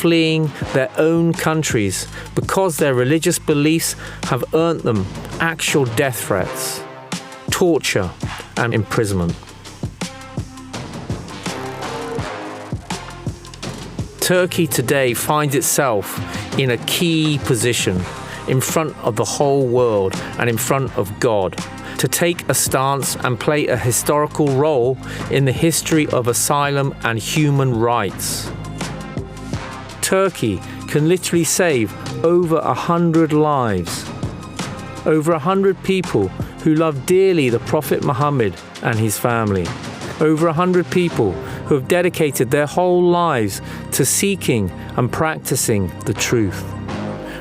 fleeing their own countries because their religious beliefs have earned them actual death threats, torture, and imprisonment. Turkey today finds itself in a key position in front of the whole world and in front of God to take a stance and play a historical role in the history of asylum and human rights. Turkey can literally save over 100 lives. Over 100 people who love dearly the Prophet Muhammad and his family. Over 100 people who have dedicated their whole lives to seeking and practicing the truth.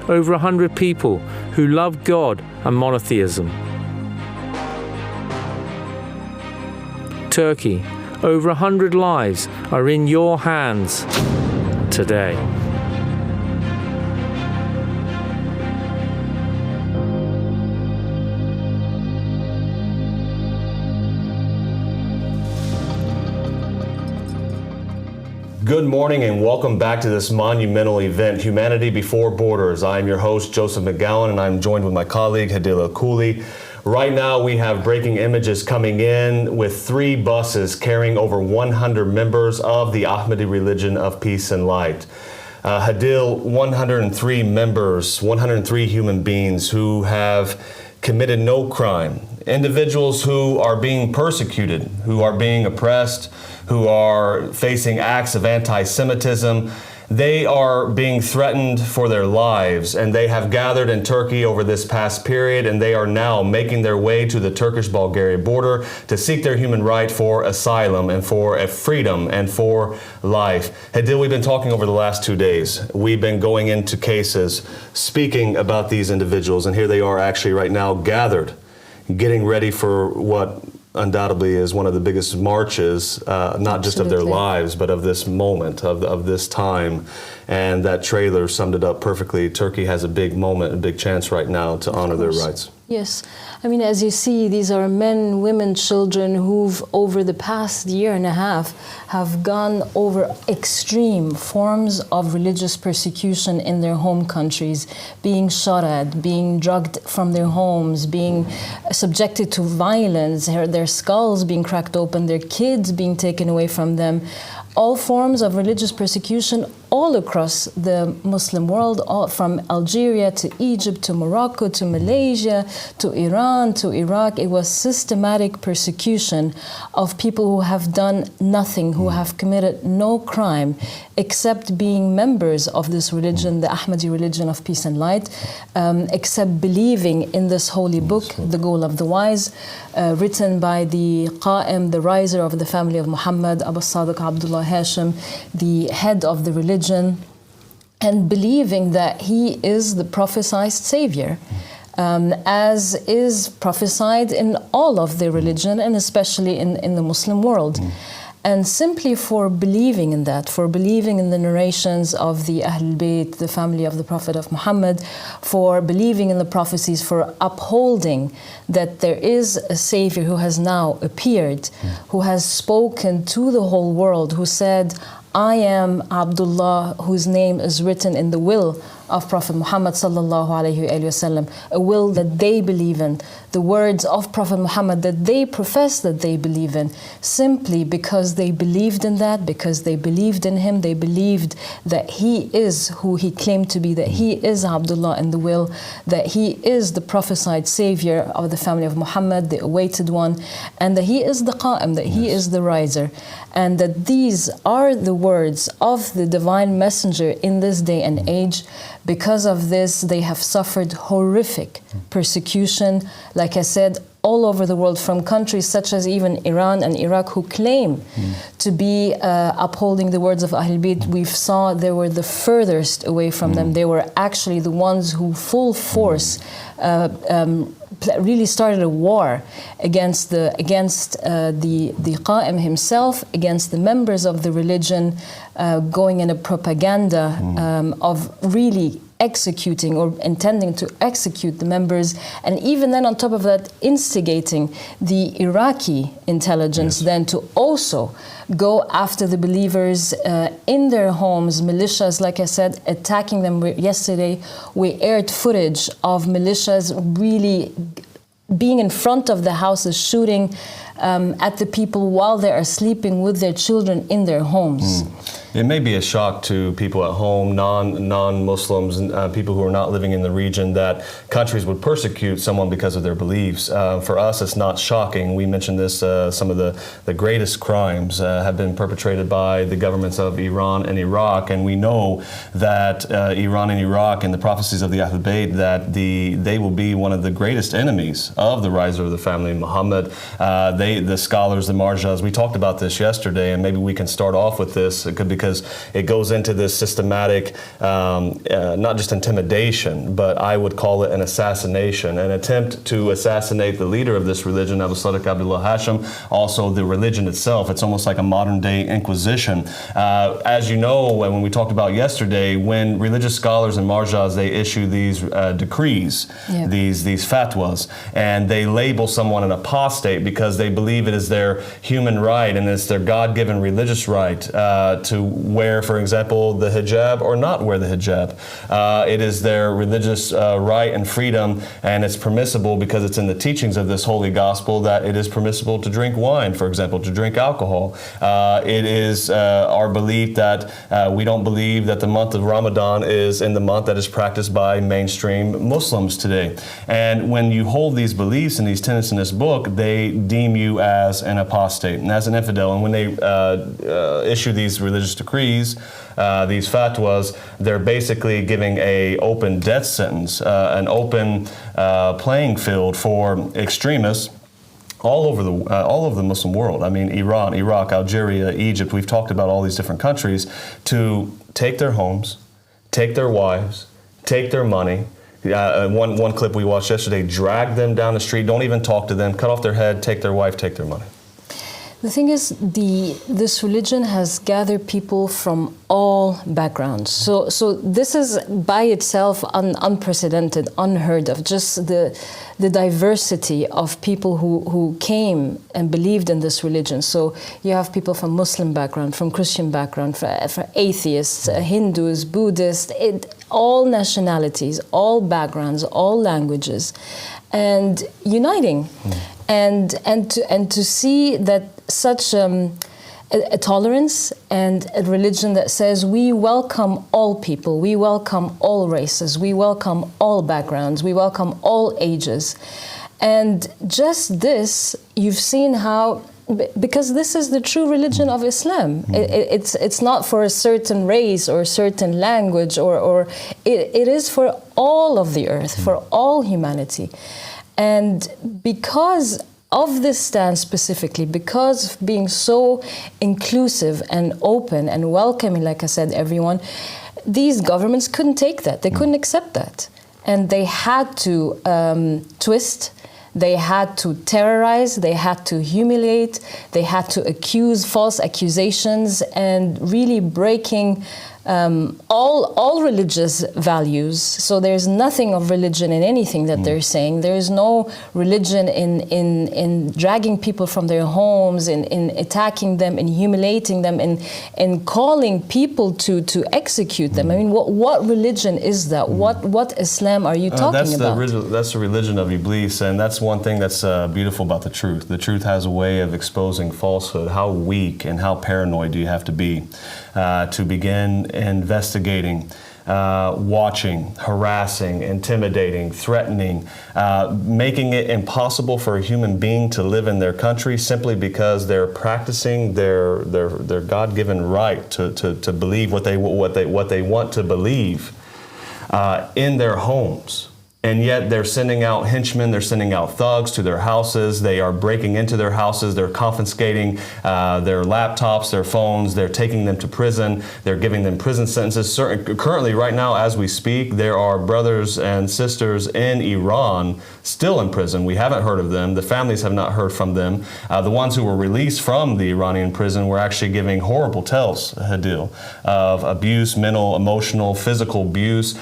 Over 100 people who love God and monotheism. Turkey, over 100 lives are in your hands today. Good morning and welcome back to this monumental event, Humanity Before Borders. I am your host, Joseph McGowan, and I'm joined with my colleague, Hadil Al-Khouly. Right now, we have breaking images coming in with 3 buses carrying over 100 members of the Ahmadi religion of peace and light. Hadil, 103 members, 103 human beings who have committed no crime. Individuals who are being persecuted, who are being oppressed, who are facing acts of anti-Semitism. They are being threatened for their lives, and they have gathered in Turkey over this past period, and they are now making their way to the Turkish-Bulgaria border to seek their human right for asylum and for a freedom and for life. Hadil, we've been talking over the last 2 days. We've been going into cases, speaking about these individuals, and here they are actually right now gathered, getting ready for what undoubtedly is one of the biggest marches, not just of their lives, but of this moment, of this time. And that trailer summed it up perfectly. Turkey has a big moment, a big chance right now to honor their rights. Yes. I mean, as you see, these are men, women, children who've, over the past year and a half, have gone over extreme forms of religious persecution in their home countries, being shot at, being drugged from their homes, being subjected to violence, their skulls being cracked open, their kids being taken away from them. All forms of religious persecution all across the Muslim world, from Algeria to Egypt to Morocco to Malaysia to Iran to Iraq. It was systematic persecution of people who have done nothing, who have committed no crime except being members of this religion, the Ahmadi religion of peace and light, except believing in this holy book, The Goal of the Wise, written by the Qa'im, the riser of the family of Muhammad, Abu Sadiq Abdullah Hashim, the head of the religion, and believing that he is the prophesied savior, as is prophesied in all of the religion, and especially in the Muslim world. And simply for believing in that, for believing in the narrations of the Ahlul Bayt, the family of the Prophet of Muhammad, for believing in the prophecies, for upholding that there is a Savior who has now appeared, who has spoken to the whole world, who said, I am Abdullah, whose name is written in the will of Prophet Muhammad sallallahu alayhi wasallam, a will that they believe in, the words of Prophet Muhammad that they profess that they believe in, simply because they believed in that, because they believed in him, they believed that he is who he claimed to be, that he is Abdullah in the will, that he is the prophesied savior of the family of Muhammad, the awaited one, and that he is the Qa'im, that he is the riser, and that these are the words of the divine messenger in this day and age. Because of this, they have suffered horrific persecution, like I said, all over the world, from countries such as even Iran and Iraq, who claim to be upholding the words of Ahlul Bayt. We saw they were the furthest away from them. They were actually the ones who full force really started a war against the Qa'im himself, against the members of the religion, going in a propaganda of really executing or intending to execute the members, and even then on top of that instigating the Iraqi intelligence then to also go after the believers in their homes, militias, like I said, attacking them. Yesterday, we aired footage of militias really being in front of the houses, shooting at the people while they are sleeping with their children in their homes. It may be a shock to people at home, non-Muslims, people who are not living in the region, that countries would persecute someone because of their beliefs. For us, it's not shocking. We mentioned this, some of the greatest crimes have been perpetrated by the governments of Iran and Iraq, and we know that Iran and Iraq, and the prophecies of the Ahlul Bayt, that they will be one of the greatest enemies of the riser of the family of Muhammad. The scholars, the marjas, we talked about this yesterday, and maybe we can start off with this because it goes into this systematic, not just intimidation, but I would call it an assassination, an attempt to assassinate the leader of this religion, Abu Sadiq Abdullah Hashim, also the religion itself. It's almost like a modern day inquisition. As you know, when we talked about yesterday, when religious scholars and marjas, they issue these decrees, these fatwas, and they label someone an apostate because they believe it is their human right and it's their God-given religious right to wear, for example, the hijab or not wear the hijab. It is their religious right and freedom, and it's permissible because it's in the teachings of this holy gospel that it is permissible to drink wine, for example, to drink alcohol. It is our belief that we don't believe that the month of Ramadan is in the month that is practiced by mainstream Muslims today. And when you hold these beliefs and these tenets in this book, they deem you as an apostate and as an infidel. And when they issue these religious decrees, these fatwas, they're basically giving an open death sentence, an open playing field for extremists all over the Muslim world. I mean, Iran, Iraq, Algeria, Egypt, we've talked about all these different countries, to take their homes, take their wives, take their money. One clip we watched yesterday, drag them down the street, don't even talk to them, cut off their head, take their wife, take their money. The thing is, this religion has gathered people from all backgrounds. So this is by itself unprecedented, unheard of. Just the diversity of people who came and believed in this religion. So you have people from Muslim background, from Christian background, for atheists, Hindus, Buddhists, all nationalities, all backgrounds, all languages, and uniting. And to see that such a tolerance and a religion that says we welcome all people, we welcome all races, we welcome all backgrounds, we welcome all ages. And just this, you've seen how, because this is the true religion of Islam. It's not for a certain race or a certain language, or it is for all of the earth, for all humanity. And because of this stance specifically, because of being so inclusive and open and welcoming, like I said, everyone, these governments couldn't take that. They couldn't accept that. And they had to twist, they had to terrorize, they had to humiliate, they had to accuse, false accusations, and really breaking all religious values. So there's nothing of religion in anything that they're saying. There is no religion in dragging people from their homes, in attacking them, in humiliating them, in calling people to execute them. I mean, what religion is that? What Islam are you talking about? That's the religion of Iblis, and that's one thing that's beautiful about the truth. The truth has a way of exposing falsehood. How weak and how paranoid do you have to be to begin investigating, watching, harassing, intimidating, threatening, making it impossible for a human being to live in their country simply because they're practicing their God-given right to believe what they want to believe in their homes. And yet they're sending out henchmen, they're sending out thugs to their houses, they are breaking into their houses, they're confiscating their laptops, their phones, they're taking them to prison, they're giving them prison sentences. Currently, right now, as we speak, there are brothers and sisters in Iran still in prison. We haven't heard of them. The families have not heard from them. The ones who were released from the Iranian prison were actually giving horrible tales, Hadil, of abuse, mental, emotional, physical abuse,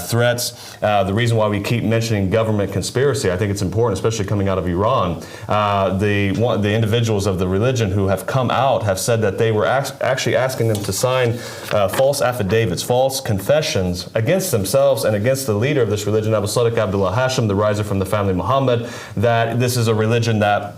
threats. The reason why we keep mentioning government conspiracy, I think it's important, especially coming out of Iran. The individuals of the religion who have come out have said that they were actually asking them to sign false affidavits, false confessions against themselves and against the leader of this religion, Abu Sadiq Abdullah Hashim, the riser from the family Muhammad, that this is a religion that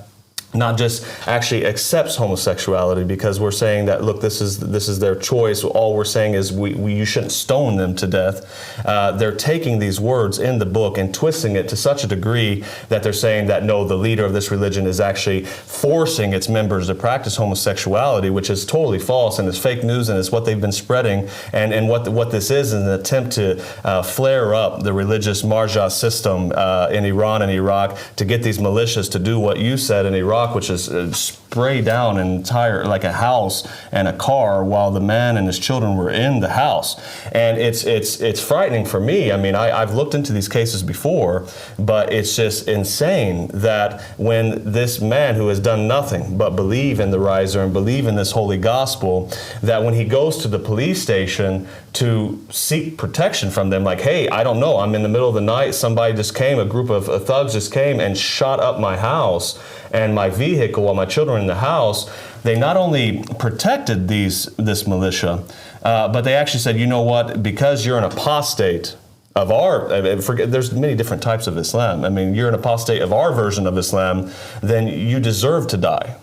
not just actually accepts homosexuality, because we're saying that, look, this is their choice. All we're saying is you shouldn't stone them to death. They're taking these words in the book and twisting it to such a degree that they're saying that, no, the leader of this religion is actually forcing its members to practice homosexuality, which is totally false and is fake news, and it's what they've been spreading. And what this is an attempt to flare up the religious marja system in Iran and Iraq, to get these militias to do what you said in Iraq, which is spray down an entire, like a house and a car, while the man and his children were in the house. And it's frightening for me. I mean, I've looked into these cases before, but it's just insane that when this man who has done nothing but believe in the riser and believe in this holy gospel, that when he goes to the police station to seek protection from them, like, hey, I don't know, I'm in the middle of the night, somebody just came, a group of thugs just came and shot up my house and my vehicle while my children were in the house. They not only protected this militia, but they actually said, you know what, because you're an apostate of there's many different types of Islam. I mean, you're an apostate of our version of Islam, then you deserve to die.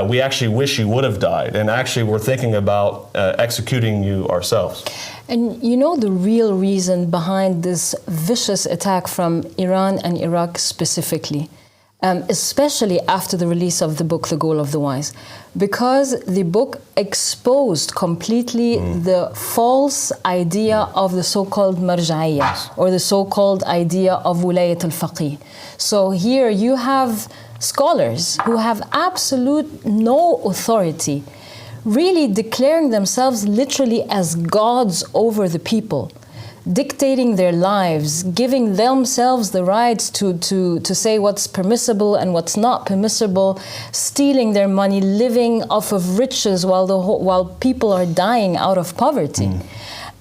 We actually wish you would have died, and actually we're thinking about executing you ourselves. And you know the real reason behind this vicious attack from Iran and Iraq specifically, especially after the release of the book, The Goal of the Wise, because the book exposed completely the false idea of the so-called marja'iyya, or the so-called idea of wilayat al-faqih. So here you have scholars who have absolute no authority, really declaring themselves literally as gods over the people, dictating their lives, giving themselves the rights to say what's permissible and what's not permissible, stealing their money, living off of riches while people are dying out of poverty.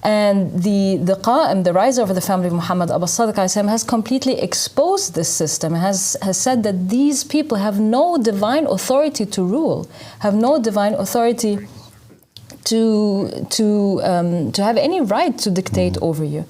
And the Qa'im, the riser of the family of Muhammad, Abu Sadiq has completely exposed this system, has said that these people have no divine authority to rule, have no divine authority to have any right to dictate over you.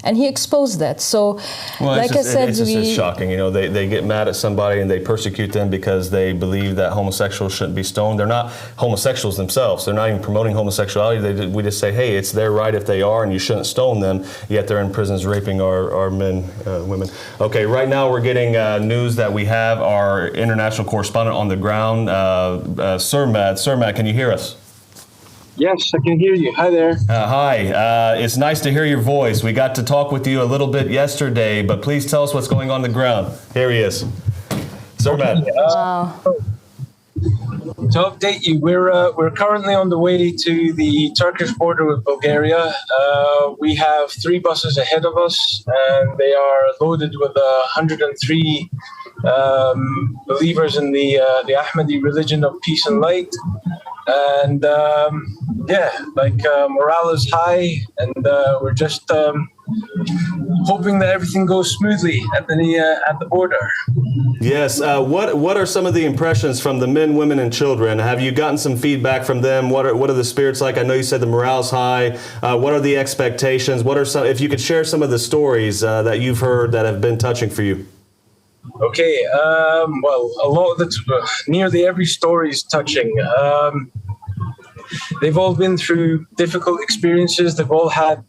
And he exposed that. So, like I said, it's shocking. You know, they get mad at somebody and they persecute them because they believe that homosexuals shouldn't be stoned. They're not homosexuals themselves. They're not even promoting homosexuality. We just say, hey, it's their right if they are, and you shouldn't stone them. Yet they're in prisons raping our men, women. Okay, right now we're getting news that we have our international correspondent on the ground, Surmad. Surmad, can you hear us? Yes, I can hear you. Hi there. Hi. It's nice to hear your voice. We got to talk with you a little bit yesterday, but please tell us what's going on the ground. Here he is. Surmad. To update you, we're currently on the way to the Turkish border with Bulgaria. We have 3 buses ahead of us, and they are loaded with 103 believers in the Ahmadi religion of peace and light. And morale is high, and we're just hoping that everything goes smoothly at the border. Yes. What are some of the impressions from the men, women, and children? Have you gotten some feedback from them? What are the spirits like? I know you said the morale's high. What are the expectations? What are some? If you could share some of the stories that you've heard that have been touching for you. Okay. Well, a lot of nearly every story is touching. They've all been through difficult experiences. They've all had,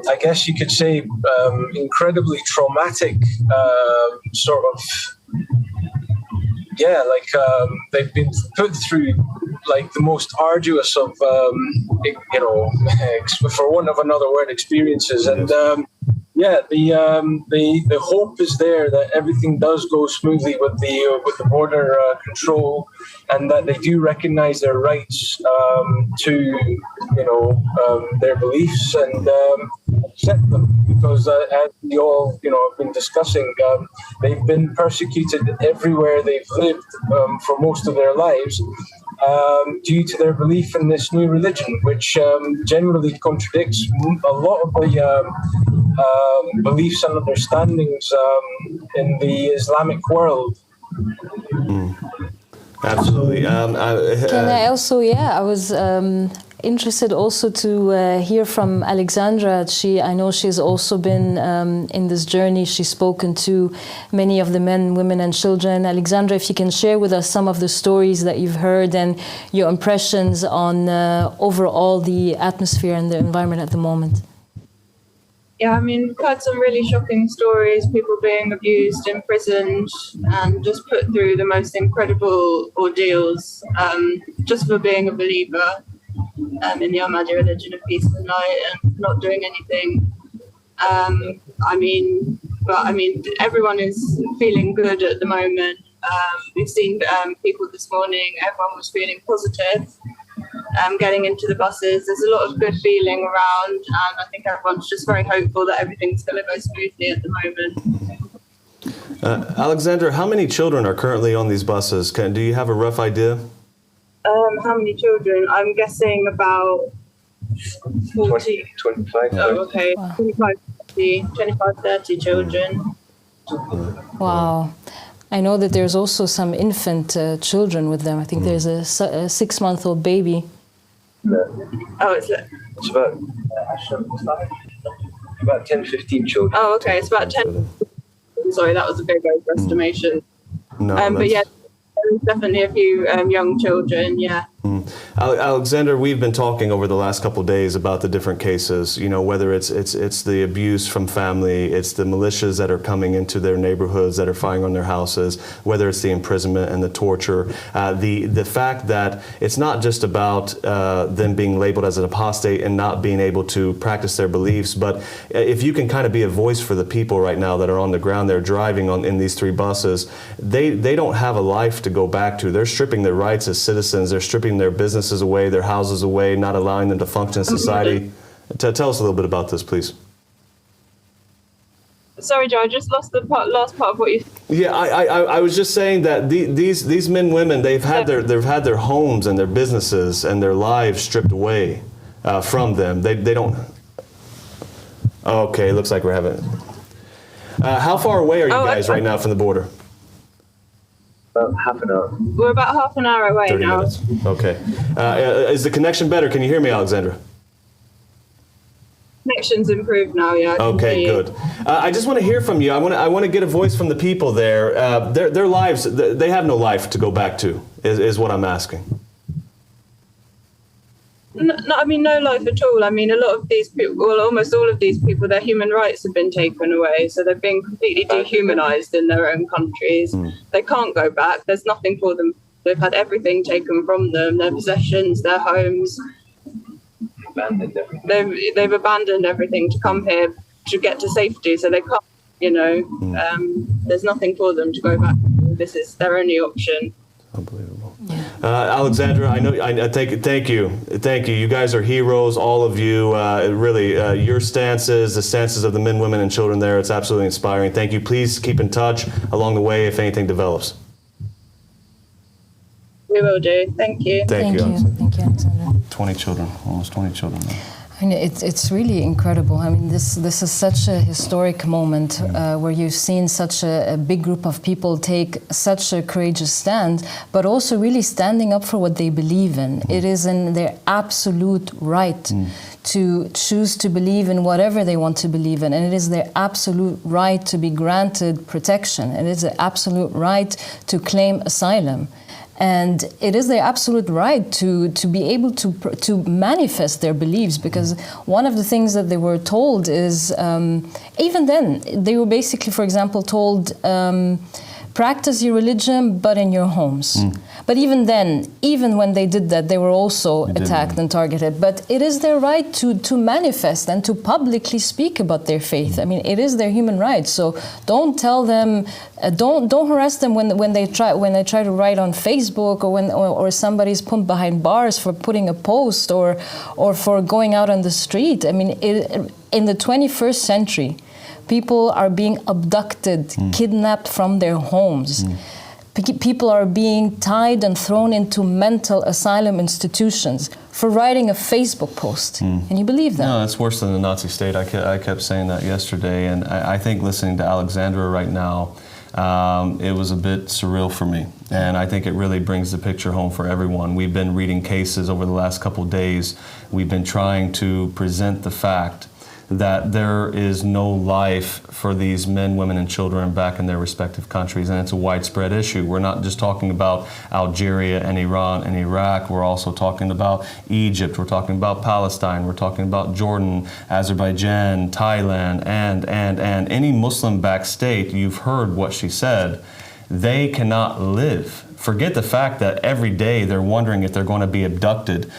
I guess you could say, incredibly traumatic they've been put through like the most arduous of, for want of another word, experiences. And the hope is there that everything does go smoothly with the border control, and that they do recognize their rights to their beliefs, and set them, because as we all have been discussing, they've been persecuted everywhere they've lived for most of their lives due to their belief in this new religion, which generally contradicts a lot of the beliefs and understandings in the Islamic world. Absolutely. Can I also, I was interested also to hear from Alexandra. I know she's also been in this journey. She's spoken to many of the men, women, and children. Alexandra, if you can share with us some of the stories that you've heard and your impressions on overall the atmosphere and the environment at the moment. Yeah, I mean, we've heard some really shocking stories, people being abused, imprisoned, and just put through the most incredible ordeals just for being a believer in the Ahmadi religion of peace and light and not doing anything. I mean, everyone is feeling good at the moment. We've seen people this morning, everyone was feeling positive. Getting into the buses, there's a lot of good feeling around, and I think everyone's just very hopeful that everything's going to go smoothly at the moment. Alexandra, how many children are currently on these buses? Do you have a rough idea? How many children? I'm guessing about 40. 25. Oh, okay. Wow. 25, 30 children. Wow. I know that there's also some infant children with them. I think there's a 6-month-old baby. Oh, it's About 10, 15 children. Oh, okay. It's about 10. Sorry, that was a big overestimation. No, but yeah, there's definitely a few young children, yeah. Alexander, we've been talking over the last couple of days about the different cases, whether it's the abuse from family, it's the militias that are coming into their neighborhoods that are firing on their houses, whether it's the imprisonment and the torture, the fact that it's not just about them being labeled as an apostate and not being able to practice their beliefs, but if you can kind of be a voice for the people right now that are on the ground, they're driving in these 3 buses, they don't have a life to go back to. They're stripping their rights as citizens, they're stripping their businesses away, their houses away, not allowing them to function in society. Tell us a little bit about this, please. Sorry, Joe, I just lost the last part of what you said. Yeah, I was just saying that these men, women, they've had their homes and their businesses and their lives stripped away from them. They don't. Okay, looks like we're having. How far away are you guys right now from the border? About half an hour. We're about half an hour away 30 now. minutes. Okay. Is the connection better? Can you hear me, Alexandra? Connection's improved now, yeah. I can Okay, hear you. good. I just want to hear from you. I want to get a voice from the people there. Their lives, they have no life to go back to, is what I'm asking. No, no life at all. I mean, a lot of these people, well, almost all of these people, their human rights have been taken away. So they're being completely dehumanized in their own countries. They can't go back. There's nothing for them. They've had everything taken from them, their possessions, their homes. Abandoned everything. They've abandoned everything to come here to get to safety. So they can't, there's nothing for them to go back to. This is their only option. Unbelievable. Alexandra, thank you. You guys are heroes, all of you. Really, your stances, the stances of the men, women, and children there, it's absolutely inspiring. Thank you. Please keep in touch along the way if anything develops. We will do. Thank you. Thank you, Alexandra. 20 children, almost 20 children now. I mean, it's really incredible. I mean, this is such a historic moment where you've seen such a big group of people take such a courageous stand, but also really standing up for what they believe in. It is in their absolute right to choose to believe in whatever they want to believe in, and it is their absolute right to be granted protection. It is their absolute right to claim asylum. And it is their absolute right to be able to manifest their beliefs, because one of the things that they were told is, even then, they were basically, for example, told, practice your religion, but in your homes. But even then, even when they did that, they were also attacked and targeted. But it is their right to manifest and to publicly speak about their faith. I mean, it is their human right. So don't tell them, don't harass them when they try to write on Facebook, or somebody's put behind bars for putting a post or for going out on the street. I mean, in the 21st century, people are being abducted, kidnapped from their homes. People are being tied and thrown into mental asylum institutions for writing a Facebook post. Can you believe that? No, it's worse than the Nazi state. I kept saying that yesterday, and I think listening to Alexandra right now, it was a bit surreal for me. And I think it really brings the picture home for everyone. We've been reading cases over the last couple of days. We've been trying to present the fact that there is no life for these men, women, and children back in their respective countries, and it's a widespread issue. We're not just talking about Algeria and Iran and Iraq, we're also talking about Egypt, we're talking about Palestine, we're talking about Jordan, Azerbaijan, Thailand, and any Muslim-backed state. You've heard what she said. They cannot live. Forget the fact that every day they're wondering if they're going to be abducted,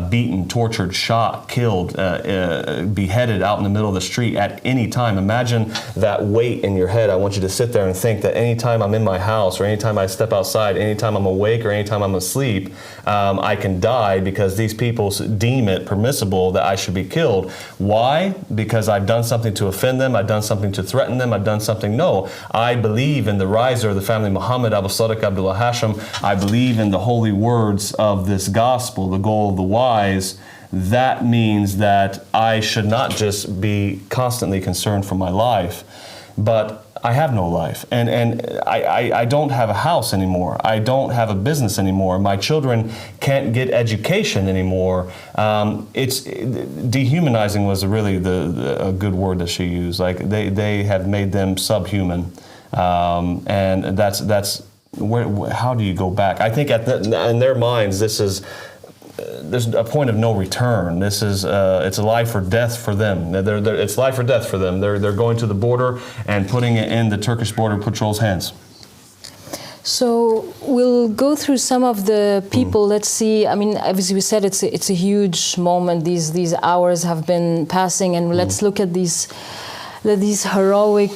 beaten, tortured, shot, killed, beheaded out in the middle of the street at any time. Imagine that weight in your head. I want you to sit there and think that anytime I'm in my house, or anytime I step outside, anytime I'm awake, or anytime I'm asleep, I can die because these people deem it permissible that I should be killed. Why? Because I've done something to offend them, I've done something to threaten them, I've done something. No, I believe in the riser of the family Muhammad, Abu Sadiq Abdullah Hashim. I believe in the holy words of this gospel, the goal of the wise. That means that I should not just be constantly concerned for my life, but I have no life. And I don't have a house anymore. I don't have a business anymore. My children can't get education anymore. It's dehumanizing was really a good word that she used. Like they have made them subhuman. And that's how do you go back? I think in their minds, there's a point of no return. This is it's a life or death for them. It's life or death for them. They're going to the border and putting it in the Turkish border patrol's hands. So we'll go through some of the people. Let's see. I mean, as we said, it's a huge moment. These hours have been passing, and let's look at these heroic,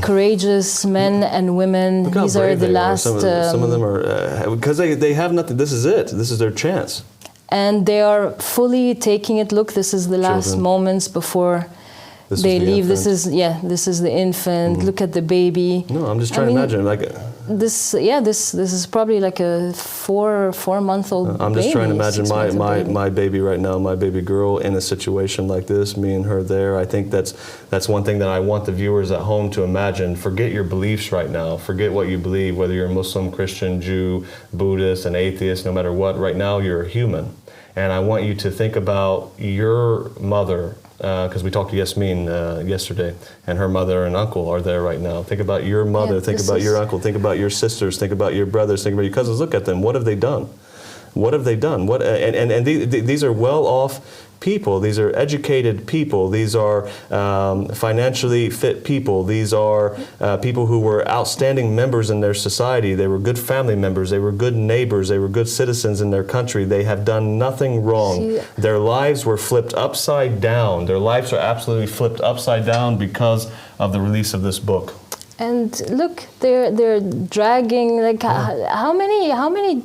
courageous men and women. These are the last. Some of them are because they have nothing. This is it. This is their chance. And they are fully taking it. Look, this is the last moments before they leave. This is the infant. Look at the baby. No, I'm just trying to imagine this is probably like a four-month-old baby. I'm just trying to imagine my baby right now, my baby girl in a situation like this, me and her there. I think that's one thing that I want the viewers at home to imagine. Forget your beliefs right now. Forget what you believe, whether you're Muslim, Christian, Jew, Buddhist, an atheist, no matter what. Right now, you're a human. And I want you to think about your mother, because we talked to Yasmin yesterday, and her mother and uncle are there right now. Think about your mother, think about your uncle, think about your sisters, think about your brothers, think about your cousins. Look at them. What have they done? What have they done? These are well-off people. These are educated people. These are financially fit people. These are people who were outstanding members in their society. They were good family members. They were good neighbors. They were good citizens in their country. They have done nothing wrong. Their lives were flipped upside down. Their lives are absolutely flipped upside down because of the release of this book. And look, they're dragging how many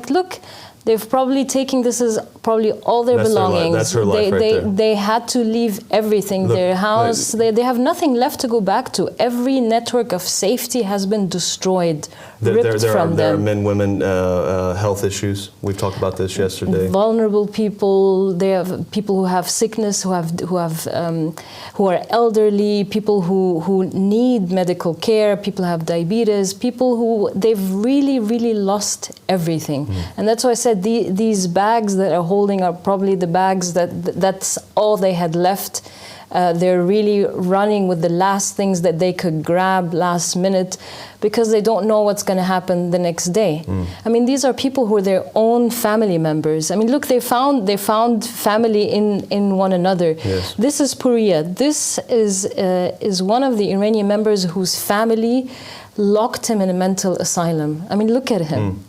look. They've probably taken this as probably all their belongings. That's her life right there. They had to leave everything, their house. They have nothing left to go back to. Every network of safety has been destroyed, ripped from them. There are men, women, health issues. We've talked about this yesterday. Vulnerable people. They have people who have sickness, who are elderly, people who need medical care, people who have diabetes, people who they've really lost everything. And that's why I said these bags that are holding are probably the bags that's all they had left. They're really running with the last things that they could grab last minute because they don't know what's going to happen the next day. I mean, these are people who are their own family members. I mean, look, they found family in one another. Yes. This is Puriya. This is one of the Iranian members whose family locked him in a mental asylum. I mean, look at him.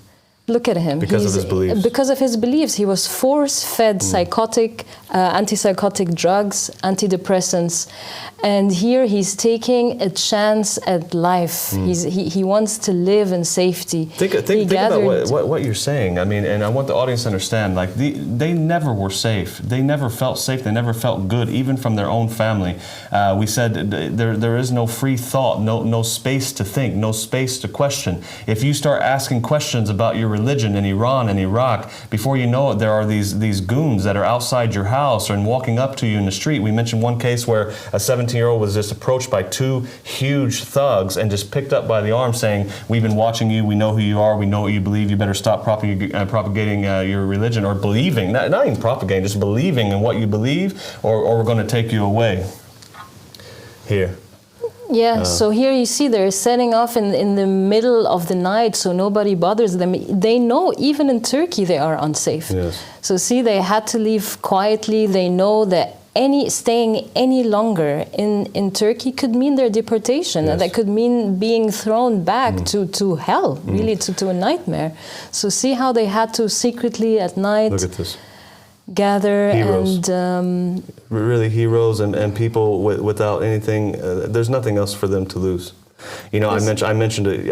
Look at him. Because of his beliefs. Because of his beliefs. He was force-fed antipsychotic drugs, antidepressants. And here he's taking a chance at life. He wants to live in safety. Think about what you're saying. I mean, and I want the audience to understand, like, they never were safe. They never felt safe. They never felt good, even from their own family. We said there is no free thought, no space to think, no space to question. If you start asking questions about your religion in Iran and Iraq, before you know it, there are these goons that are outside your house and walking up to you in the street. We mentioned one case where a 17-year-old was just approached by two huge thugs and just picked up by the arm saying, "We've been watching you, we know who you are, we know what you believe, you better stop propagating your religion," or believing, not even propagating, just believing in what you believe, or we're going to take you away. Here. Yeah, so here you see they're setting off in the middle of the night so nobody bothers them. They know even in Turkey they are unsafe. Yes. So see, they had to leave quietly. They know that staying any longer in Turkey could mean their deportation. Yes. That could mean being thrown back to hell, really to a nightmare. So see how they had to secretly at night Look at this. gather Heroes. and Really heroes and people without anything. There's nothing else for them to lose. You know, Yes. I mentioned it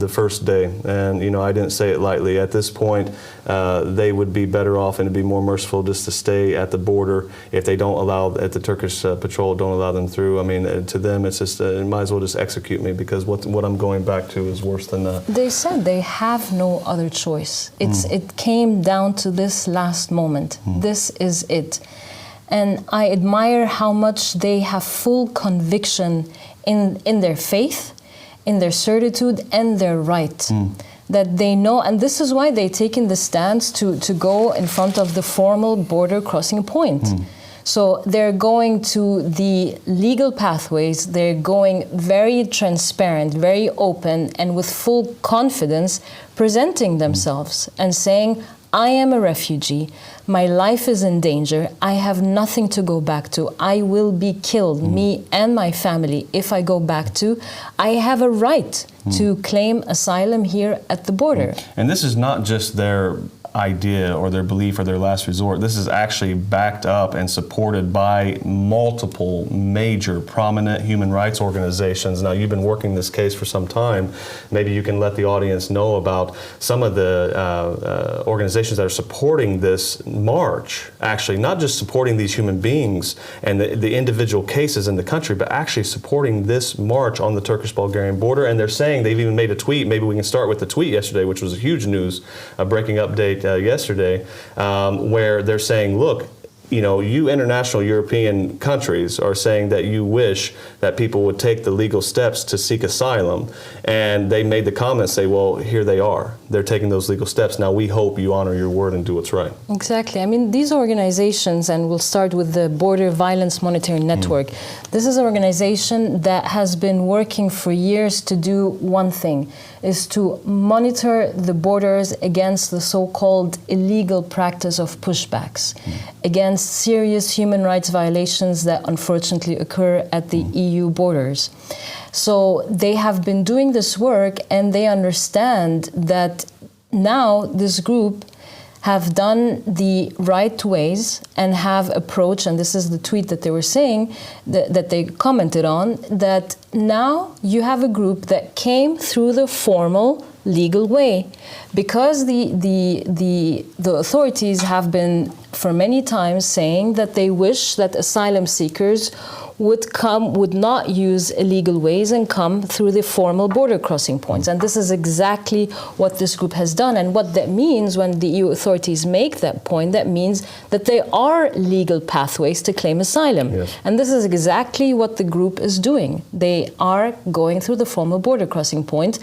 the first day, and you know, I didn't say it lightly. At this point, they would be better off and it'd be more merciful just to stay at the border if they don't allow, if the Turkish patrol don't allow them through. I mean, to them, it's just it might as well just execute me, because what I'm going back to is worse than that. they said they have no other choice. It came down to this last moment. This is it. And I admire how much they have full conviction in their faith, in their certitude, and their right. That they know, and this is why they've taken the stance to go in front of the formal border crossing point. So they're going to the legal pathways, they're going very transparent, very open, and with full confidence presenting themselves and saying, I am a refugee, my life is in danger, I have nothing to go back to, I will be killed, me and my family, if I go back to, I have a right to claim asylum here at the border. And this is not just their idea or their belief or their last resort. This is actually backed up and supported by multiple major prominent human rights organizations. Now, you've been working this case for some time. Maybe you can let the audience know about some of the organizations that are supporting this march, actually not just supporting these human beings and the individual cases in the country, but actually supporting this march on the Turkish-Bulgarian border. And they're saying, they've even made a tweet, maybe we can start with the tweet yesterday, which was a huge news, a breaking update yesterday, where they're saying, look, you know, you international European countries are saying that you wish that people would take the legal steps to seek asylum. And they made the comment, say, well, here they are. They're taking those legal steps. Now we hope you honor your word and do what's right. Exactly. I mean, these organizations, and we'll start with the Border Violence Monitoring Network. This is an organization that has been working for years to do one thing, is to monitor the borders against the so-called illegal practice of pushbacks, against serious human rights violations that unfortunately occur at the EU borders. So they have been doing this work, and they understand that now this group have done the right ways and have approached, and this is the tweet that they were saying, that they commented on, that now you have a group that came through the formal legal way, because the authorities have been for many times saying that they wish that asylum seekers would not use illegal ways and come through the formal border crossing points. And this is exactly what this group has done. And what that means when the EU authorities make that point, that means that there are legal pathways to claim asylum. Yes. And this is exactly what the group is doing. They are going through the formal border crossing point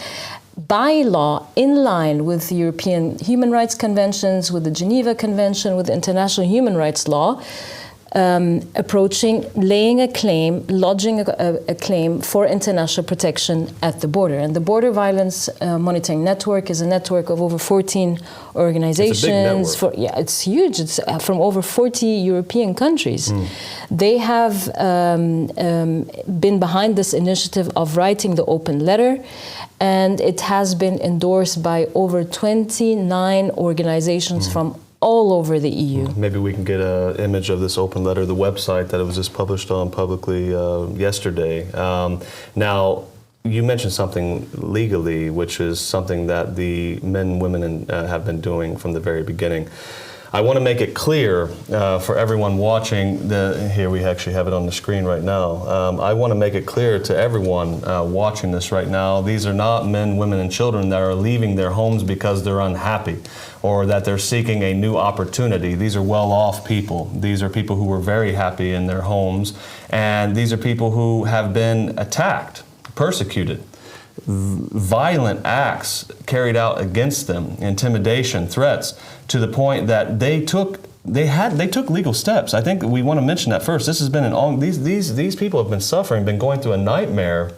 by law, in line with the European Human Rights Conventions, with the Geneva Convention, with international human rights law, approaching, laying a claim, lodging a claim for international protection at the border. And the Border Violence Monitoring Network is a network of over 14 organizations. It's a big network. It's huge. It's from over 40 European countries. They have been behind this initiative of writing the open letter and it has been endorsed by over 29 organizations from all over the EU. Maybe we can get an image of this open letter, the website that it was just published on publicly yesterday. Now, you mentioned something legally, which is something that the men and women have been doing from the very beginning. I want to make it clear for everyone watching, here we actually have it on the screen right now. I want to make it clear to everyone watching this right now, these are not men, women, and children that are leaving their homes because they're unhappy or that they're seeking a new opportunity. These are well-off people. These are people who were very happy in their homes, and these are people who have been attacked, persecuted, violent acts carried out against them, intimidation, threats, to the point that they took legal steps. I think we want to mention that first. This has been these people have been suffering, been going through a nightmare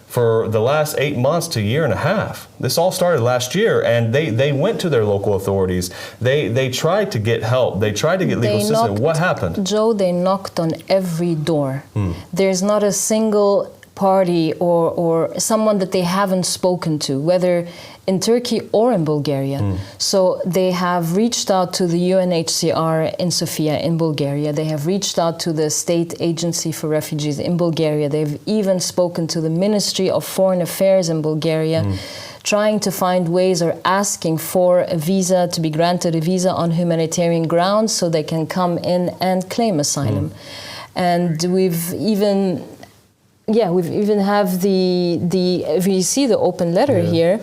for the last 8 months to a year and a half. This all started last year, and they went to their local authorities. They tried to get help. They tried to get legal assistance. What happened? Joe, they knocked on every door. There's not a single party or someone that they haven't spoken to, whether in Turkey or in Bulgaria. So they have reached out to the UNHCR in Sofia in Bulgaria. They have reached out to the State Agency for Refugees in Bulgaria. They've even spoken to the Ministry of Foreign Affairs in Bulgaria, trying to find ways or asking for a visa, to be granted a visa on humanitarian grounds so they can come in and claim asylum. And we've even have if you see the open letter here.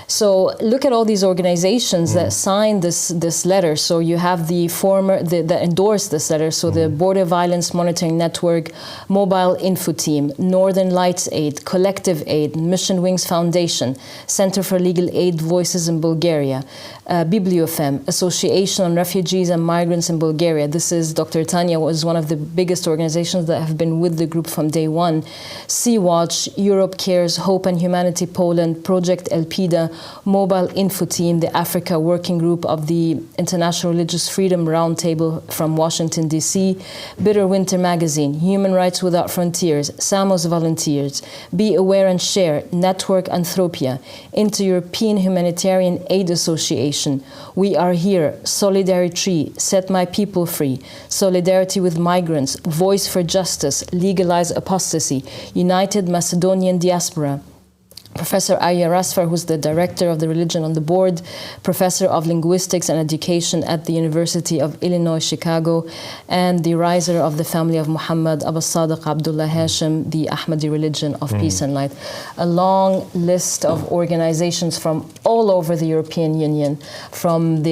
So look at all these organizations that signed this letter. So you have that endorsed this letter. So the Border Violence Monitoring Network, Mobile Info Team, Northern Lights Aid, Collective Aid, Mission Wings Foundation, Center for Legal Aid Voices in Bulgaria, Bibliofem, Association on Refugees and Migrants in Bulgaria. This is Dr. Tanya was one of the biggest organizations that have been with the group from day one. Sea-Watch, Europe Cares, Hope and Humanity Poland, Project Elpida, Mobile Info Team, the Africa Working Group of the International Religious Freedom Roundtable from Washington, D.C., Bitter Winter Magazine, Human Rights Without Frontiers, Samos Volunteers, Be Aware and Share, Network Anthropia, Inter-European Humanitarian Aid Association, We Are Here, Solidarity, Set My People Free, Solidarity with Migrants, Voice for Justice, Legalize Apostasy, United Macedonian Diaspora, Professor Arya Rasfar, who's the director of the religion on the board, professor of linguistics and education at the University of Illinois, Chicago, and the riser of the family of Muhammad, Abu Sadiq Abdullah Hashim, the Ahmadi religion of peace and light. A long list of organizations from all over the European Union, from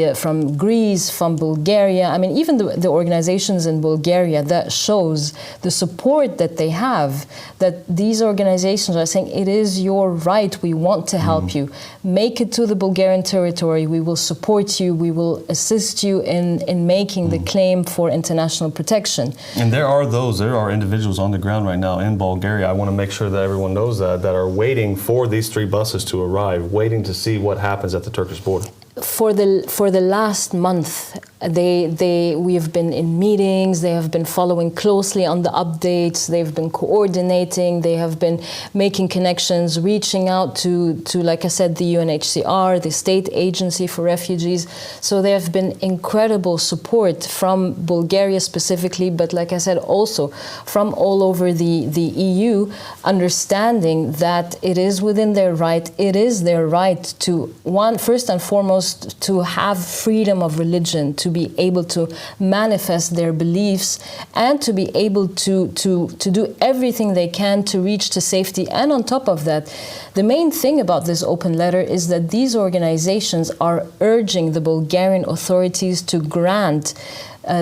Greece, from Bulgaria. I mean, even the organizations in Bulgaria, that shows the support that they have, that these organizations are saying, it is your right, we want to help you. Make it to the Bulgarian territory. We will support you. We will assist you in making the claim for international protection. And there are individuals on the ground right now in Bulgaria, I want to make sure that everyone knows that are waiting for these 3 buses to arrive, waiting to see what happens at the Turkish border. For the last month, we have been in meetings. They have been following closely on the updates. They've been coordinating. They have been making connections, reaching out to like I said, the UNHCR, the State Agency for Refugees. So there have been incredible support from Bulgaria specifically, but like I said, also from all over the EU, understanding that it is within their right. It is their right to, first and foremost, to have freedom of religion, to be able to manifest their beliefs, and to be able to do everything they can to reach to safety. And on top of that, the main thing about this open letter is that these organizations are urging the Bulgarian authorities to grant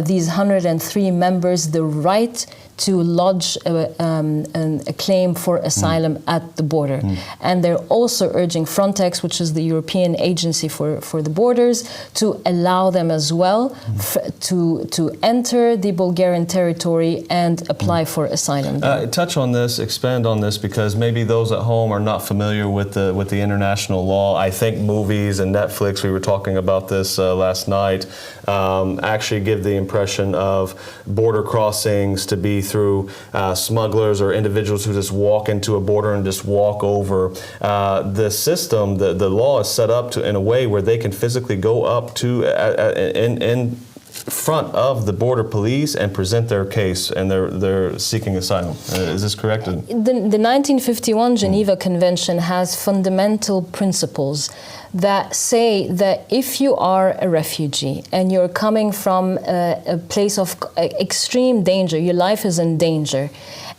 these 103 members the right to lodge a claim for asylum at the border. And they're also urging Frontex, which is the European agency for the borders, to allow them as well to enter the Bulgarian territory and apply for asylum. Touch on this, expand on this, because maybe those at home are not familiar with the international law. I think movies and Netflix, we were talking about this last night, actually give the impression of border crossings to be through smugglers or individuals who just walk into a border and just walk over. The system, the law is set up in a way where they can physically go up to in front of the border police and present their case, and they're seeking asylum. Is this correct? The 1951 Geneva Convention has fundamental principles that say that if you are a refugee and you're coming from a place of extreme danger, your life is in danger,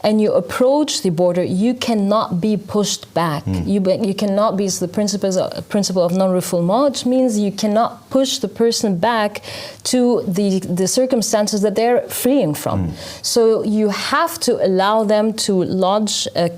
and you approach the border, you cannot be pushed back. You cannot be, it's the principle of non-refoulement, which means you cannot push the person back to the circumstances that they're fleeing from. So you have to allow them to lodge a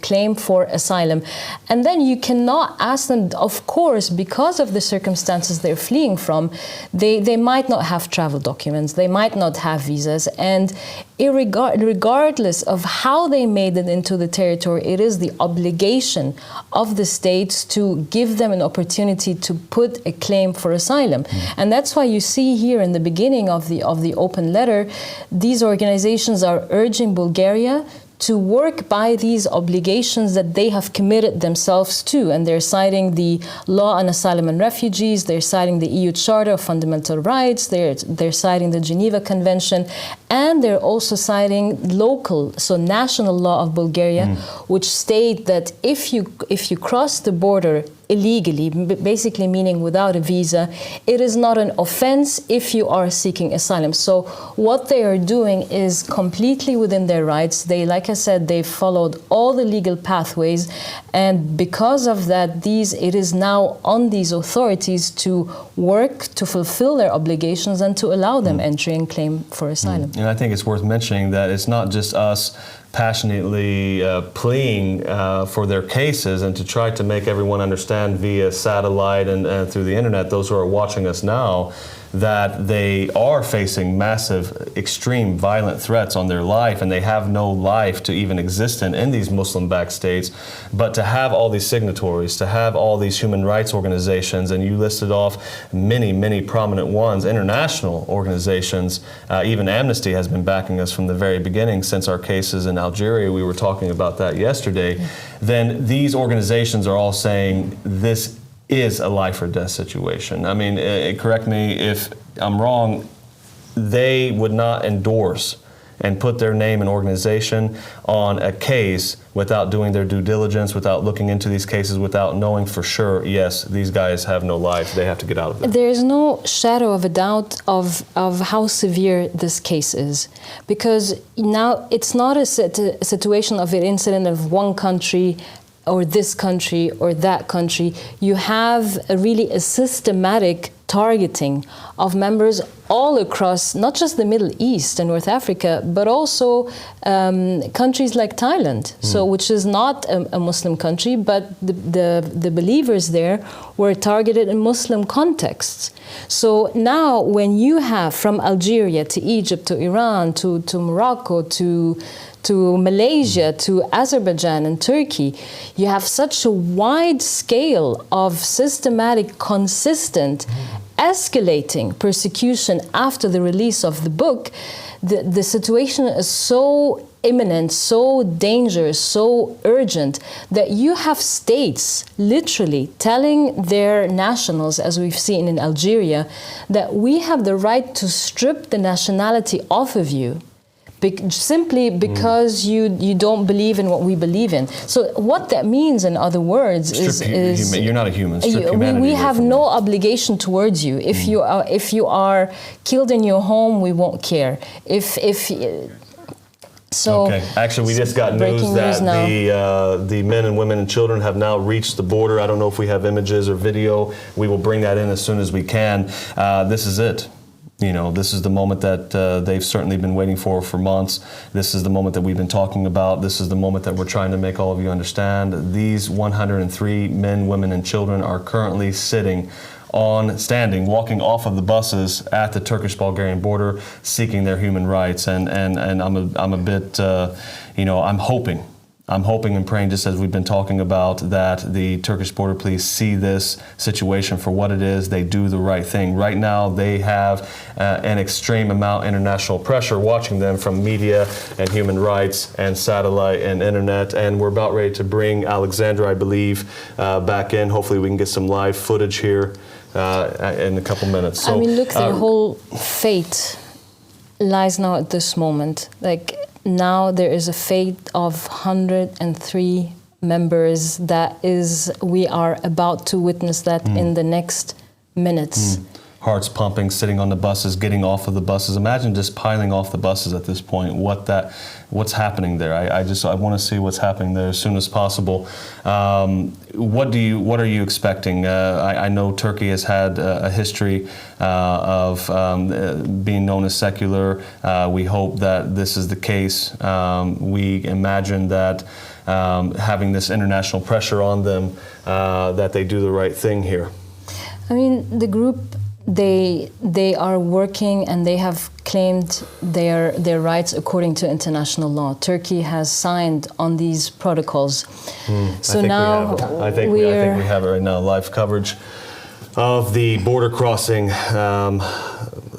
claim for asylum. And then you cannot ask them, of course, because of the circumstances they're fleeing from, they might not have travel documents, they might not have visas, and regardless of how they made it into the territory, it is the obligation of the states to give them an opportunity to put a claim for asylum. And that's why you see here in the beginning of the open letter, these organizations are urging Bulgaria to work by these obligations that they have committed themselves to. And they're citing the Law on Asylum and Refugees, they're citing the EU Charter of Fundamental Rights, they're citing the Geneva Convention, and they're also citing local, so national law of Bulgaria, which state that if you cross the border illegally, basically meaning without a visa, it is not an offense if you are seeking asylum. So what they are doing is completely within their rights. They, like I said, they followed all the legal pathways, and because of that, it is now on these authorities to work to fulfill their obligations and to allow them entry and claim for asylum. And I think it's worth mentioning that it's not just us passionately pleading for their cases and to try to make everyone understand via satellite and through the internet, those who are watching us now, that they are facing massive, extreme, violent threats on their life, and they have no life to even exist in these Muslim-backed states. But to have all these signatories, to have all these human rights organizations, and you listed off many, many prominent ones, international organizations, even Amnesty has been backing us from the very beginning since our cases in Algeria, we were talking about that yesterday, then these organizations are all saying this is a life or death situation. I mean, correct me if I'm wrong, they would not endorse and put their name and organization on a case without doing their due diligence, without looking into these cases, without knowing for sure, yes, these guys have no life, they have to get out of it. There is no shadow of a doubt of how severe this case is. Because now it's not a situation of an incident of one country or this country or that country. You have a systematic targeting of members all across, not just the Middle East and North Africa, but also countries like Thailand, so which is not a Muslim country, but the believers there were targeted in Muslim contexts. So now when you have from Algeria to Egypt to Iran to Morocco to Malaysia, to Azerbaijan and Turkey, you have such a wide scale of systematic, consistent, escalating persecution after the release of the book. The situation is so imminent, so dangerous, so urgent, that you have states literally telling their nationals, as we've seen in Algeria, that we have the right to strip the nationality off of you. Simply because you don't believe in what we believe in. So what that means, in other words, is you're not a human. We have no obligation towards you. If you are killed in your home, we won't care. Okay. Actually, we just got news that the men and women and children have now reached the border. I don't know if we have images or video. We will bring that in as soon as we can. This is it. You know, this is the moment that they've certainly been waiting for months. This is the moment that we've been talking about. This is the moment that we're trying to make all of you understand. These 103 men, women, and children are currently walking off of the buses at the Turkish-Bulgarian border, seeking their human rights. And I'm a bit, I'm hoping I'm hoping and praying, just as we've been talking about, that the Turkish border police see this situation for what it is. They do the right thing. Right now, they have an extreme amount of international pressure watching them from media and human rights and satellite and internet. And we're about ready to bring Alexandra, I believe, back in. Hopefully we can get some live footage here in a couple minutes. So, I mean, look, their whole fate lies now at this moment. Like, now there is a fate of 103 members we are about to witness that in the next minutes. Hearts pumping, sitting on the buses, getting off of the buses. Imagine just piling off the buses at this point. What's happening there? I want to see what's happening there as soon as possible. What are you expecting? I know Turkey has had a history of being known as secular. We hope that this is the case. We imagine that having this international pressure on them, that they do the right thing here. I mean, the group, they are working and they have claimed their rights according to international law. Turkey has signed on these protocols. So now I think we have it right now. Live coverage of the border crossing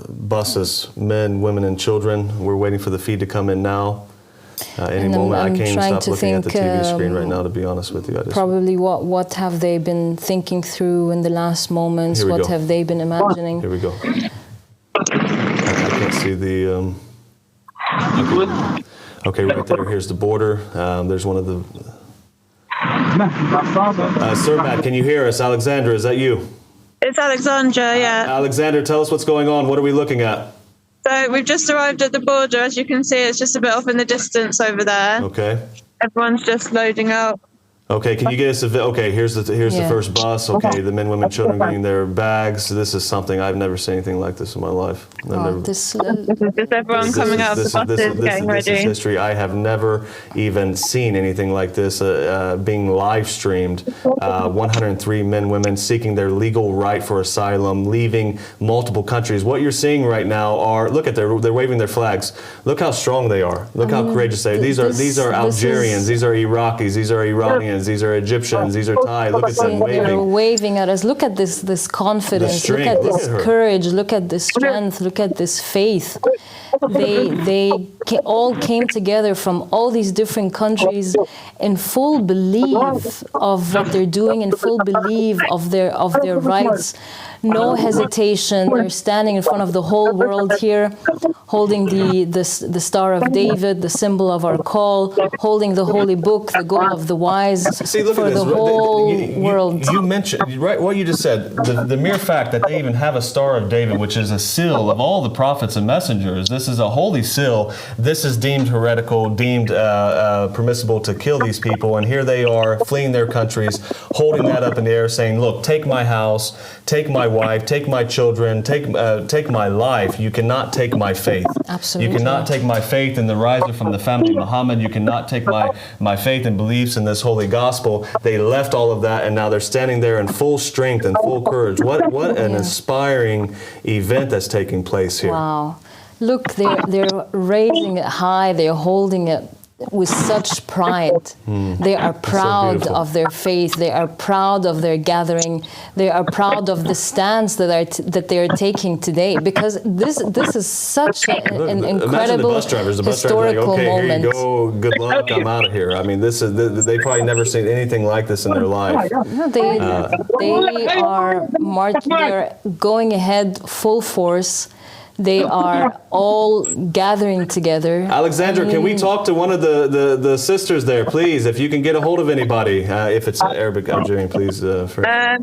buses, men, women, and children. We're waiting for the feed to come in now. Any moment. I can't even stop looking at the TV screen right now, to be honest with you. Probably what have they been thinking through in the last moments? What have they been imagining? Here we go. I can't see the... Okay, right there. Here's the border. There's one of the... Sir Matt, can you hear us? Alexandra, is that you? It's Alexandra, yeah. Alexandra, tell us what's going on. What are we looking at? So we've just arrived at the border. As you can see, it's just a bit off in the distance over there. Okay. Everyone's just loading out. Okay, can you get us okay, here's the first bus. Okay, the men, women, children getting their bags. This is something I've never seen anything like this in my life. This is just everyone coming out of the buses, getting ready. This is history. I have never even seen anything like this being live streamed. 103 men, women seeking their legal right for asylum, leaving multiple countries. What you're seeing right now are, look at they're waving their flags. Look how strong they are. Look how courageous they are. These are Algerians. These are Iraqis. These are Iranians. These are Egyptians. These are Thai. Look at them waving. They're waving at us. Look at this confidence. Look at this courage. Look at this strength. Look at this faith. They all came together from all these different countries in full belief of what they're doing, in full belief of their rights. No hesitation. They're standing in front of the whole world here, holding the Star of David, the symbol of our call, holding the Holy Book, the Goal of the Wise, for the whole world. You mentioned, right, what you just said, the mere fact that they even have a Star of David, which is a seal of all the prophets and messengers. This is a holy seal. This is deemed heretical, deemed permissible to kill these people, and here they are fleeing their countries, holding that up in the air, saying, look, take my house, take my wife, take my children, take my life. You cannot take my faith. Absolutely. You cannot take my faith in the riser from the family of Muhammad. You cannot take my faith and beliefs in this holy gospel. They left all of that, and now they're standing there in full strength and full courage. What an inspiring event that's taking place here. Wow. Look, they're raising it high. They're holding it with such pride. They are proud of their faith. They are proud of their gathering. They are proud of the stance that they are taking today, because this is such an incredible historical moment. Here you go. Good luck. I'm out of here. I mean, they probably never seen anything like this in their life. They are they're going ahead full force. They are all gathering together. Alexandra, can we talk to one of the sisters there, please? If you can get a hold of anybody, if it's Arabic, Algerian, please. Just bear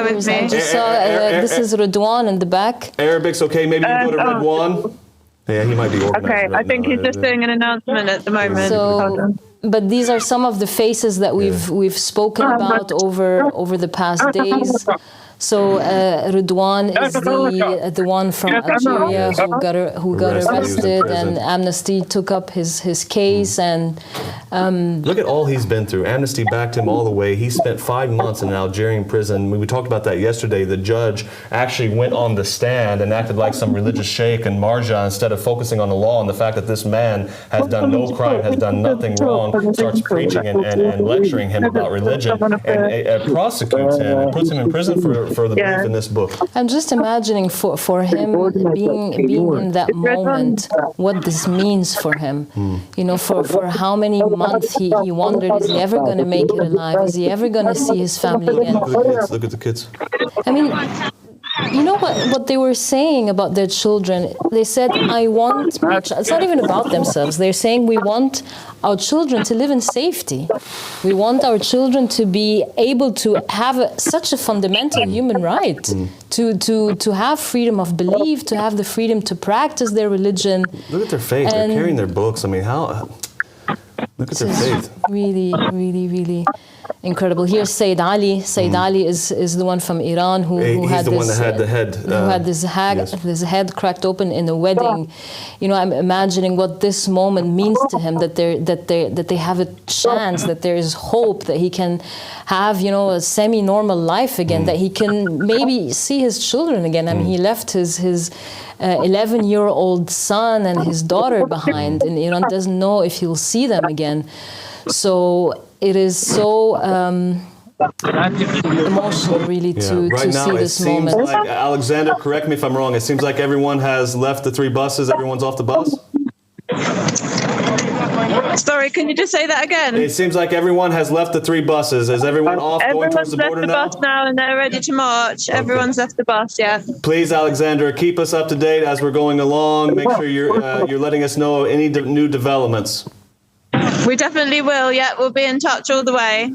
with me. I just saw, this is Redouan in the back. Arabic's okay. Maybe you can go to Redouan. Yeah, he might be organized. Okay, I think he's just doing an announcement at the moment. So, but these are some of the faces that we've spoken about over the past days. So Ridwan is the one from Algeria who got arrested, and Amnesty took up his case. And look at all he's been through. Amnesty backed him all the way. He spent 5 months in an Algerian prison. We talked about that yesterday. The judge actually went on the stand and acted like some religious sheikh and marja instead of focusing on the law and the fact that this man has done no crime, has done nothing wrong, starts preaching and lecturing him about religion, and prosecutes him and puts him in prison for the belief in this book. I'm just imagining for him being in that moment, what this means for him. You know, for how many months he wondered, is he ever going to make it alive? Is he ever going to see his family again? Look at the kids. I mean, you know what they were saying about their children? They said, it's not even about themselves. They're saying, we want our children to live in safety. We want our children to be able to have such a fundamental human right, to have freedom of belief, to have the freedom to practice their religion. Look at their faith. They're carrying their books. I mean, how... Look at their faith. Really, really, really incredible. Here's Sayyid Ali. Sayyid Ali is the one from Iran who had his head cracked open in a wedding. You know, I'm imagining what this moment means to him, that they have a chance, that there is hope, that he can have, you know, a semi-normal life again, that he can maybe see his children again. I mean, he left his 11-year-old son and his daughter behind in Iran, doesn't know if he'll see them again. So it is so emotional, really, to right now, see this moment. Like, Alexander, correct me if I'm wrong, it seems like everyone has left the 3 buses, everyone's off the bus? Sorry, can you just say that again? It seems like everyone has left the 3 buses. Is everyone off going towards the border now? Everyone's left the bus now and they're ready to march. Okay. Everyone's left the bus, yeah. Please, Alexander, keep us up to date as we're going along. Make sure you're letting us know any new developments. We definitely will. Yeah, we'll be in touch all the way.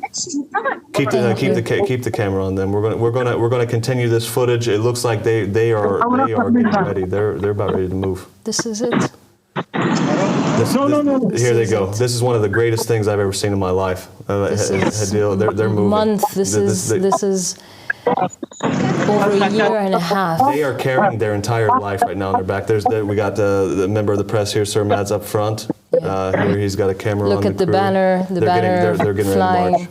Keep the camera on them. We're gonna continue this footage. It looks like they are getting ready. They're about ready to move. This is it. Here they go. This is one of the greatest things I've ever seen in my life. They're moving. This is over a year and a half. They are carrying their entire life right now on their back. We got the member of the press here, Sir Mad's up front. Here he's got a camera on. Look at the banner. They're getting flying.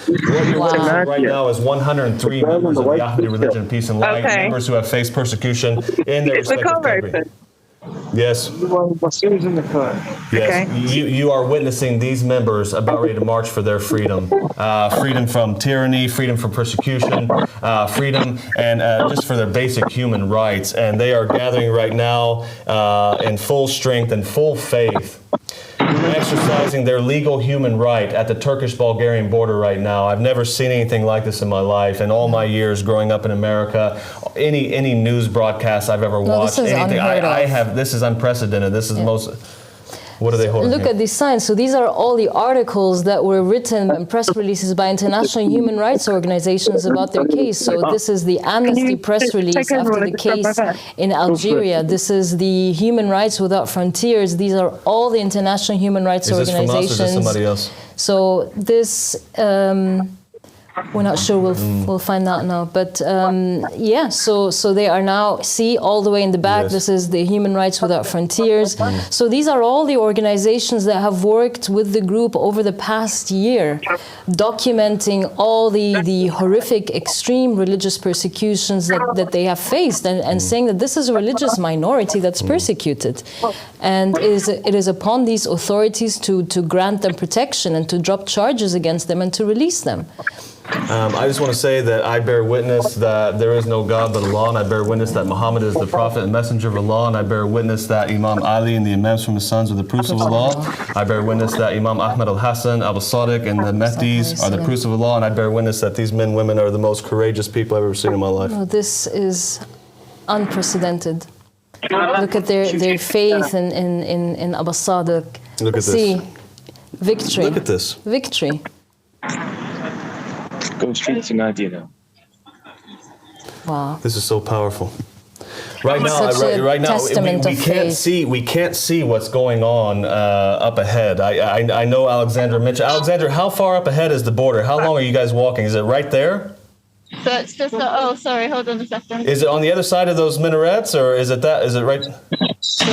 Ready to march. What you're witnessing right now is 103 members of the Ahmadi religion, peace and light, members who have faced persecution in their respective country. Yes. In the car. Yes. Okay. You are witnessing these members about ready to march for their freedom. Freedom from tyranny, freedom from persecution, freedom and just for their basic human rights. And they are gathering right now in full strength and full faith, exercising their legal human right at the Turkish-Bulgarian border right now. I've never seen anything like this in my life. In all my years growing up in America, any news broadcast I've ever watched, this is unprecedented. This is most. What are they holding? Look at these signs. So these are all the articles that were written and press releases by international human rights organizations about their case. So this is the Amnesty press release after the case in Algeria. This is the Human Rights Without Frontiers. These are all the international human rights organizations. Is this from us or is this somebody else? So this. We're not sure. We'll find out now. But so they are now, see, all the way in the back. Yes. This is the Human Rights Without Frontiers. So these are all the organizations that have worked with the group over the past year, documenting all the horrific, extreme religious persecutions that they have faced, and saying that this is a religious minority that's persecuted, and it is upon these authorities to grant them protection and to drop charges against them and to release them. I just want to say that I bear witness that there is no God but Allah, and I bear witness that Muhammad is the prophet and messenger of Allah, and I bear witness that Imam Ali and the Imams from his sons are the proofs of Allah. I bear witness that Imam Ahmad al-Hassan, Abu Sadiq, and the Mahdis are the proofs of Allah, and I bear witness that these men and women are the most courageous people I've ever seen in my life. No, this is unprecedented. Look at their faith in Abu Sadiq. Look at this. See, victory. Look at this. Victory. Go straight to Nadia now. Wow. This is so powerful. Right now, we can't see what's going on up ahead. I know Alexander mentioned. Alexander, how far up ahead is the border? How long are you guys walking? Is it right there? So it's just, oh, sorry, hold on a second. Is it on the other side of those minarets, or is it that? Is it right? So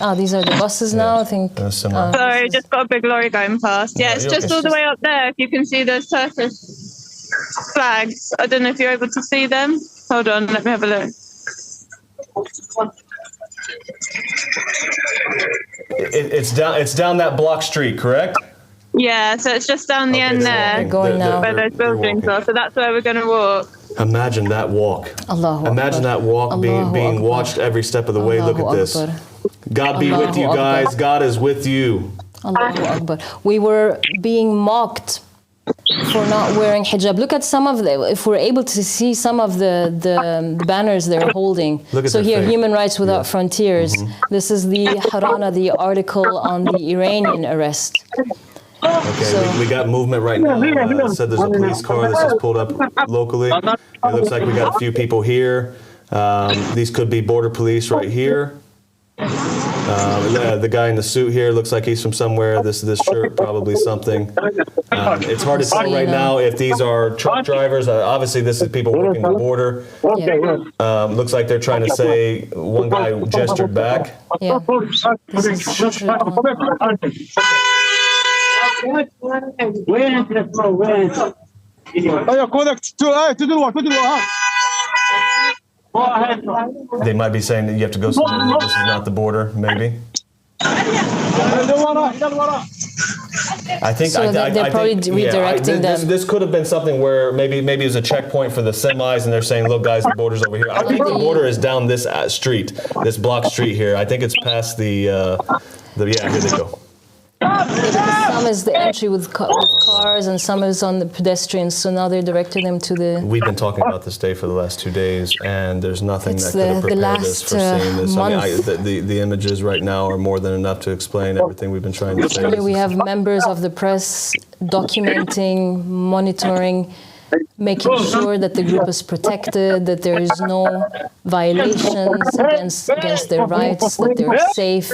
now these are the buses now, I think. Sorry, just got a big lorry going past. Yeah, it's just all the way up there. If you can see those Turkish flags. I don't know if you're able to see them. Hold on, let me have a look. It's down that block street, correct? Yeah, so it's just down the end there. Going now. Where those buildings are. So that's where we're going to walk. Imagine that walk. Imagine that walk being watched every step of the way. Look at this. God be with you guys. God is with you. Allahu Akbar. We were being mocked for not wearing hijab. Look at some of the, if we're able to see some of the banners they're holding. So here, Human Rights Without Frontiers. This is the Harana, the article on the Iranian arrest. Okay, so we got movement right now. Said there's a police car that's just pulled up locally. It looks like we got a few people here. These could be border police right here. The guy in the suit here looks like he's from somewhere. This shirt, probably something. It's hard to say right now if these are truck drivers. Obviously, this is people working the border. Looks like they're trying to say, one guy gestured back. Yeah. They might be saying that you have to go somewhere. This is not the border, maybe. I think so they're probably redirecting them. This could have been something where maybe it was a checkpoint for the semis, and they're saying, "Look, guys, the border's over here." I think the border is down this street, this block street here. I think it's past the here they go. Some is the entry with cars and some is on the pedestrians, so now they're directing them to the... We've been talking about this day for the last 2 days, and there's nothing that could have prepared us for seeing this. I mean, the images right now are more than enough to explain everything we've been trying to say. Here we have members of the press documenting, monitoring, making sure that the group is protected, that there is no violations against their rights, that they're safe.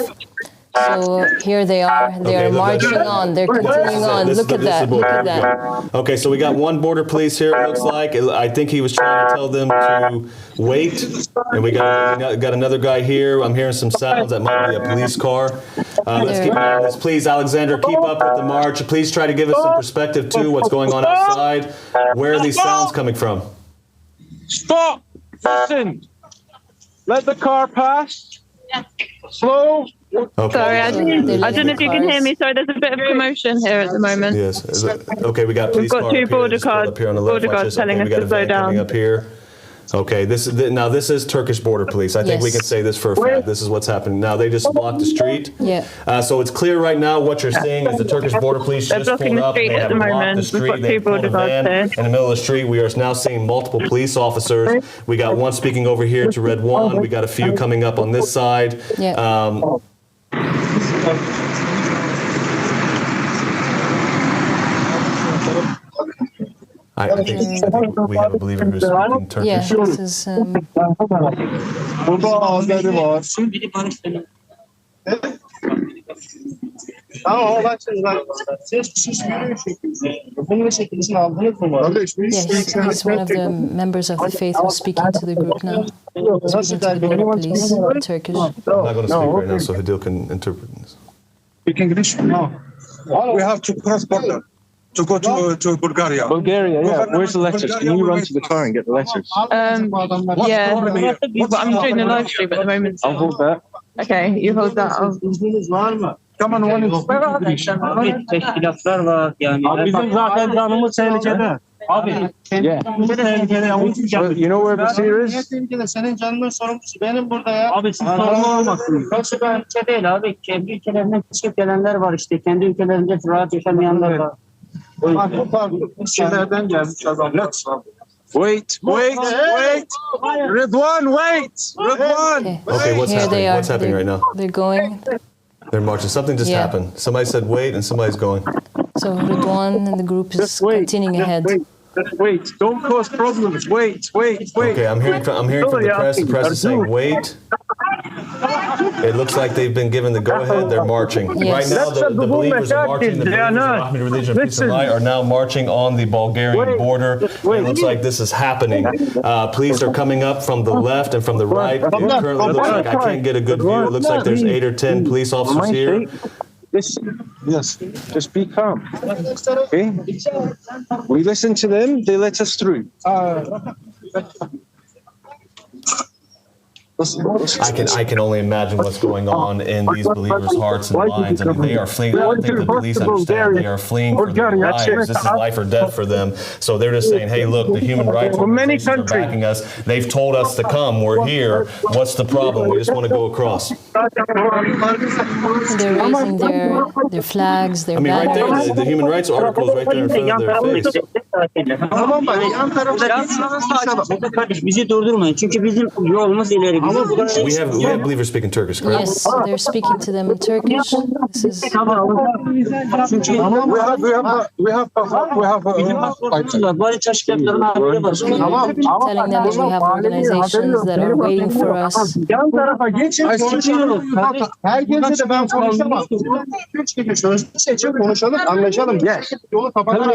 So here they are. They are marching on. They're continuing on. Look at that. Look at that. Okay, so we got one border police here. It looks like. I think he was trying to tell them to wait. And we got another guy here. I'm hearing some sounds. That might be a police car. Let's keep an eye on this. Please, Alexander, keep up with the march. Please try to give us some perspective too. What's going on outside? Where are these sounds coming from? Stop! Listen. Let the car pass. Slow. Okay. Sorry, I don't know if you can hear me. Sorry, there's a bit of commotion here at the moment. Yes. Okay, we got police got two border guards telling us to slow down. Up here. Okay, this is Turkish border police. I think we can say this for a fact. This is what's happening now. They just blocked the street. Yeah. So it's clear right now. What you're seeing is the Turkish border police just pulled up. They have blocked the street. They pulled a van in the middle of the street. We are now seeing multiple police officers. We got one speaking over here to Red One. We got a few coming up on this side. Yeah. I think we have a believer who's speaking Turkish. Yeah, this is... he's one of the members of the faith who's speaking to the group now. Speaking to the border police in Turkish. I'm not going to speak right now, so Hadil can interpret this. Speak English? No. We have to cross border to go to Bulgaria. Bulgaria, yeah. Where's the letters? Can you run to the car and get the letters? Yeah. I'm doing the live stream at the moment. I'll hold that. Okay, you hold that. Come on, one is... Teşkilatlar var yani. Abi bizim zaten canımız tehlikede. Abi. Yeah. Well, you know where Basir is? Senin canının sorumlusu benim burada ya. Abi siz sorumlu olmasın. Burası bir ülke değil abi. Kendi ülkelerinden çıkıp gelenler var işte. Kendi ülkelerinde rahat yaşamayanlar var. Şeylerden gelmiş adamlar. Wait! Redwan, wait! Redwan! Okay, what's happening? What's happening right now? They're going. They're marching. Something just happened. Somebody said wait, and somebody's going. So Redwan and the group is continuing ahead. Wait! Don't cause problems. Wait! Okay, I'm hearing from the press. The press is saying wait. It looks like they've been given the go-ahead. They're marching. Yes. Right now, the believers are marching. The believers of Ahmadi religion, peace and light, are now marching on the Bulgarian border. It looks like this is happening. Police are coming up from the left and from the right. It currently looks like I can't get a good view. It looks like there's 8 or 10 police officers here. Yes, just be calm. Okay? We listen to them, they let us through. I can only imagine what's going on in these believers' hearts and minds. I mean, they are fleeing. I don't think the police understand. They are fleeing for their lives. This is life or death for them. So they're just saying, hey, look, the human rights organizations are backing us. They've told us to come. We're here. What's the problem? We just want to go across. They're raising their flags, their banners. Right there, the human rights article is right there in front of their face. Bizi durdurmayın çünkü bizim yolumuz ileri. We have believers speaking Turkish, correct? Yes, they're speaking to them in Turkish. This is We have telling them we have organizations that are waiting for us. yan tarafa geçin. Herkese de ben konuşamam. 3 kişi seçin konuşalım, anlaşalım. Yes. Yolu kapatalım.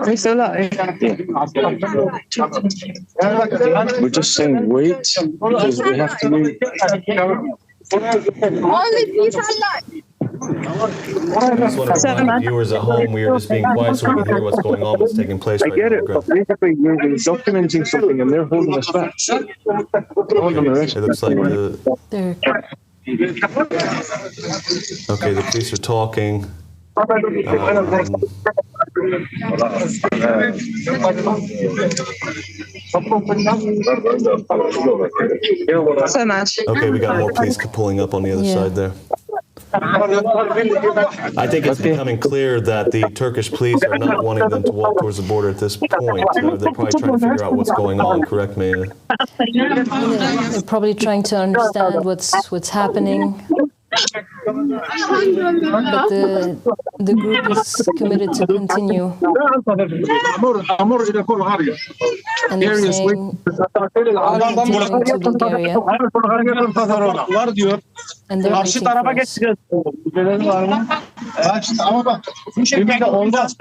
Thanks a lot. We're just saying wait because we have to wait. Only peace and light. Just want to remind viewers at home, we are just being quiet so we can hear what's going on, what's taking place I right get now. it, but basically we're documenting something and they're holding us back. It looks like They're okay, the police are talking. So much. Okay, we got more police pulling up on the other side there. I think it's becoming clear that the Turkish police are not wanting them to walk towards the border at this point. They're probably trying to figure out what's going on, correct me? they're probably trying to understand what's happening. But the group is committed to continue. And they're saying, are continuing to Bulgaria. And they're waiting for us. Ama bak, bu şekilde olmaz.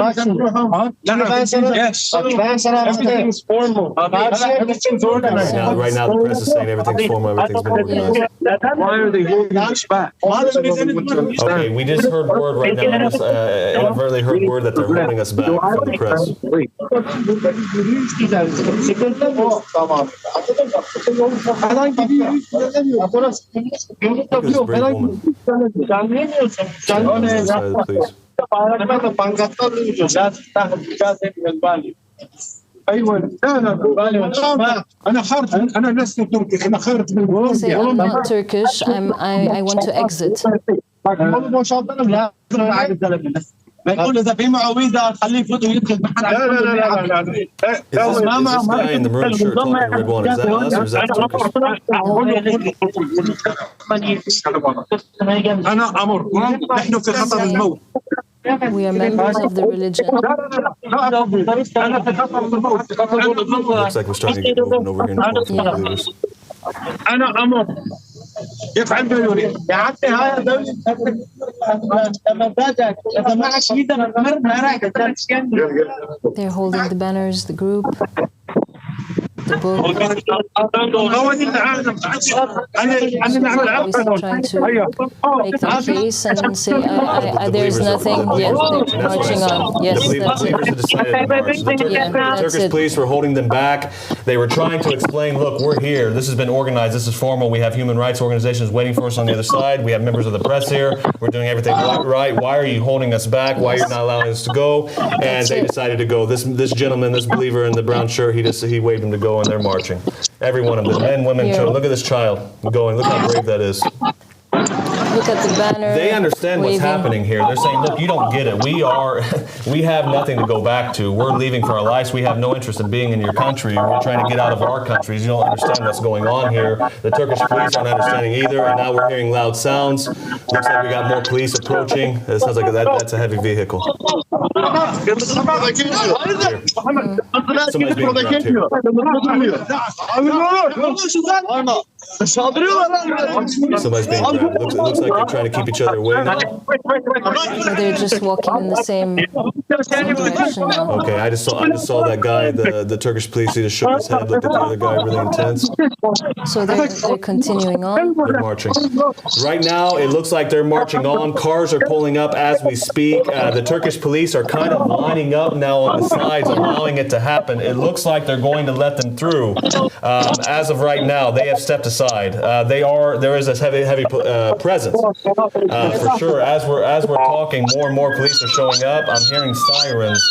Ben sana everything's formal. Right now, the press is saying everything's formal, everything's been organized. Why are they holding us back? Okay, we just heard word right now. I just inadvertently heard word that they're holding us back from the press. Look at this brave woman. ايوه انا خارج انا لست تركي انا خارج من Say, I'm not Turkish. I want to exit. بقول اذا في معه فيزا خليه يفوت ويدخل Is this guy in the maroon shirt talking in red one? Is that us or is that Turkish? انا امركم نحن في خطر الموت. We are members of the religion. Looks like we're starting to get moving over here in the believers. انا امر يفعل ما يريد يا عمي هذا دولة اذا ما عادش يقدر They're holding the banners, the group, the book. Trying to make their case and say, there's nothing. Yes, they're marching on. Yes, that's it. The Turkish police were holding them back. They were trying to explain, look, we're here. This has been organized. This is formal. We have human rights organizations waiting for us on the other side. We have members of the press here. We're doing everything right. Why are you holding us back? Why are you not allowing us to go? And they decided to go. This gentleman, this believer in the brown shirt, he waved him to go, and they're marching. Every one of them, men, women, children. Look at this child going. Look how brave that is. Look at the banner. They understand what's happening here. They're saying, look, you don't get it. We have nothing to go back to. We're leaving for our lives. We have no interest in being in your country. We're trying to get out of our countries. You don't understand what's going on here. The Turkish police aren't understanding either. And now we're hearing loud sounds. Looks like we got more police approaching. It sounds like that's a heavy vehicle. Somebody's being grabbed here. Somebody's being grabbed. Looks like they're trying to keep each other away now. They're just walking in the same direction now. Okay, I just saw that guy, the Turkish police. He just shook his head, looked at the other guy, really intense. So they're continuing on. They're marching. Right now, it looks like they're marching on. Cars are pulling up as we speak. The Turkish police are kind of lining up now on the sides, allowing it to happen. It looks like they're going to let them through. As of right now, they have stepped aside. There is a heavy presence for sure. As we're talking, more and more police are showing up. I'm hearing sirens.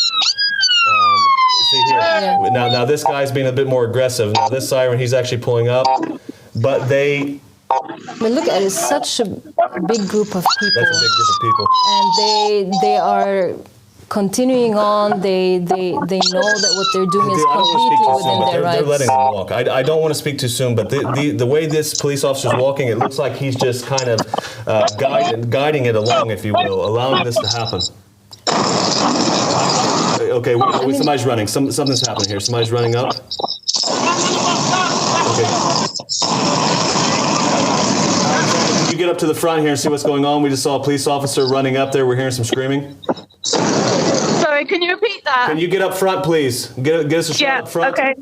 See here. Yeah. Now this guy's being a bit more aggressive. Now this siren, he's actually pulling up, but they. But look at it, it's such a big group of people. That's a big group of people. And they are continuing on. They know that what they're doing is completely within their rights. They're letting them walk. I don't want to speak too soon, but the way this police officer's walking, it looks like he's just kind of guiding it along, if you will, allowing this to happen. Okay, somebody's running. Something's happening here. Somebody's running up. Okay. Can you get up to the front here and see what's going on? We just saw a police officer running up there. We're hearing some screaming. Sorry, can you repeat that? Can you get up front, please? Get us a shot up front. Okay.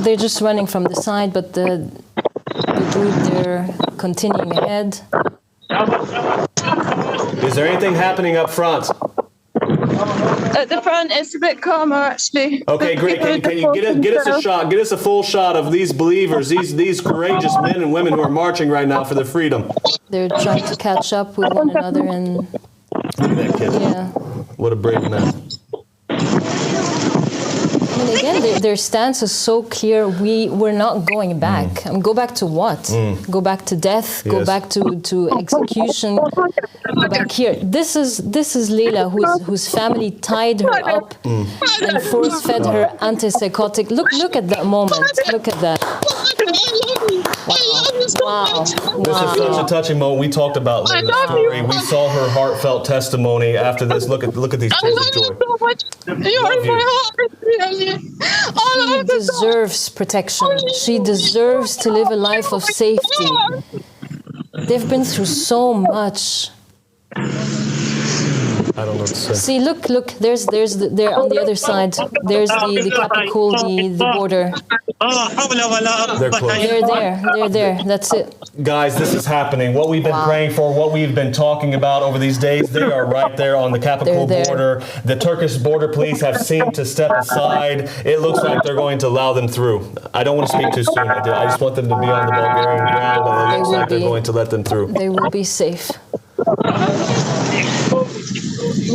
They're just running from the side, but the group, they're continuing ahead. Is there anything happening up front? At the front, it's a bit calmer, actually. Okay, great. Can you get us a shot? Get us a full shot of these believers, these courageous men and women who are marching right now for their freedom. They're trying to catch up with one another and. Look at that kid. Yeah. What a brave man. I mean, again, their stance is so clear. We're not going back. Go back to what? Go back to death. Go back to execution. Go back here. This is Leila, whose family tied her up and force-fed her antipsychotic. Look at that moment. Look at that. Wow. This is such a touching moment. We talked about Leila's story. We saw her heartfelt testimony after this. Look at these tears of joy. So much. You are my heart, really. She deserves protection. She deserves to live a life of safety. They've been through so much. I don't know what to say. See, look. They're on the other side. There's the Capicol, the border. They're close. They're there. That's it. Guys, this is happening. What we've been praying for, what we've been talking about over these days, they are right there on the Capicol border. The Turkish border police have seemed to step aside. It looks like they're going to allow them through. I don't want to speak too soon. I just want them to be on the Bulgarian ground, but it looks like they're going to let them through. They will be safe.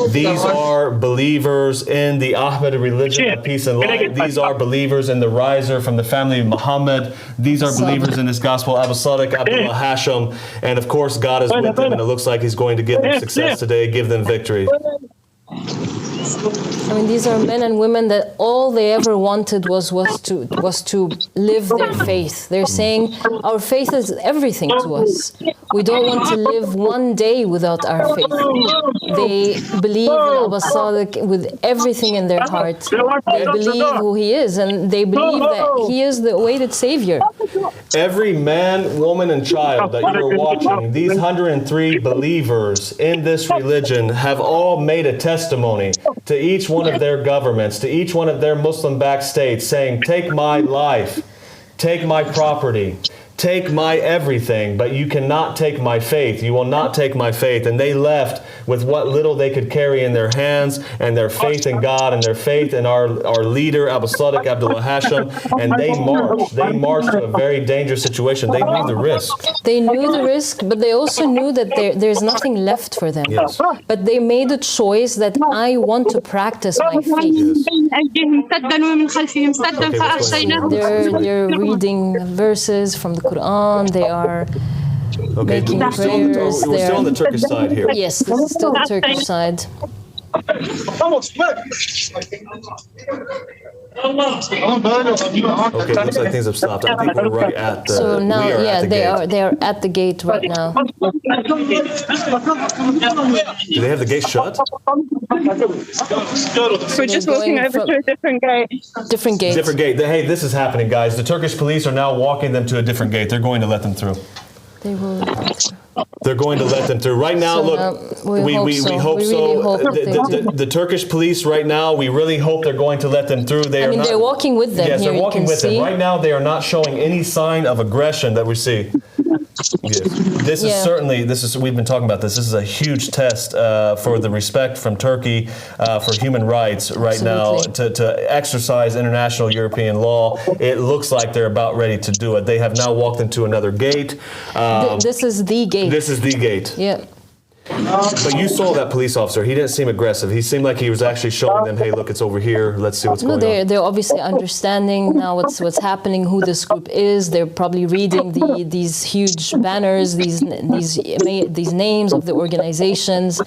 These are believers in the Ahmadi religion of peace and light. These are believers in the riser from the family of Muhammad. These are believers in this gospel, Abu Sadiq, Abdullah Hashim. And of course, God is with them, and it looks like He's going to give them success today, give them victory. I mean, these are men and women that all they ever wanted was to live their faith. They're saying our faith is everything to us. We don't want to live one day without our faith. They believe in Abu Sadiq with everything in their heart. They believe who he is, and they believe that he is the awaited savior. Every man, woman, and child that you're watching, these 103 believers in this religion have all made a testimony to each one of their governments, to each one of their Muslim-backed states, saying, take my life, take my property, take my everything, but you cannot take my faith. You will not take my faith. And they left with what little they could carry in their hands, and their faith in God, and their faith in our leader, Abu Sadiq, Abdullah Hashim, and they marched to a very dangerous situation. They knew the risk. They knew the risk, but they also knew that there's nothing left for them. Yes. But they made a choice that I want to practice my faith. They're reading verses from the Quran. They are making prayers. We're still on the Turkish side here. Yes, this is still the Turkish side. Okay, looks like things have stopped. I think we're right at the. So now, we are yeah, at the gate. they are at the gate right now. Do they have the gate shut? We're just walking over to a different gate. Different gate. Different gate. Hey, this is happening, guys. The Turkish police are now walking them to a different gate. They're going to let them through. They will. They're going to let them through. Right now, So look, now we hope so. We really hope the Turkish police right now, we really hope they're going to let them through. They're walking with them. Yes, Here they're walking you can with them. see. Right now, they are not showing any sign of aggression that we see. Yes. This is certainly, we've been talking about this. This is a huge test for the respect from Turkey for human rights right now to exercise international European law. It looks like they're about ready to do it. They have now walked into another gate. This is the gate. This is the gate. Yeah. But you saw that police officer. He didn't seem aggressive. He seemed like he was actually showing them, hey, look, it's over here. Let's see what's going on. They're obviously understanding now what's happening, who this group is. They're probably reading these huge banners, these names of the organizations.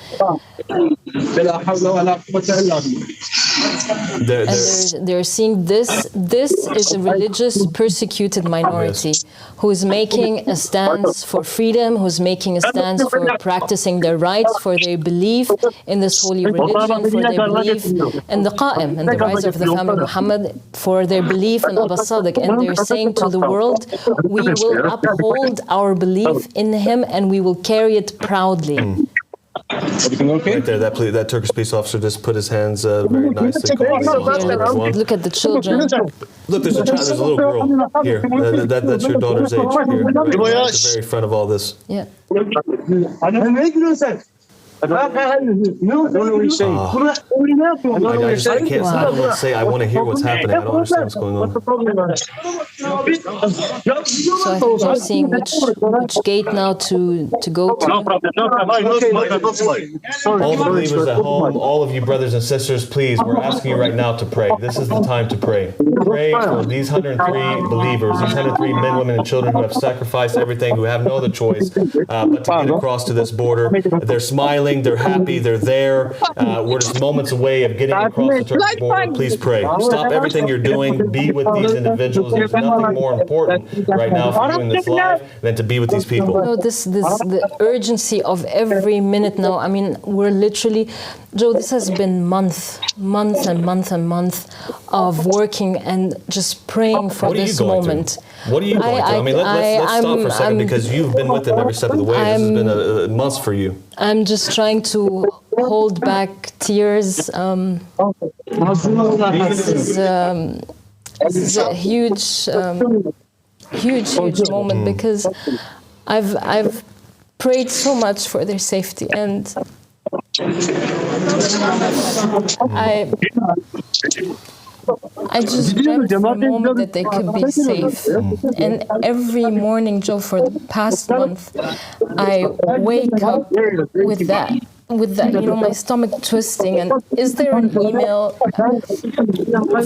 They're seeing this. This is a religious persecuted minority who is making a stance for freedom, who's making a stance for practicing their rights, for their belief in this holy religion, for their belief in the Qa'im, and the rise of the family of Muhammad, for their belief in Abu Sadiq. And they're saying to the world, we will uphold our belief in him and we will carry it proudly. Right there, that Turkish police officer just put his hands very nicely. Look at the children. Look, there's a little girl here. That's your daughter's age here. Right at the very front of all this. Yeah. I can't say I want to hear what's happening. I don't understand what's going on. So I think they're seeing which gate now to go to. All the believers at home, all of you brothers and sisters, please, we're asking you right now to pray. This is the time to pray. Pray for these 103 believers, these 103 men, women, and children who have sacrificed everything, who have no other choice but to get across to this border. They're smiling. They're happy, they're there. We're just moments away of getting across the Turkish border. Please pray. Stop everything you're doing. Be with these individuals. There's nothing more important right now for you in this life than to be with these people. No, the urgency of every minute now. I mean, we're literally, Joe, this has been month of working and just praying for this moment. What are you going through? I mean, let's stop for a second because you've been with them every step of the way. This has been a month for you. I'm just trying to hold back tears. This is a huge moment because I've prayed so much for their safety, and I just dreamt for a moment that they could be safe. And every morning, Joe, for the past month, I wake up with that, my stomach twisting. And is there an email from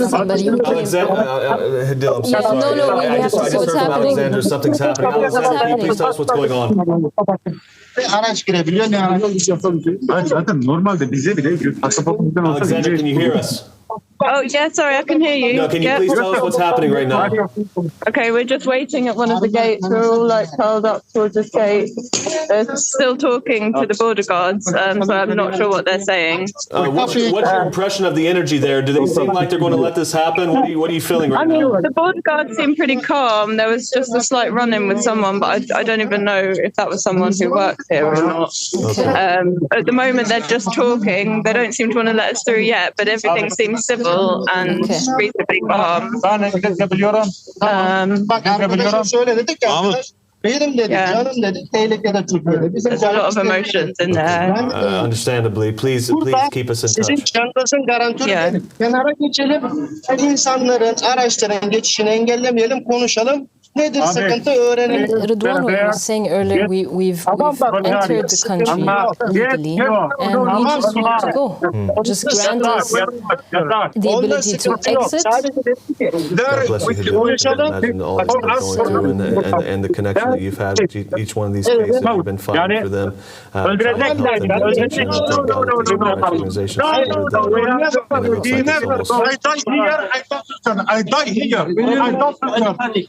somebody who came? Hidil, I'm so sorry. No, we have to see what's happening. Alexander, something's happening. Alexander, can you please tell us what's going on? Araç girebiliyor, ne araç yapabiliyor? Zaten normalde bize bile pasaportumuzdan olsa. Alexander, can you hear us? Oh, yeah, sorry, I can hear you. No, can you please tell us what's happening right now? Okay, we're just waiting at one of the gates. We're all piled up towards this gate. They're still talking to the border guards, so I'm not sure what they're saying. What's your impression of the energy there? Do they seem like they're going to let this happen? What are you feeling right now? The border guards seem pretty calm. There was just a slight run-in with someone, but I don't even know if that was someone who works here or not. Okay. At the moment, they're just talking. They don't seem to want to let us through yet, but everything seems civil and reasonably calm. There's a lot of emotions in there. Understandably. Please keep us in touch. Kenara geçelim. İnsanların, araçların geçişini engellemeyelim, konuşalım. Nedir sıkıntı öğrenelim. Ridwan was saying earlier, we've entered the country legally, and we just want to go. Just grant us the ability to exit. God bless you. Imagine all that you're going through and the connection that you've had with each one of these cases. You've been fighting for them. Trying to help them. Thank God that the organization supported that. And it looks like it's almost... I die here. I don't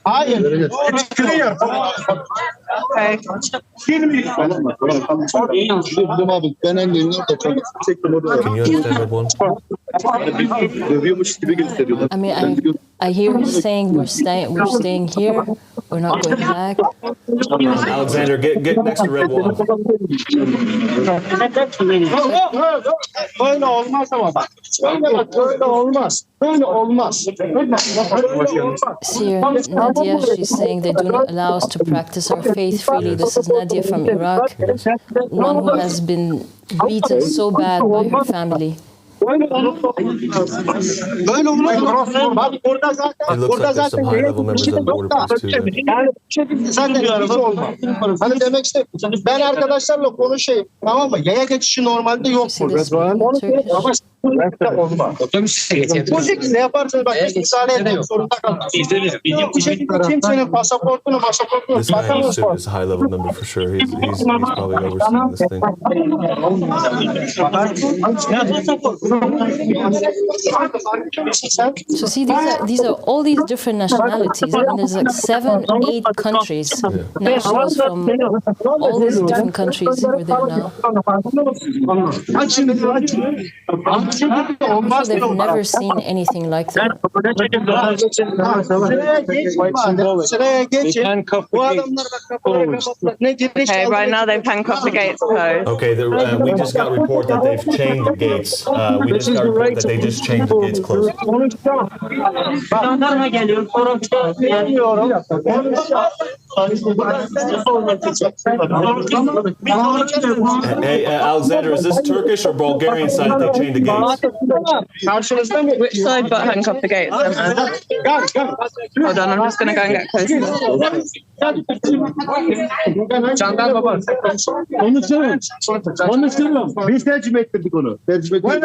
Hayır. It's clear. Okay. Can you understand that one? I mean, I hear you saying we're staying here. We're not going back. Alexander, get next to Red One. Böyle olmaz ama bak. Böyle olmaz. Böyle olmaz. See, Nadia, she's saying they do not allow us to practice our faith freely. This is Nadia from Iraq, one who has been beaten so bad by her family. Böyle olmaz. Bak burada zaten. It looks like there's some high-level members of the border police too. Yani zaten hiç olmaz. Hani demek istedim. Ben arkadaşlarla konuşayım. Tamam mı? Yaya geçişi normalde yok burada. Onu ama olmaz. Bu şekilde yaparsanız bak biz müsaade etmek zorunda kalırız. Bu şekilde kimsenin pasaportunu This guy is a high-level member for sure. He's probably overseeing this thing. So see, these are all these different nationalities. I mean, there's like 7, 8 countries, nationals from all these different countries who are there now. They've never seen anything like that. Okay, right now they've handcuffed the gates closed. Okay, we just got a report that they've chained the gates. We just got a report that they just chained the gates closed. Hey, Alexander, is this Turkish or Bulgarian side that they chained the gates? Which side got handcuffed the gates? Hold on, I'm just going to go and get closer. Biz tercüme ettirdik onu. Tercüme ettirdik.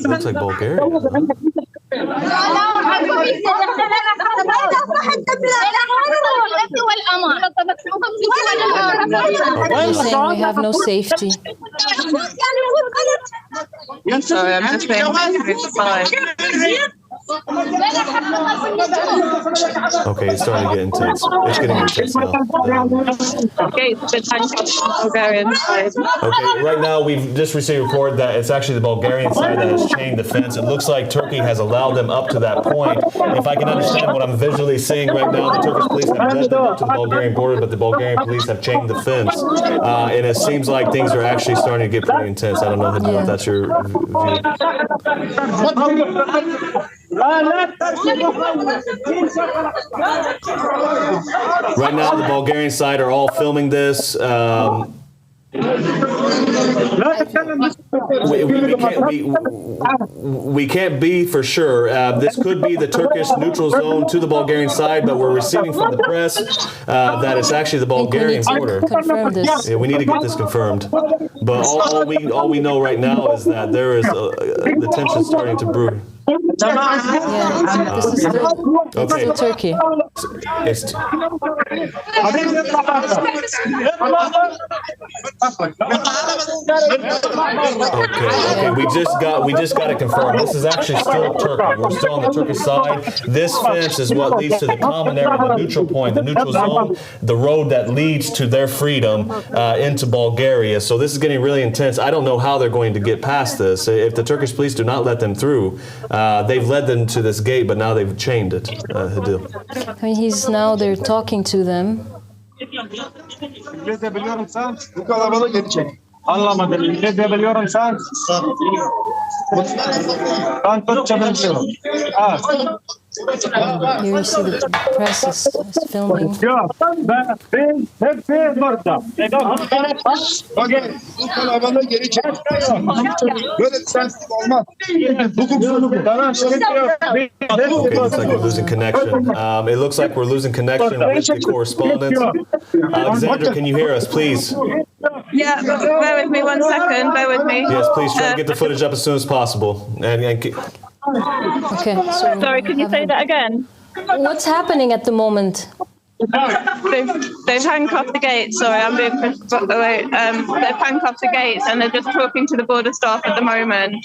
Looks like Bulgaria. They're saying we have no safety. Sorry, I'm just being fine. Okay, it's starting to get intense. It's getting intense now. Bulgarian side. Okay, right now we've just received a report that it's actually the Bulgarian side that has chained the fence. It looks like Turkey has allowed them up to that point. If I can understand what I'm visually seeing right now, the Turkish police have led them up to the Bulgarian border, but the Bulgarian police have chained the fence. And it seems like things are actually starting to get pretty intense. I don't know if that's your view. Right now, the Bulgarian side are all filming this. We can't be for sure. This could be the Turkish neutral zone to the Bulgarian side, but we're receiving from the press that it's actually the Bulgarian border. Confirm this. Yeah, we need to get this confirmed. But all we know right now is that there is the tension starting to brew. Yeah, this is still Turkey. It's okay. We just got to confirm. This is actually still Turkey. We're still on the Turkish side. This fence is what leads to the common area, the neutral point, the neutral zone, the road that leads to their freedom into Bulgaria. So this is getting really intense. I don't know how they're going to get past this. If the Turkish police do not let them through, they've led them to this gate, but now they've chained it. Hadil. I mean, they're talking to them. Bu kalabalık geçecek. Anlamadım. İngilizce biliyorum sen. Ben Türkçe biliyorum. Ha. Here you see the press is filming. Yok. Ben hepsi burada. Arabanı geri çek. Böyle sensiz olmaz. Hukuksuzluk. Okay, looks like we're losing connection. It looks like we're losing connection with the correspondence. Alexander, can you hear us, please? Yeah, bear with me 1 second. Bear with me. Yes, please try to get the footage up as soon as possible. Okay. Sorry, can you say that again? What's happening at the moment? They've handcuffed the gates. Sorry, I'm being pushed away. They've handcuffed the gates and they're just talking to the border staff at the moment.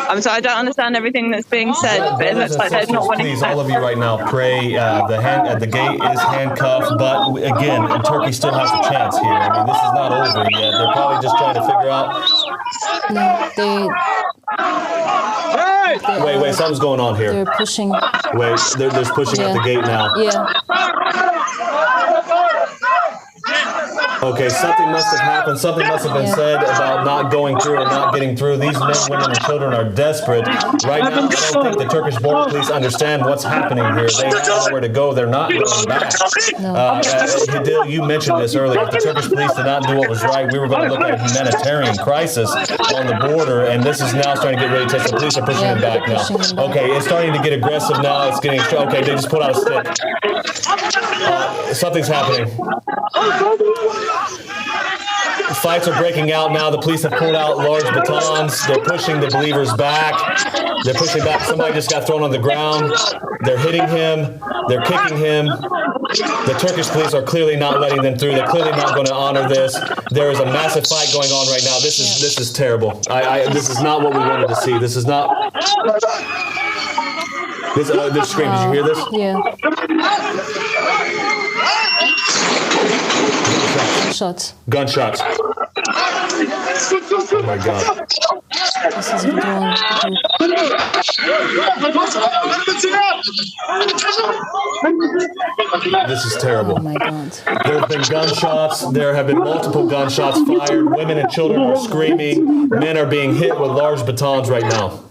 I'm sorry, I don't understand everything that's being said, but it looks like they're not wanting Please, to. all of you right now, pray. The gate is handcuffed, but again, Turkey still has a chance here. I mean, this is not over yet. They're probably just trying to figure out. No, Wait, something's going on here. they're pushing. Wait, there's pushing at the gate now. Yeah. Okay, something must have happened. Something must have been said about not going through or not getting through. These men, women, and children are desperate. Right now, I don't think the Turkish border police understand what's happening here. They have nowhere to go. They're not going back. Hidil, you mentioned this earlier. If the Turkish police did not do what was right, we were going to look at a humanitarian crisis on the border, and this is now starting to get really tense. The police are pushing them back now. Okay, it's starting to get aggressive now. It's getting, okay, they just pulled out a stick. Something's happening. Fights are breaking out now. The police have pulled out large batons. They're pushing the believers back. They're pushing back. Somebody just got thrown on the ground. They're hitting him. They're kicking him. The Turkish police are clearly not letting them through. They're clearly not going to honor this. There is a massive fight going on right now. This is terrible. This is not what we wanted to see. This is not. This scream. Did you hear this? Yeah. Gunshots. Oh my God. This is wrong. This is terrible. Oh my God. There have been gunshots. There have been multiple gunshots fired. Women and children are screaming. Men are being hit with large batons right now.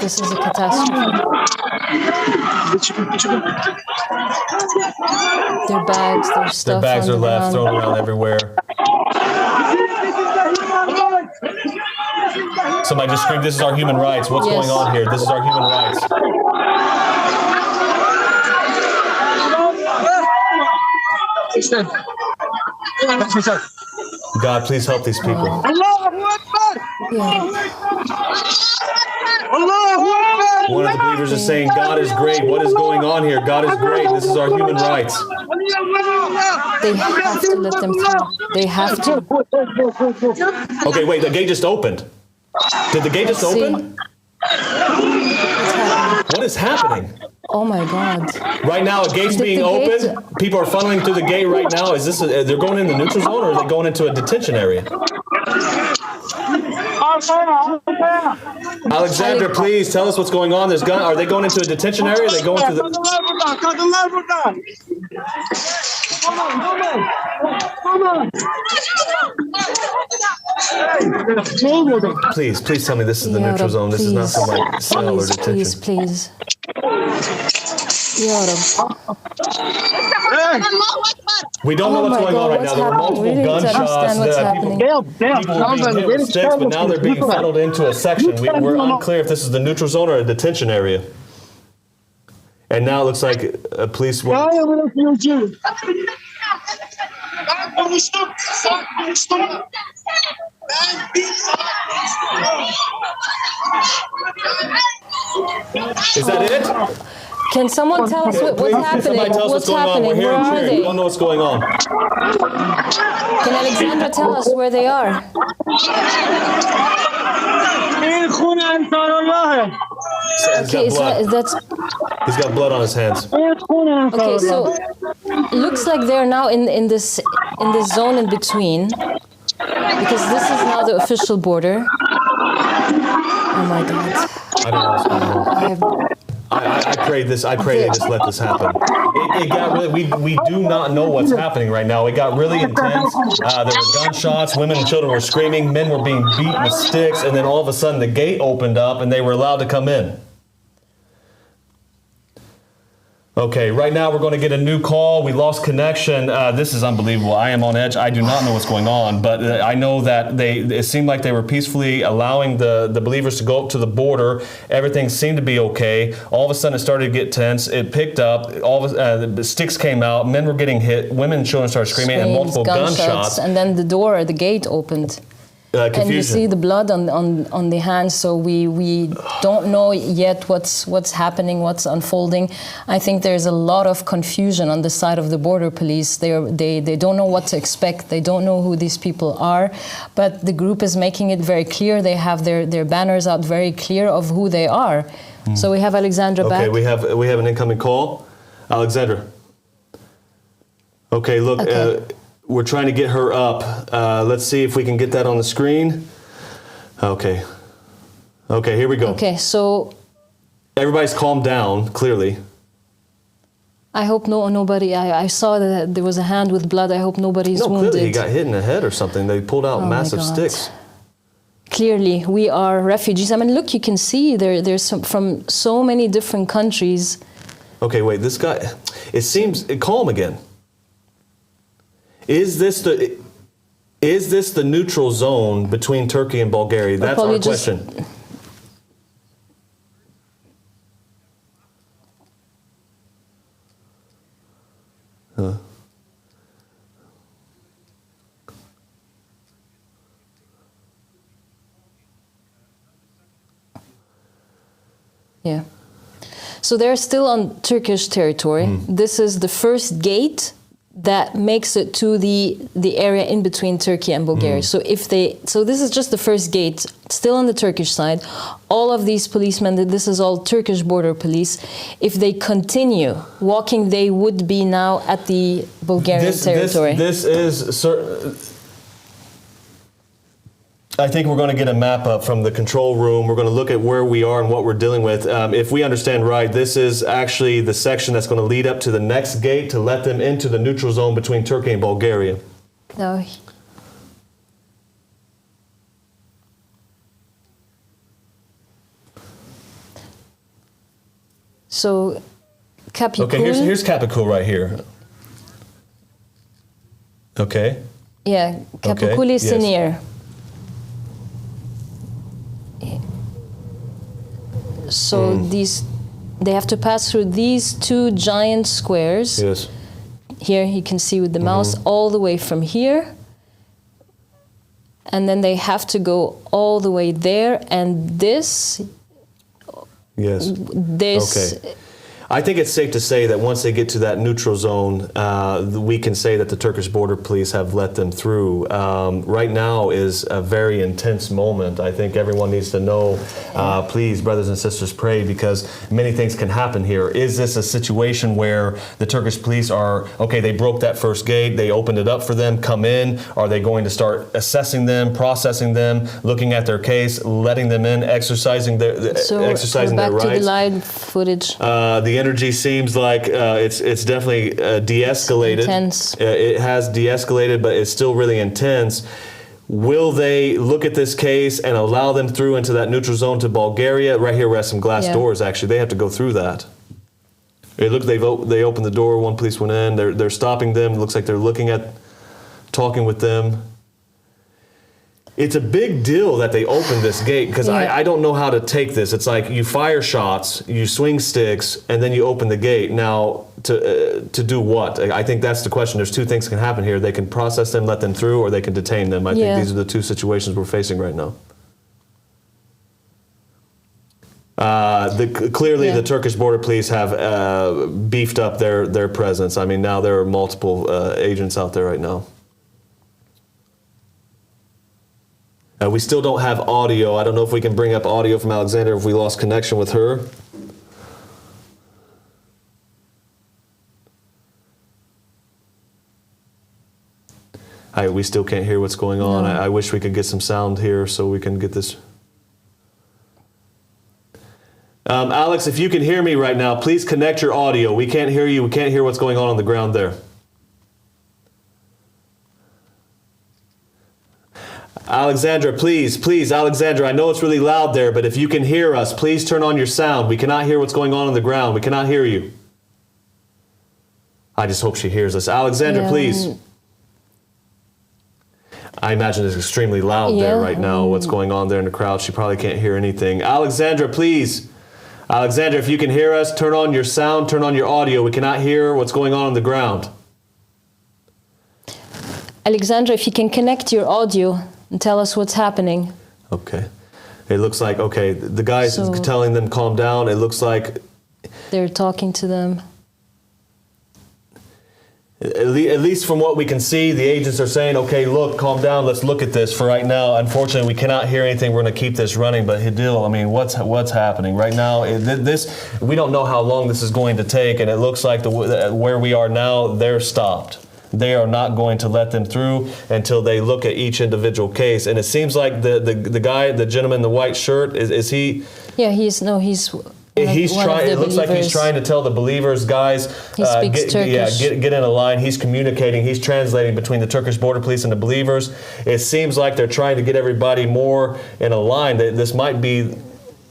This is a catastrophe. Their bags, their stuff. Their bags are left, thrown around everywhere. Somebody just screamed, "This is our human rights." What's going on here? This is our human rights. God, please help these people. One of the believers is saying, "God is great. What is going on here? God is great. This is our human rights." They have to let them through. They have to. Okay, wait, the gate just opened. Did the gate just open? What is happening? Oh my God. Right now, a gate's being opened. People are funneling through the gate right now. Is this, they're going in the neutral zone or are they going into a detention area? Alexander, please tell us what's going on. Are they going into a detention area? Are they going to the... Please tell me this is the neutral zone. This is not some like cell or detention. Please. We don't know what's going on right now. There were multiple gunshots. People were being hit with sticks, but now they're being funneled into a section. We're unclear if this is the neutral zone or a detention area. And now it looks like police were... Is that it? Can someone tell us what's happening? Somebody tell us what's going on. We're here in cheering. We don't know what's going on. Can Alexandra tell us where they are? Okay, he's got blood on his hands. Okay, so looks like they're now in this zone in between, because this is now the official border. Oh my God. I don't know what's going on. I pray they just let this happen. It got really, we do not know what's happening right now. It got really intense. There were gunshots, women and children were screaming, men were being beat with sticks, and then all of a sudden the gate opened up and they were allowed to come in. Okay, right now we're going to get a new call. We lost connection. This is unbelievable. I am on edge. I do not know what's going on, but I know that it seemed like they were peacefully allowing the believers to go up to the border. Everything seemed to be okay. All of a sudden it started to get tense. It picked up. The sticks came out. Men were getting hit. Women and children started screaming, and multiple gunshots. And then the gate opened. And you see the blood on the hands, so we don't know yet what's happening, what's unfolding. I think there's a lot of confusion on the side of the border police. They don't know what to expect. They don't know who these people are, but the group is making it very clear. They have their banners out very clear of who they are. So we have Alexandra back. Okay, we have an incoming call. Alexandra. Okay, look. Okay. We're trying to get her up. Let's see if we can get that on the screen. Okay. Okay, here we go. Okay, so everybody's calmed down, clearly. I hope nobody. I saw that there was a hand with blood. I hope nobody's wounded. Clearly he got hit in the head or something. They pulled out massive sticks. Clearly, we are refugees. I mean, look, you can see there's from so many different countries. Okay, wait. This guy. It seems. Call him again. Is this the neutral zone between Turkey and Bulgaria? That's our question. Yeah. So they're still on Turkish territory. This is the first gate that makes it to the area in between Turkey and Bulgaria. So this is just the first gate, still on the Turkish side. All of these policemen, this is all Turkish border police. If they continue walking, they would be now at the Bulgarian territory. This is I think we're going to get a map up from the control room. We're going to look at where we are and what we're dealing with. If we understand right, this is actually the section that's going to lead up to the next gate to let them into the neutral zone between Turkey and Bulgaria. No. So, Kapikul. Okay, here's Kapikul right here. Okay. Yeah, Kapikul is near. So they have to pass through these two giant squares. Yes. Here you can see with the mouse all the way from here. And then they have to go all the way there, and this. Yes. This. Okay. I think it's safe to say that once they get to that neutral zone, we can say that the Turkish border police have let them through. Right now is a very intense moment. I think everyone needs to know, please, brothers and sisters, pray, because many things can happen here. Is this a situation where the Turkish police are, okay, they broke that first gate, they opened it up for them, come in? Are they going to start assessing them, processing them, looking at their case, letting them in, exercising their rights? Back to the live footage. The energy seems like it's definitely de-escalated. Intense. It has de-escalated, but it's still really intense. Will they look at this case and allow them through into that neutral zone to Bulgaria? Right here, we have some glass doors. Actually, they have to go through that. It looks they opened the door. One police went in. They're stopping them. It looks like they're talking with them. It's a big deal that they opened this gate, because I don't know how to take this. It's like you fire shots, you swing sticks, and then you open the gate. Now, to do what? I think that's the question. There's two things can happen here. They can process them, let them through, or they can detain them. I think these are the two situations we're facing right now. Clearly, the Turkish border police have beefed up their presence. I mean, now there are multiple agents out there right now. We still don't have audio. I don't know if we can bring up audio from Alexandra if we lost connection with her. We still can't hear what's going on. I wish we could get some sound here so we can get this. Alex, if you can hear me right now, please connect your audio. We can't hear you. We can't hear what's going on the ground there. Alexandra, please, Alexandra, I know it's really loud there, but if you can hear us, please turn on your sound. We cannot hear what's going on the ground. We cannot hear you. I just hope she hears us. Alexandra, please. I imagine it's extremely loud there right now, what's going on there in the crowd. She probably can't hear anything. Alexandra, please. Alexandra, if you can hear us, turn on your sound, turn on your audio. We cannot hear what's going on the ground. Alexandra, if you can connect your audio and tell us what's happening. Okay. It looks like, okay, the guy's telling them calm down. It looks like they're talking to them. At least from what we can see, the agents are saying, okay, look, calm down, let's look at this for right now. Unfortunately, we cannot hear anything. We're going to keep this running. But Hidil, I mean, what's happening right now? We don't know how long this is going to take, and it looks like where we are now, they're stopped. They are not going to let them through until they look at each individual case. And it seems like the guy, the gentleman in the white shirt, is he? Yeah, he's trying. It looks like he's trying to tell the believers, guys, he speaks Turkish. Get in a line. He's communicating. He's translating between the Turkish border police and the believers. It seems like they're trying to get everybody more in a line. This might be.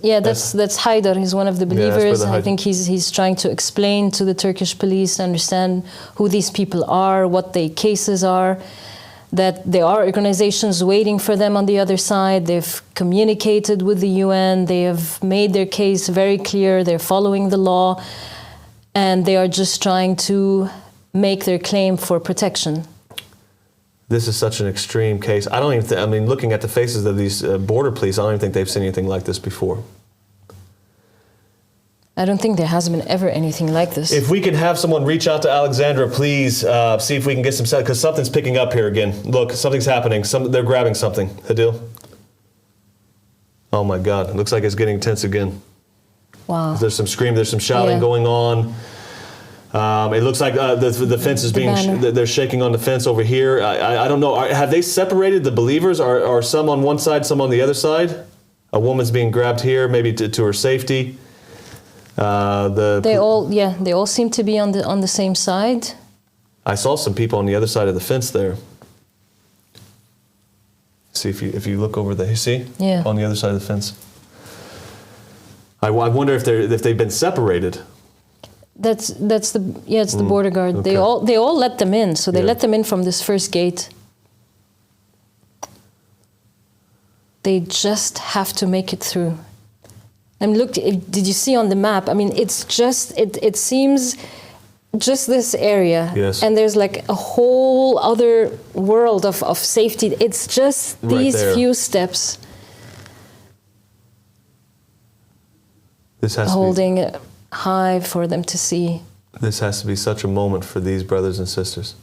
Yeah, that's Haidar. He's one of the believers. I think he's trying to explain to the Turkish police, understand who these people are, what their cases are, that there are organizations waiting for them on the other side. They've communicated with the UN. They have made their case very clear. They're following the law, and they are just trying to make their claim for protection. This is such an extreme case. I don't even I mean, looking at the faces of these border police, I don't even think they've seen anything like this before. I don't think there has been ever anything like this. If we can have someone reach out to Alexandra, please see if we can get some, because something's picking up here again. Look, something's happening. They're grabbing something. Hadil? Oh my God, it looks like it's getting tense again. Wow. There's some screaming, there's some shouting going on. It looks like the fence is they're shaking on the fence over here. I don't know. Have they separated the believers? Are some on one side, some on the other side? A woman's being grabbed here, maybe to her safety. They all seem to be on the same side. I saw some people on the other side of the fence there. See if you look over there, you see? Yeah. On the other side of the fence. I wonder if they've been separated. It's the border guard. Okay. They all let them in, so they let them in from this first gate. They just have to make it through. And look, did you see on the map? I mean, it's just it seems just this area, and there's like a whole other world of safety. It's just these few steps. This has holding it high for them to see. This has to be such a moment for these brothers and sisters.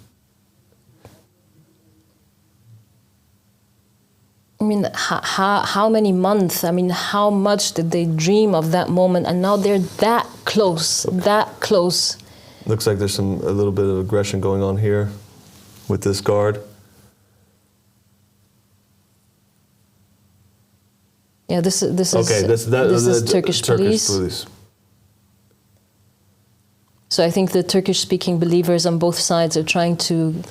I mean, how many months? I mean, how much did they dream of that moment? And now they're that close, that close. Looks like there's a little bit of aggression going on here with this guard. Yeah, this is Turkish police. So I think the Turkish-speaking believers on both sides are trying to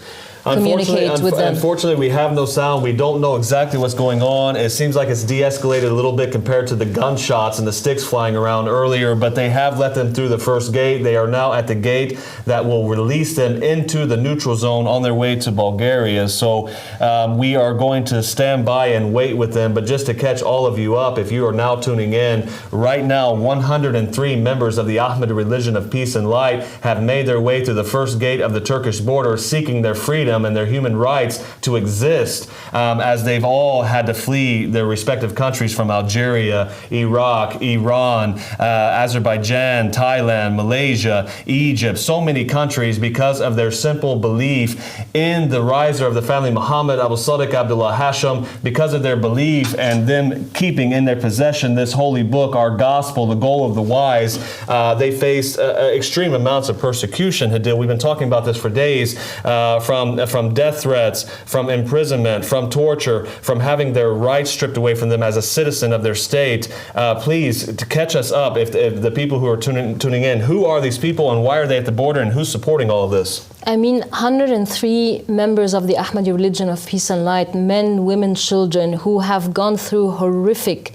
communicate with them. Unfortunately, we have no sound. We don't know exactly what's going on. It seems like it's de-escalated a little bit compared to the gunshots and the sticks flying around earlier, but they have let them through the first gate. They are now at the gate that will release them into the neutral zone on their way to Bulgaria. So we are going to stand by and wait with them. But just to catch all of you up, if you are now tuning in, right now 103 members of the Ahmadi religion of peace and light have made their way through the first gate of the Turkish border, seeking their freedom and their human rights to exist, as they've all had to flee their respective countries from Algeria, Iraq, Iran, Azerbaijan, Thailand, Malaysia, Egypt, so many countries, because of their simple belief in the riser of the family Muhammad, Abu Sadiq Abdullah Hashim, because of their belief and them keeping in their possession this holy book, our gospel, the goal of the wise. They faced extreme amounts of persecution, Hadil. We've been talking about this for days, from from death threats, from imprisonment, from torture, from having their rights stripped away from them as a citizen of their state. Please, to catch us up, if the people who are tuning in, who are these people and why are they at the border and who's supporting all of this? I mean, 103 members of the Ahmadi religion of peace and light, men, women, children, who have gone through horrific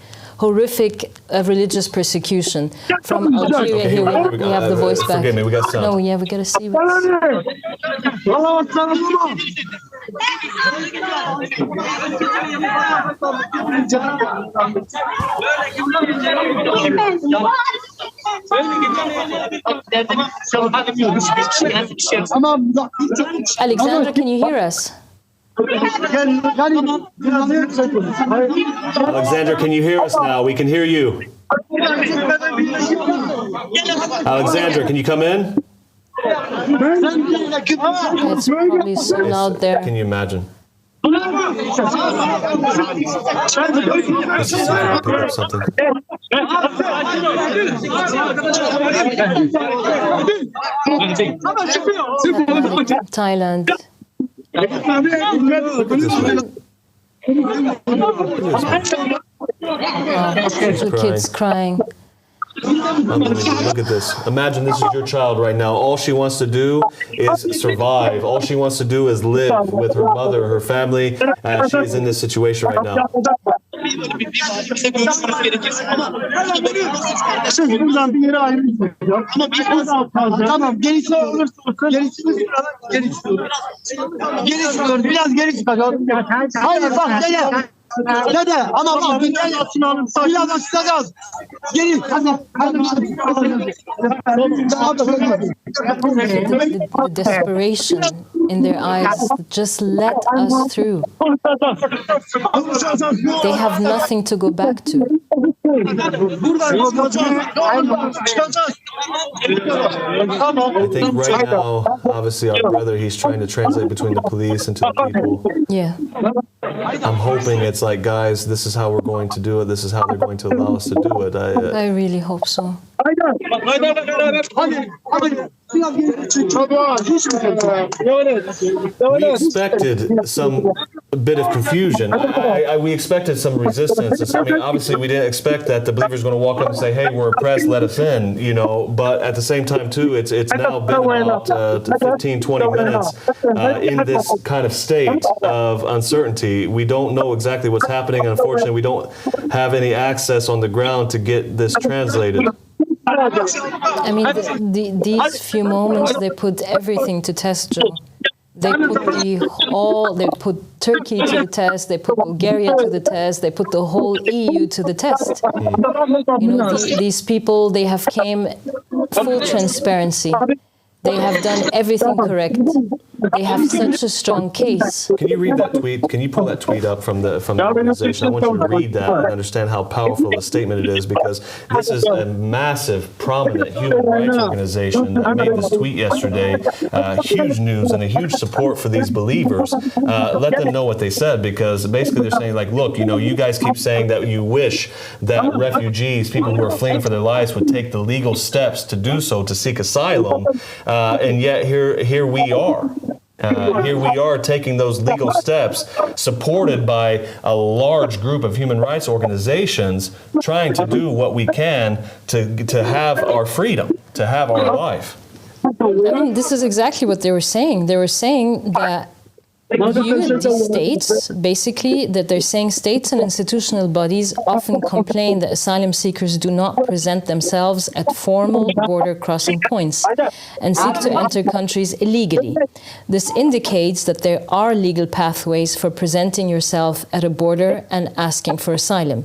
religious persecution. From Algeria, here we have the voice back. Forgive me, we got sound. No, yeah, we got to see Alexandra, can you hear us? Alexander, can you hear us now? We can hear you. Alexander, can you come in? It's probably so loud there. Can you imagine? Let's just see if I can pick up something. Thailand. Kids crying. Look at this. Imagine this is your child right now. All she wants to do is survive. All she wants to do is live with her mother, her family. She is in this situation right now. Dede ama bak bir gel yatsın oğlum. Biraz açsa gaz. Gelin. The desperation in their eyes, just let us through. They have nothing to go back to. I think right now, obviously, our brother, he's trying to translate between the police and to the people. Yeah. I'm hoping it's like, guys, this is how we're going to do it. This is how they're going to allow us to do it. I really hope so. We expected some bit of confusion. We expected some resistance. I mean, obviously, we didn't expect that the believers going to walk up and say, "Hey, we're oppressed, let us in," you know. But at the same time, too, it's now been about 15, 20 minutes in this kind of state of uncertainty. We don't know exactly what's happening. Unfortunately, we don't have any access on the ground to get this translated. I mean, these few moments, they put everything to test, Joe. They put Turkey to the test, they put Bulgaria to the test, they put the whole EU to the test. You know, these people, they have came full transparency. They have done everything correct. They have such a strong case. Can you read that tweet? Can you pull that tweet up from the organization? I want you to read that and understand how powerful the statement it is, because this is a massive, prominent human rights organization that made this tweet yesterday. Huge news and a huge support for these believers. Let them know what they said, because basically they're saying, like, look, you know, you guys keep saying that you wish that refugees, people who are fleeing for their lives, would take the legal steps to do so, to seek asylum, and yet here we are. Here we are taking those legal steps, supported by a large group of human rights organizations, trying to do what we can to have our freedom, to have our life. I mean, this is exactly what they were saying. They were saying that states, basically, that they're saying states and institutional bodies often complain that asylum seekers do not present themselves at formal border crossing points and seek to enter countries illegally. This indicates that there are legal pathways for presenting yourself at a border and asking for asylum.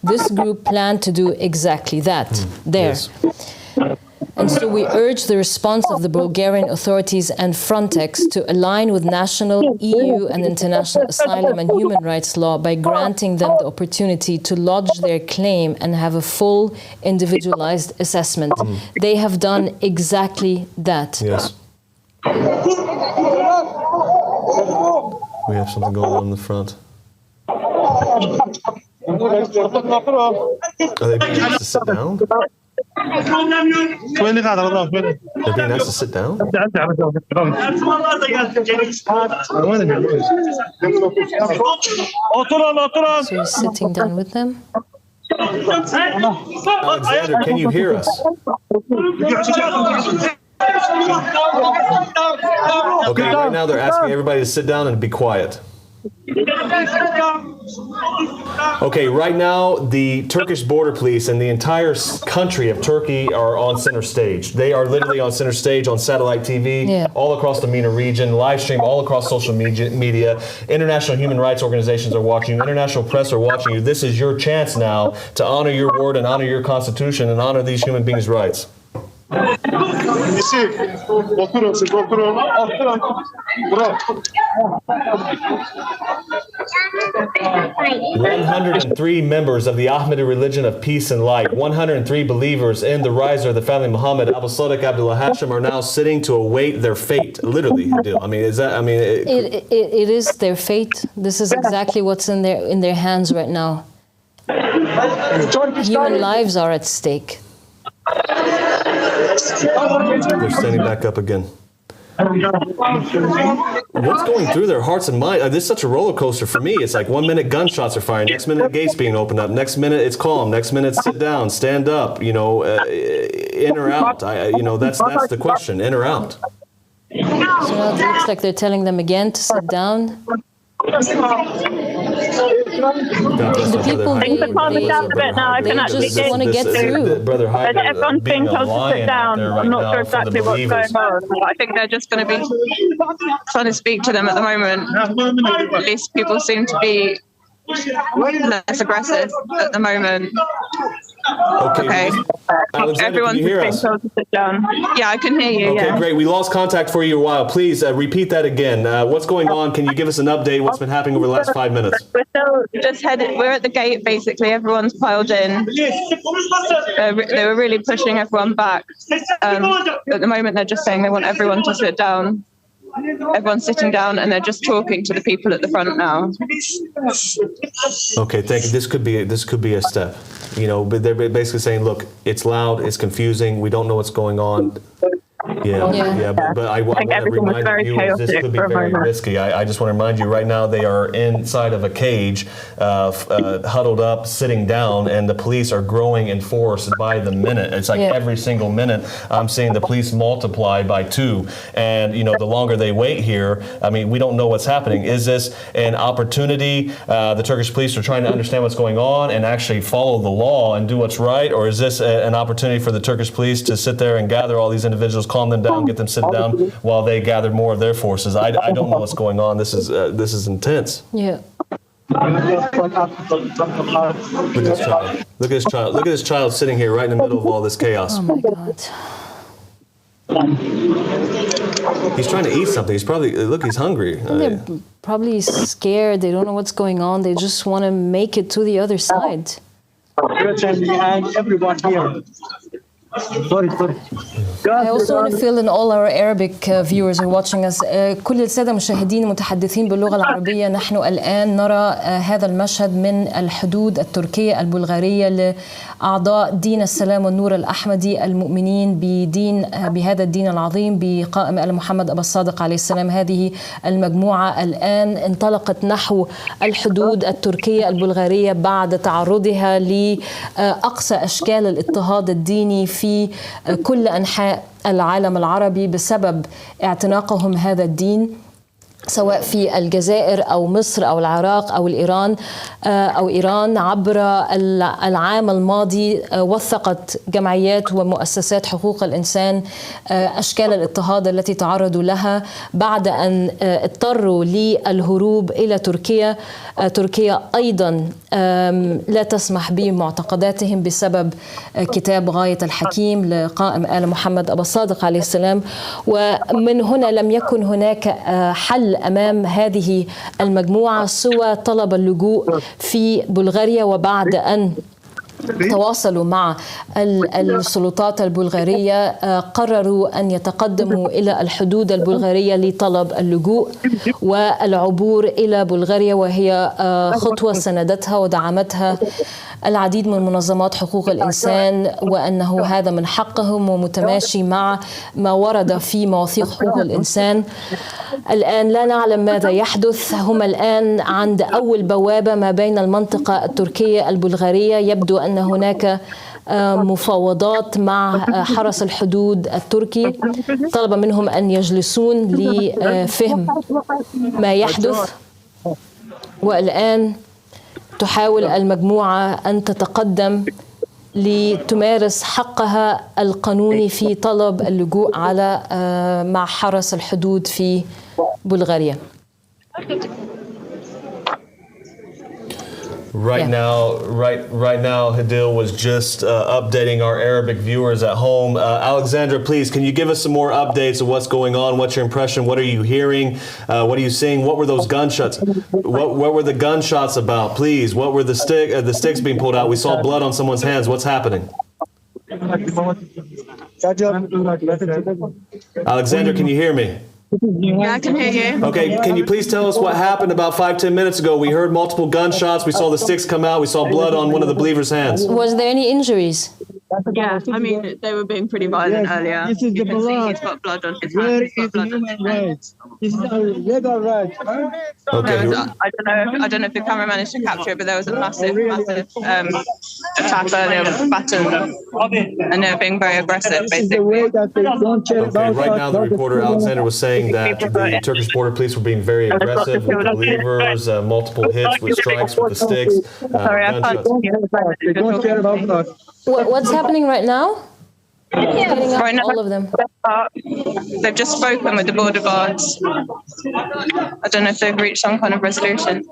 This group planned to do exactly that there. Yes. And so we urge the response of the Bulgarian authorities and Frontex to align with national, EU and international asylum and human rights law by granting them the opportunity to lodge their claim and have a full individualized assessment. They have done exactly that. Yes. We have something going on in the front. Are they being asked to sit down? They're being asked to sit down? So he's sitting down with them. Alexander, can you hear us? Okay, right now they're asking everybody to sit down and be quiet. Okay, right now the Turkish border police and the entire country of Turkey are on center stage. They are literally on center stage on satellite TV, all across the MENA region, live stream all across social media. International human rights organizations are watching you. International press are watching you. This is your chance now to honor your word and honor your constitution and honor these human beings' rights. 103 members of the Ahmadi religion of peace and light, 103 believers in the riser of the family Muhammad, Abu Sadiq Abdullah Hashim, are now sitting to await their fate. Literally, I mean, is that? I mean, it is their fate. This is exactly what's in their hands right now. Human lives are at stake. They're standing back up again. What's going through their hearts and minds? This is such a roller coaster for me. It's like 1 minute gunshots are firing, next minute gates being opened up, next minute it's calm, next minute sit down, stand up, in or out. That's the question, in or out. So now it looks like they're telling them again to sit down. The people, they just want to get through. Everyone's being told to sit down. I'm not sure exactly what's going on. I think they're just going to be trying to speak to them at the moment. At least people seem to be less aggressive at the moment. Okay. Everyone's being told to sit down. Yeah, I can hear you. Okay, great. We lost contact for you a while. Please repeat that again. What's going on? Can you give us an update? What's been happening over the last 5 minutes? We're still just headed. We're at the gate, basically. Everyone's piled in. They were really pushing everyone back. At the moment, they're just saying they want everyone to sit down. Everyone's sitting down and they're just talking to the people at the front now. Okay, thank you. This could be a step. But they're basically saying, look, it's loud, it's confusing, we don't know what's going on. But I want to remind you, this could be very risky. I just want to remind you, right now they are inside of a cage, huddled up, sitting down, and the police are growing in force by the minute. It's like every single minute I'm seeing the police multiply by 2. And, the longer they wait here, I mean, we don't know what's happening. Is this an opportunity? The Turkish police are trying to understand what's going on and actually follow the law and do what's right? Or is this an opportunity for the Turkish police to sit there and gather all these individuals, calm them down, get them sit down while they gather more of their forces? I don't know what's going on. This is intense. Yeah. Look at this child. Look at this child. Look at this child sitting here right in the middle of all this chaos. Oh my God. He's trying to eat something. He's hungry. And they're probably scared. They don't know what's going on. They just want to make it to the other side. Everyone here. Sorry. I also want to fill in all our Arabic viewers who are watching us. كل السادة المشاهدين المتحدثين باللغة العربية، نحن الآن نرى هذا المشهد من الحدود التركية البلغارية لأعضاء دين السلام والنور الأحمدي المؤمنين بهذا الدين العظيم بقائم آل محمد أبا الصادق عليه السلام. هذه المجموعة الآن انطلقت نحو الحدود التركية البلغارية بعد تعرضها لأقصى أشكال الاضطهاد الديني في كل أنحاء العالم العربي بسبب اعتناقهم هذا الدين، سواء في الجزائر أو مصر أو العراق أو إيران. عبر العام الماضي وثقت جمعيات ومؤسسات حقوق الإنسان أشكال الاضطهاد التي تعرضوا لها بعد أن اضطروا للهروب إلى تركيا. تركيا أيضا لا تسمح بمعتقداتهم بسبب كتاب غاية الحكيم لقائم آل محمد أبا الصادق عليه السلام. ومن هنا لم يكن هناك حل أمام هذه المجموعة سوى طلب اللجوء في بلغاريا. وبعد أن تواصلوا مع السلطات البلغارية قرروا أن يتقدموا إلى الحدود البلغارية لطلب اللجوء والعبور إلى بلغاريا، وهي خطوة سندتها ودعمتها العديد من منظمات حقوق الإنسان وأنه هذا من حقهم ومتماشي مع ما ورد في مواثيق حقوق الإنسان. الآن لا نعلم ماذا يحدث. هم الآن عند أول بوابة ما بين المنطقة التركية البلغارية. يبدو أن هناك مفاوضات مع حرس الحدود التركي. طلب منهم أن يجلسون لفهم ما يحدث، والآن تحاول المجموعة أن تتقدم لتمارس حقها القانوني في طلب اللجوء على مع حرس الحدود في بلغاريا. Right now, Hadil was just updating our Arabic viewers at home. Alexandra, please, can you give us some more updates of what's going on? What's your impression? What are you hearing? What are you seeing? What were those gunshots? What were the gunshots about? Please, what were the sticks being pulled out? We saw blood on someone's hands. What's happening? Alexandra, can you hear me? Yeah, I can hear you. Okay, can you please tell us what happened about 5-10 minutes ago? We heard multiple gunshots. We saw the sticks come out. We saw blood on one of the believers' hands. Was there any injuries? Yeah, I mean, they were being pretty violent earlier. This is the blood. He's got blood on his Where hands. is human rights? This is our legal right. Okay. I don't know if the camera managed to capture it, but there was a massive attack earlier with a baton, and they were being very aggressive, This is the way basically. that they don't care Okay, about right now the us. reporter Alexander was saying that the Turkish border police were being very aggressive with the believers, multiple hits with strikes with the sticks, Sorry, I can't. gunshots. They don't care about us. What's happening right now? Right now, All of them. They've just spoken with the border guards. I don't know if they've reached some kind of resolution.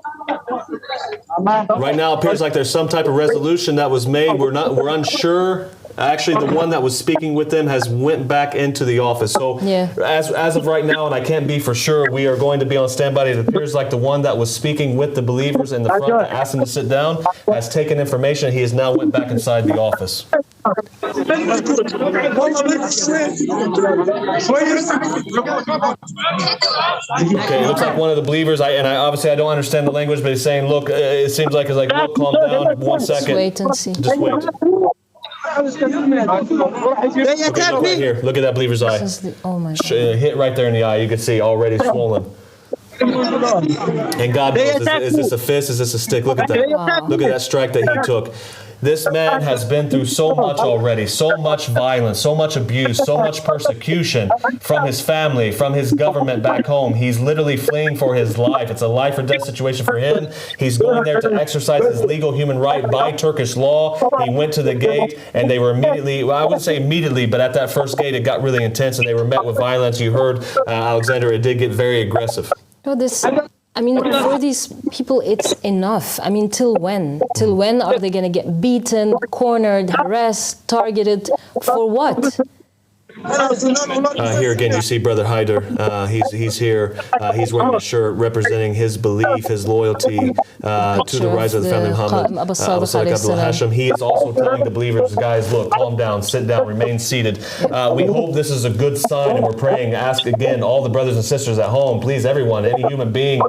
Right now it appears like there's some type of resolution that was made. We're unsure. Actually, the one that was speaking with them has went back into the office. So as of right now, and I can't be for sure, we are going to be on standby. It appears like the one that was speaking with the believers in the front that asked them to sit down has taken information. He has now went back inside the office. Okay, it looks like one of the believers, obviously I don't understand the language, but he's saying, look, it seems like it's like, look, calm down, 1 second. Just wait and see. Just wait. Okay, look right here. Look at that believer's eye. Oh my God. Hit right there in the eye. You can see already swollen. And God knows, is this a fist? Is this a stick? Look at that. Wow. Look at that strike that he took. This man has been through so much already, so much violence, so much abuse, so much persecution from his family, from his government back home. He's literally fleeing for his life. It's a life or death situation for him. He's going there to exercise his legal human right by Turkish law. He went to the gate and they were immediately, well, I wouldn't say immediately, but at that first gate it got really intense and they were met with violence. You heard, Alexander, it did get very aggressive. No, for these people, it's enough. I mean, till when? Till when are they going to get beaten, cornered, harassed, targeted? For what? Here again, you see Brother Haider. He's here. He's wearing a shirt representing his belief, his loyalty to the rise of the family of Muhammad. Abu Sadiq Abdul Hashim. He is also telling the believers, guys, look, calm down, sit down, remain seated. We hope this is a good sign, and we're praying. Ask again, all the brothers and sisters at home, please, everyone, any human being,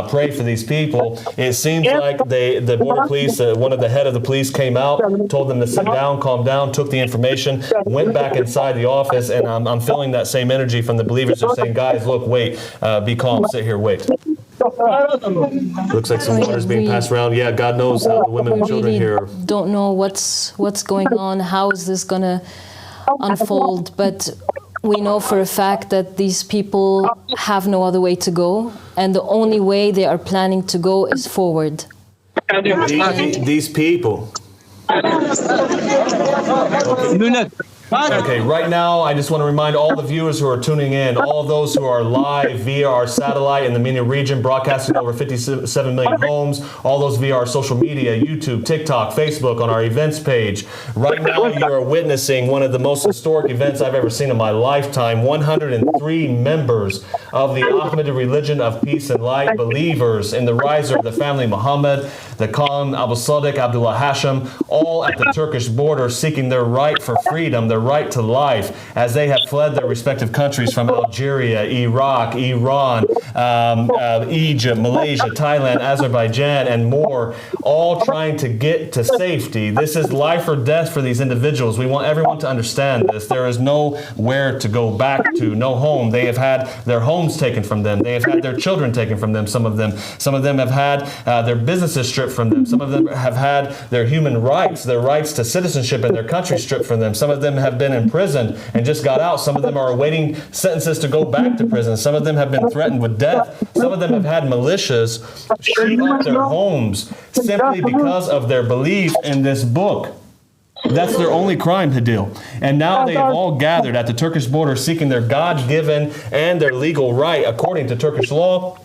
pray for these people. It seems like the border police, one of the head of the police came out, told them to sit down, calm down, took the information, went back inside the office. And I'm feeling that same energy from the believers. They're saying, guys, look, wait, be calm, sit here, wait. Looks like some water is being passed around. Yeah, God knows how the women and children here don't know what's going on. How is this going to unfold? But we know for a fact that these people have no other way to go. And the only way they are planning to go is forward. These people. Okay, right now, I just want to remind all the viewers who are tuning in, all of those who are live via our satellite in the MENA region, broadcasting over 57 million homes, all those via our social media, YouTube, TikTok, Facebook, on our events page. Right now, you are witnessing one of the most historic events I've ever seen in my lifetime. 103 3 members of the Ahmadi religion of peace and light, believers in the riser of the family Muhammad, the Khan, Abu Sadiq, Abdullah Hashim, all at the Turkish border seeking their right for freedom, their right to life, as they have fled their respective countries from Algeria, Iraq, Iran, Egypt, Malaysia, Thailand, Azerbaijan, and more, all trying to get to safety. This is life or death for these individuals. We want everyone to understand this. There is nowhere to go back to, no home. They have had their homes taken from them. They have had their children taken from them, some of them. Some of them have had their businesses stripped from them. Some of them have had their human rights, their rights to citizenship in their country stripped from them. Some of them have been imprisoned and just got out. Some of them are awaiting sentences to go back to prison. Some of them have been threatened with death. Some of them have had militias shoot up their homes simply because of their belief in this book. That's their only crime, Hadil. And now they have all gathered at the Turkish border seeking their God-given and their legal right, according to Turkish law,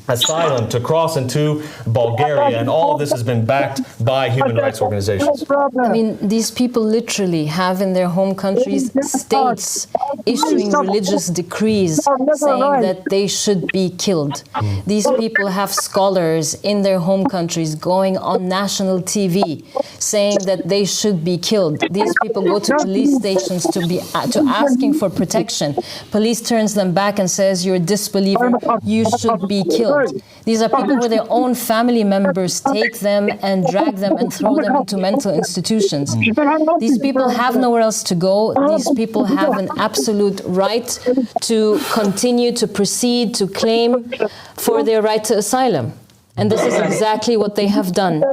asylum to cross into Bulgaria, and all of this has been backed by human rights organizations. I mean, these people literally have in their home countries states issuing religious decrees saying that they should be killed. These people have scholars in their home countries going on national TV saying that they should be killed. These people go to police stations to asking for protection. Police turns them back and says, "You're a disbeliever, you should be killed." These are people where their own family members take them and drag them and throw them into mental institutions. These people have nowhere else to go. These people have an absolute right to continue to proceed to claim for their right to asylum. And this is exactly what they have done.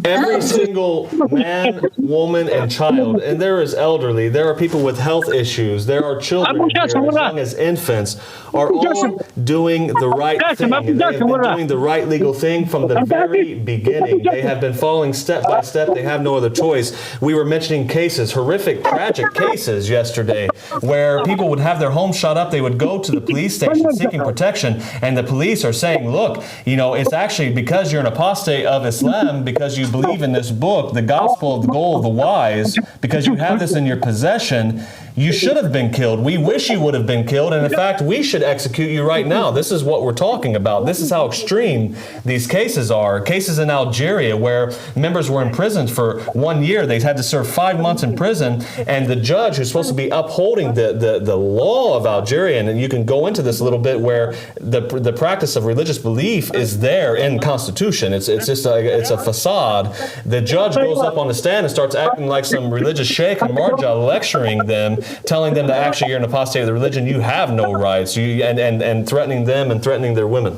Every single man, woman, and child, and there is elderly, there are people with health issues, there are children here, as young as infants, are all doing the right thing. And they have been doing the right legal thing from the very beginning. They have been following step by step. They have no other choice. We were mentioning cases, horrific, tragic cases yesterday, where people would have their homes shot up. They would go to the police station seeking protection, and the police are saying, look, you know, it's actually because you're an apostate of Islam, because you believe in this book, the gospel, the goal of the wise, because you have this in your possession, you should have been killed. We wish you would have been killed. And in fact, we should execute you right now. This is what we're talking about. This is how extreme these cases are. Cases in Algeria where members were imprisoned for 1 year. They had to serve 5 months in prison. And the judge who's supposed to be upholding the law of Algeria, and you can go into this a little bit, where the practice of religious belief is there in Constitution. It's just it's a facade. The judge goes up on the stand and starts acting like some religious sheikh and marja, lecturing them, telling them that actually you're an apostate of the religion, you have no rights, and threatening them and threatening their women.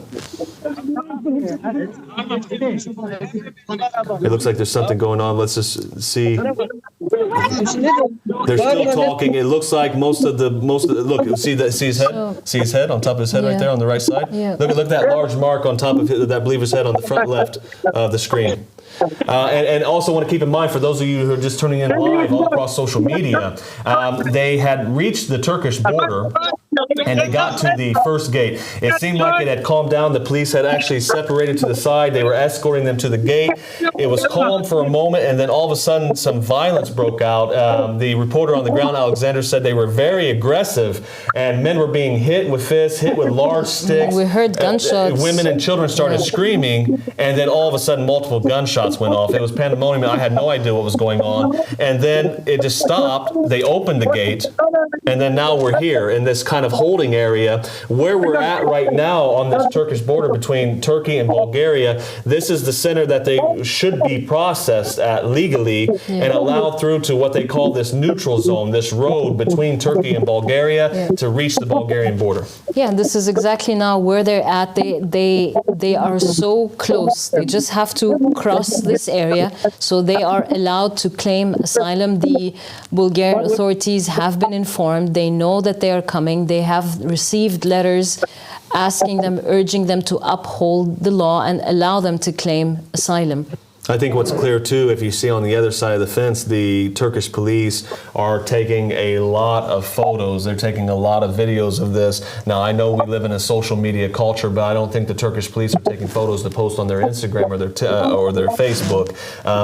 It looks like there's something going on. Let's just see. They're still talking. It looks like most of the look. See his head. See his head on top of his head right there on the right side. Yeah. Look at that large mark on top of that believer's head on the front left of the screen. And also want to keep in mind, for those of you who are just turning in live all across social media, they had reached the Turkish border and they got to the first gate. It seemed like it had calmed down. The police had actually separated to the side. They were escorting them to the gate. It was calm for a moment, and then all of a sudden some violence broke out. The reporter on the ground, Alexander, said they were very aggressive, and men were being hit with fists, hit with large sticks. We heard gunshots. Women and children started screaming, and then all of a sudden multiple gunshots went off. It was pandemonium. I had no idea what was going on. And then it just stopped. They opened the gate, and then now we're here in this kind of holding area where we're at right now on this Turkish border between Turkey and Bulgaria. This is the center that they should be processed at legally and allowed through to what they call this neutral zone, this road between Turkey and Bulgaria to reach the Bulgarian border. Yeah, this is exactly now where they're at. They are so close. They just have to cross this area, so they are allowed to claim asylum. The Bulgarian authorities have been informed. They know that they are coming. They have received letters asking them, urging them to uphold the law and allow them to claim asylum. I think what's clear too, if you see on the other side of the fence, the Turkish police are taking a lot of photos. They're taking a lot of videos of this. Now, I know we live in a social media culture, but I don't think the Turkish police are taking photos to post on their Instagram or their Facebook.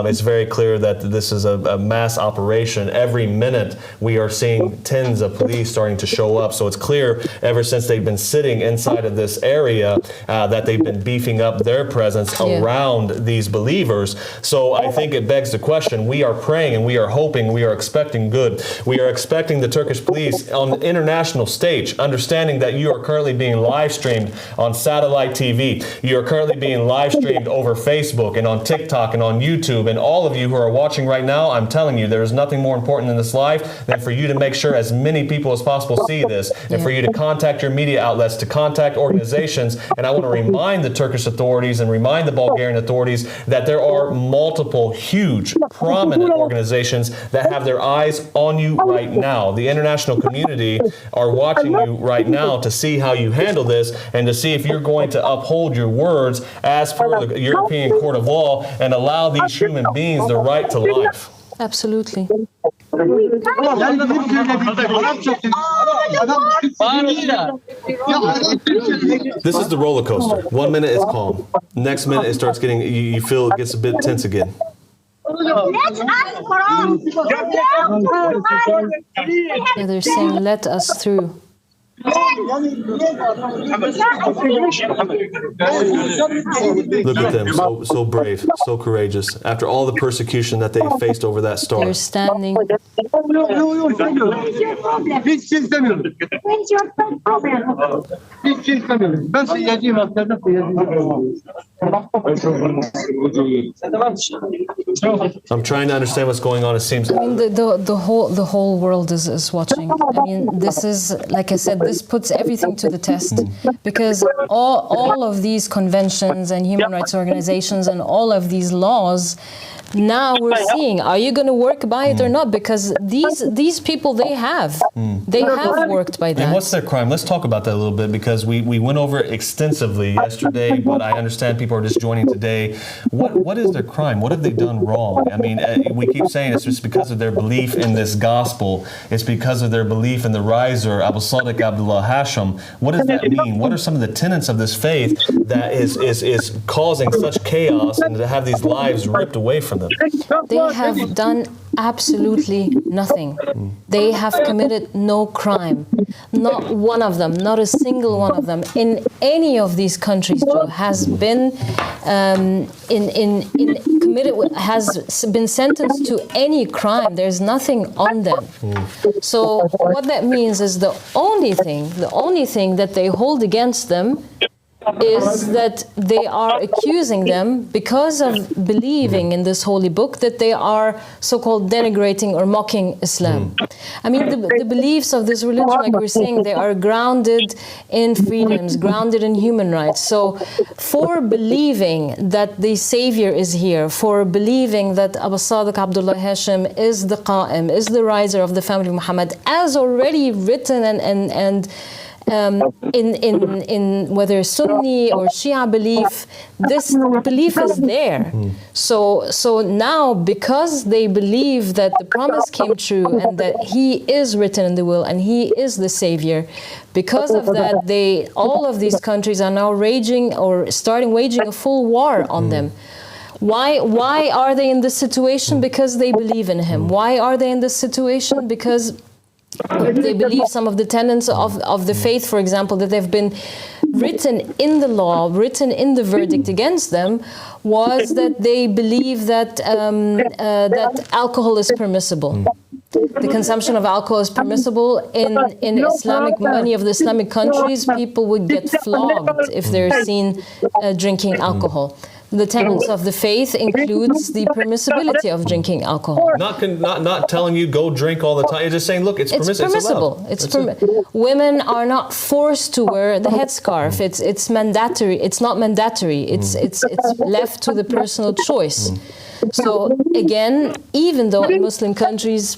It's very clear that this is a mass operation. Every minute we are seeing tens of police starting to show up. So it's clear ever since they've been sitting inside of this area that they've been beefing up their presence around these believers. So I think it begs the question, we are praying and we are hoping, we are expecting good. We are expecting the Turkish police on the international stage, understanding that you are currently being live streamed on satellite TV. You are currently being live streamed over Facebook and on TikTok and on YouTube. And all of you who are watching right now, I'm telling you, there is nothing more important in this life than for you to make sure as many people as possible see this, and for you to contact your media outlets, to contact organizations. And I want to remind the Turkish authorities and remind the Bulgarian authorities that there are multiple huge prominent organizations that have their eyes on you right now. The international community are watching you right now to see how you handle this and to see if you're going to uphold your words as per the European Court of Law and allow these human beings the right to life. Absolutely. This is the roller coaster. 1 minute is calm. Next minute it starts getting, you feel it gets a bit tense again. Yeah, they're saying, let us through. Look at them, so brave, so courageous. After all the persecution that they faced over that star. They're standing. What's your problem? I'm trying to understand what's going on. It seems. I mean, the whole world is watching. I mean, this is, like I said, this puts everything to the test, because all of these conventions and human rights organizations and all of these laws, now we're seeing, are you going to work by it or not? Because these people, they have worked by that. And what's their crime? Let's talk about that a little bit, because we went over it extensively yesterday, but I understand people are just joining today. What is their crime? What have they done wrong? I mean, we keep saying it's just because of their belief in this gospel. It's because of their belief in the riser, Abu Sadiq Abdullah Hashim. What does that mean? What are some of the tenets of this faith that is causing such chaos and to have these lives ripped away from them? They have done absolutely nothing. They have committed no crime. Not one of them, not a single one of them in any of these countries, Joe, has been has been sentenced to any crime. There's nothing on them. So what that means is the only thing that they hold against them is that they are accusing them, because of believing in this holy book, that they are so-called denigrating or mocking Islam. I mean, the beliefs of this religion, like we're saying, they are grounded in freedoms, grounded in human rights. So for believing that the Savior is here, for believing that Abu Sadiq Abdullah Hashim is the Qa'im, is the riser of the family of Muhammad, as already written and in whether Sunni or Shia belief, this belief is there. So now, because they believe that the promise came true and that he is written in the will and he is the Savior, because of that, all of these countries are now waging a full war on them. Why are they in this situation? Because they believe in him. Why are they in this situation? Because they believe some of the tenets of the faith, for example, that have been written in the law, written in the verdict against them, was that they believe that that alcohol is permissible. The consumption of alcohol is permissible in many of the Islamic countries. People would get flogged if they're seen drinking alcohol. The tenets of the faith includes the permissibility of drinking alcohol. Not telling you go drink all the time. It's just saying, look, it's permissible. Women are not forced to wear the headscarf. It's mandatory. It's not mandatory. It's left to the personal choice. So again, even though in Muslim countries,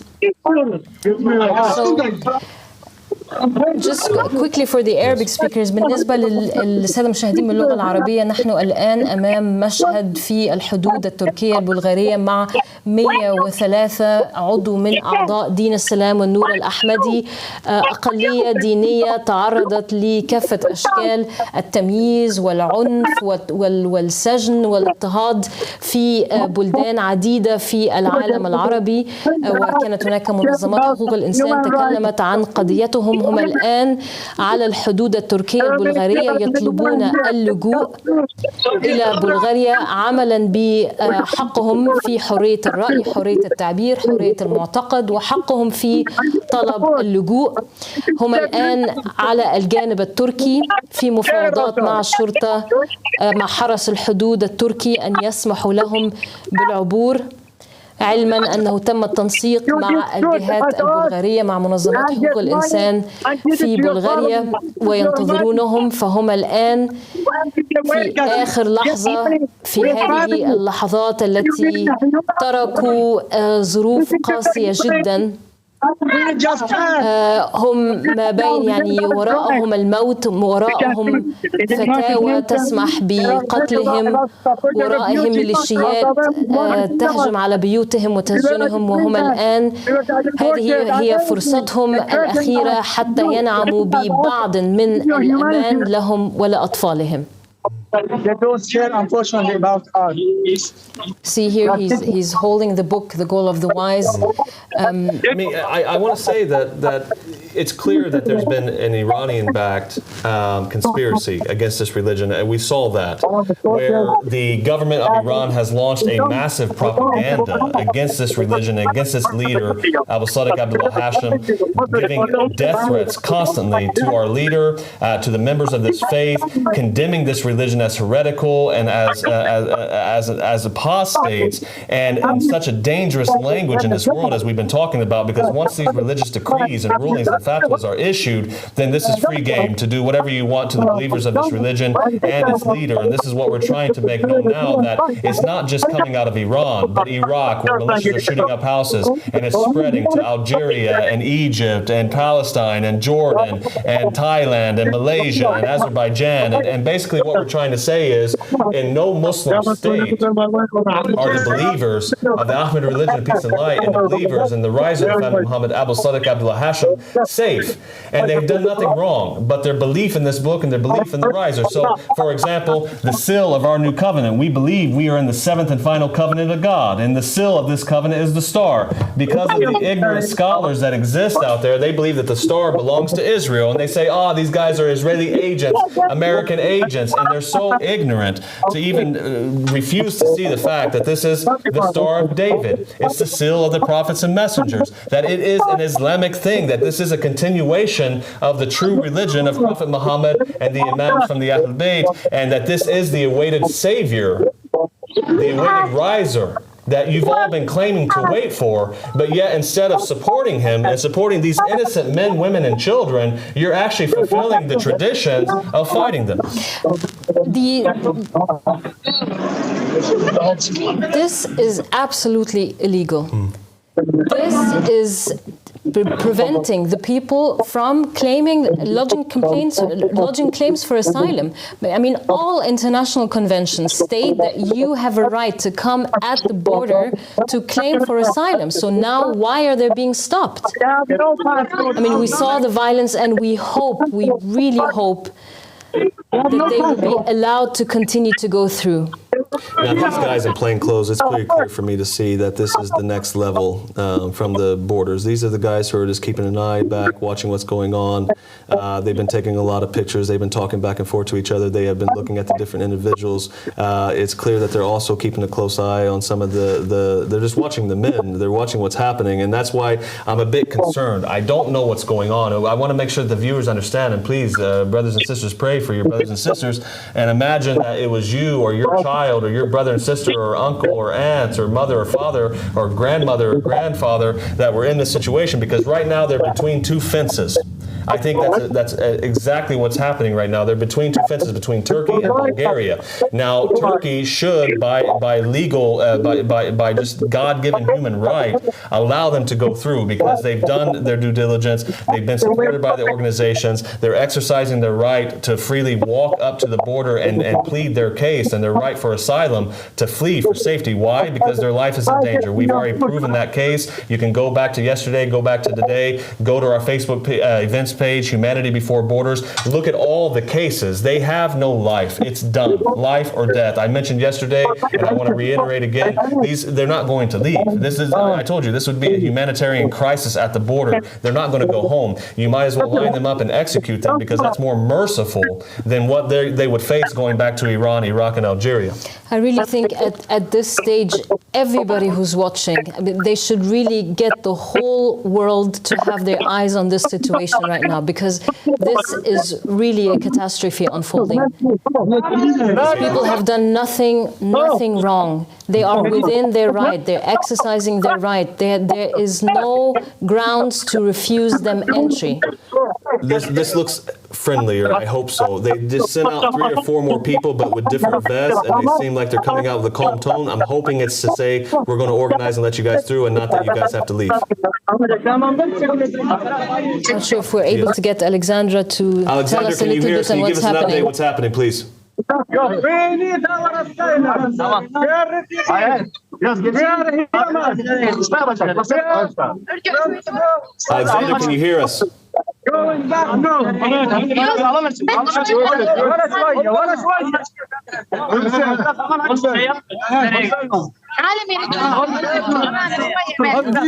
Just quickly for the Arabic speakers, بالنسبة للسادة المشاهدين باللغة العربية، نحن الآن أمام مشهد في الحدود التركية البلغارية مع 103 عضو من أعضاء دين السلام والنور الأحمدي، أقلية دينية تعرضت لكافة أشكال التمييز والعنف والسجن والاضطهاد في بلدان عديدة في العالم العربي. وكانت هناك منظمات حقوق الإنسان تكلمت عن قضيتهم. هم الآن على الحدود التركية البلغارية يطلبون اللجوء إلى بلغاريا عملا بحقهم في حرية الرأي، حرية التعبير، حرية المعتقد، وحقهم في طلب اللجوء. هم الآن على الجانب التركي في مفاوضات مع الشرطة، مع حرس الحدود التركي أن يسمحوا لهم بالعبور، علما أنه تم التنسيق مع الجهات البلغارية مع منظمات حقوق الإنسان في بلغاريا وينتظرونهم. فهم الآن في آخر لحظة في هذه اللحظات التي تركوا ظروف قاسية جدا. هم ما بين يعني وراءهم الموت، وراءهم فتاوى تسمح بقتلهم، ورائهم ميليشيات تهجم على بيوتهم وتسجنهم. وهم الآن هذه هي فرصتهم الأخيرة حتى ينعموا ببعض من الأمان لهم ولأطفالهم. They don't care, unfortunately, about art. See here, he's holding the book, The Goal of the Wise. I want to say that it's clear that there's been an Iranian-backed conspiracy against this religion, and we saw that, where the government of Iran has launched a massive propaganda against this religion, against this leader, Abu Sadiq Abdullah Hashim, giving death threats constantly to our leader, to the members of this faith, condemning this religion as heretical and as apostates, and such a dangerous language in this world, as we've been talking about, because once these religious decrees and rulings and fatwas are issued, then this is free game to do whatever you want to the believers of this religion and its leader. And this is what we're trying to make known now, that it's not just coming out of Iran, but Iraq, where militias are shooting up houses, and it's spreading to Algeria and Egypt and Palestine and Jordan and Thailand and Malaysia and Azerbaijan. And basically what we're trying to say is, in no Muslim state are the believers of the Ahmadi religion, peace and light, and the believers in the rise of Prophet Muhammad Abu Sadiq Abdullah Hashim safe. And they've done nothing wrong, but their belief in this book and their belief in the riser. So, for example, the seal of our new covenant, we believe we are in the seventh and final covenant of God, and the seal of this covenant is the star. Because of the ignorant scholars that exist out there, they believe that the star belongs to Israel, and they say, these guys are Israeli agents, American agents, and they're so ignorant to even refuse to see the fact that this is the Star of David. It's the seal of the prophets and messengers, that it is an Islamic thing, that this is a continuation of the true religion of Prophet Muhammad and the Imams from the Ahlul Bayt, and that this is the awaited Savior, the awaited riser that you've all been claiming to wait for, but yet instead of supporting him and supporting these innocent men, women, and children, you're actually fulfilling the traditions of fighting them. This is absolutely illegal. This is preventing the people from lodging claims for asylum. I mean, all international conventions state that you have a right to come at the border to claim for asylum. So now why are they being stopped? I mean, we saw the violence, and we really hope that they will be allowed to continue to go through. Now, these guys in plain clothes, it's pretty clear for me to see that this is the next level from the borders. These are the guys who are just keeping an eye back, watching what's going on. They've been taking a lot of pictures. They've been talking back and forth to each other. They have been looking at the different individuals. It's clear that they're also keeping a close eye on some of they're just watching the men. They're watching what's happening. And that's why I'm a bit concerned. I don't know what's going on. I want to make sure that the viewers understand. And please, brothers and sisters, pray for your brothers and sisters. And imagine that it was you or your child or your brother and sister or uncle or aunt or mother or father or grandmother or grandfather that were in this situation, because right now they're between two fences. I think that's exactly what's happening right now. They're between two fences, between Turkey and Bulgaria. Now, Turkey should, by legal, by just God-given human right, allow them to go through, because they've done their due diligence. They've been supported by the organizations. They're exercising their right to freely walk up to the border and plead their case and their right for asylum to flee for safety. Why? Because their life is in danger. We've already proven that case. You can go back to yesterday, go back to today, go to our Facebook events page, Humanity Before Borders. Look at all the cases. They have no life. It's done. Life or death. I mentioned yesterday, and I want to reiterate again, they're not going to leave. This is, I told you, this would be a humanitarian crisis at the border. They're not going to go home. You might as well line them up and execute them, because that's more merciful than what they would face going back to Iran, Iraq, and Algeria. I really think at this stage, everybody who's watching, I mean, they should really get the whole world to have their eyes on this situation right now, because this is really a catastrophe unfolding. These people have done nothing wrong. They are within their right. They're exercising their right. There is no grounds to refuse them entry. This looks friendlier. I hope so. They just sent out 3 or 4 more people, but with different vests, and they seem like they're coming out with a calm tone. I'm hoping it's to say we're going to organize and let you guys through, and not that you guys have to leave. I'm not sure if we're able to get Alexandra to tell us a little bit on what's happening. Update what's happening, please? Alexander, can you hear us? Going back, no.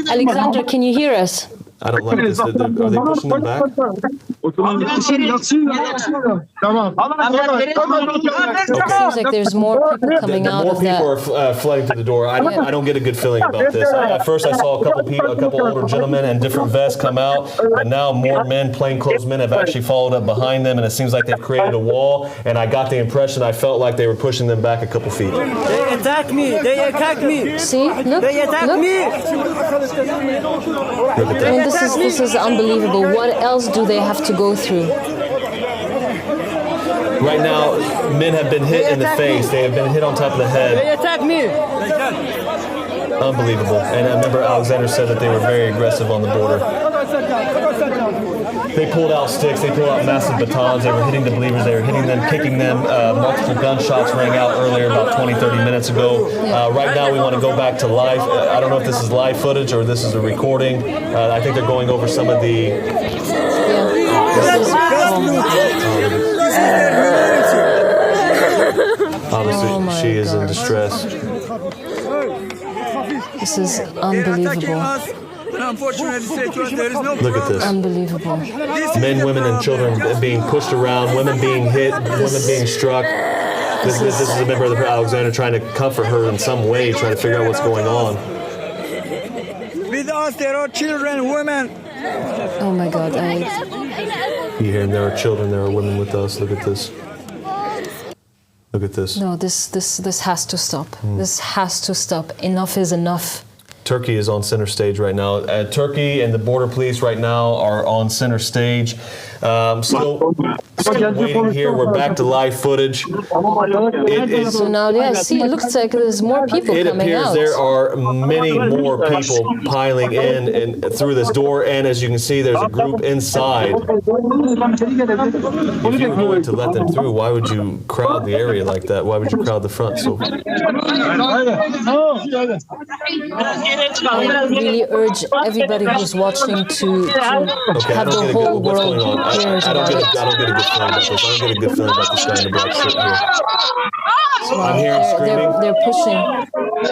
Alexandra, can you hear us? I don't like this. Are they pushing them back? It seems like there's more people coming out of that. More people are flooding to the door. I don't get a good feeling about this. At first, I saw a couple older gentlemen in different vests come out, but now more men, plainclothes men, have actually followed up behind them, and it seems like they've created a wall. And I got the impression, I felt like they were pushing them back a couple feet. They attacked me. They attacked me. See? Look. They attacked me. Look at that. This is unbelievable. What else do they have to go through? Right now, men have been hit in the face. They have been hit on top of the head. They attacked me. Unbelievable. And I remember Alexander said that they were very aggressive on the border. They pulled out sticks. They pulled out massive batons. They were hitting the believers. They were hitting them, kicking them. Multiple gunshots rang out earlier, about 20, 30 minutes ago. Right now, we want to go back to live. I don't know if this is live footage or this is a recording. I think they're going over some of the... Obviously, she is in distress. This is unbelievable. Look at this. Unbelievable. Men, women, and children being pushed around, women being hit, women being struck. This is a member of the Alexander trying to comfort her in some way, trying to figure out what's going on. With us, there are children, women. Oh my God. You hear him, there are children, there are women with us. Look at this. Look at this. No, this has to stop. This has to stop. Enough is enough. Turkey is on center stage right now. Turkey and the border police right now are on center stage. Still waiting here. We're back to live footage. So now, yeah, see, it looks like there's more people coming out. It appears there are many more people piling in and through this door, and as you can see, there's a group inside. If you were going to let them through, why would you crowd the area like that? Why would you crowd the front? So I really urge everybody who's watching to have the whole world hear about it. I don't get a good feeling about this. I don't get a good feeling about this guy in the black shirt here. I'm hearing screaming. They're pushing. This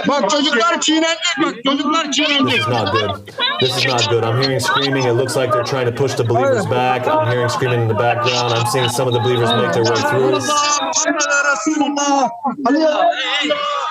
is not good. This is not good. I'm hearing screaming. It looks like they're trying to push the believers back. I'm hearing screaming in the background. I'm seeing some of the believers make their way through.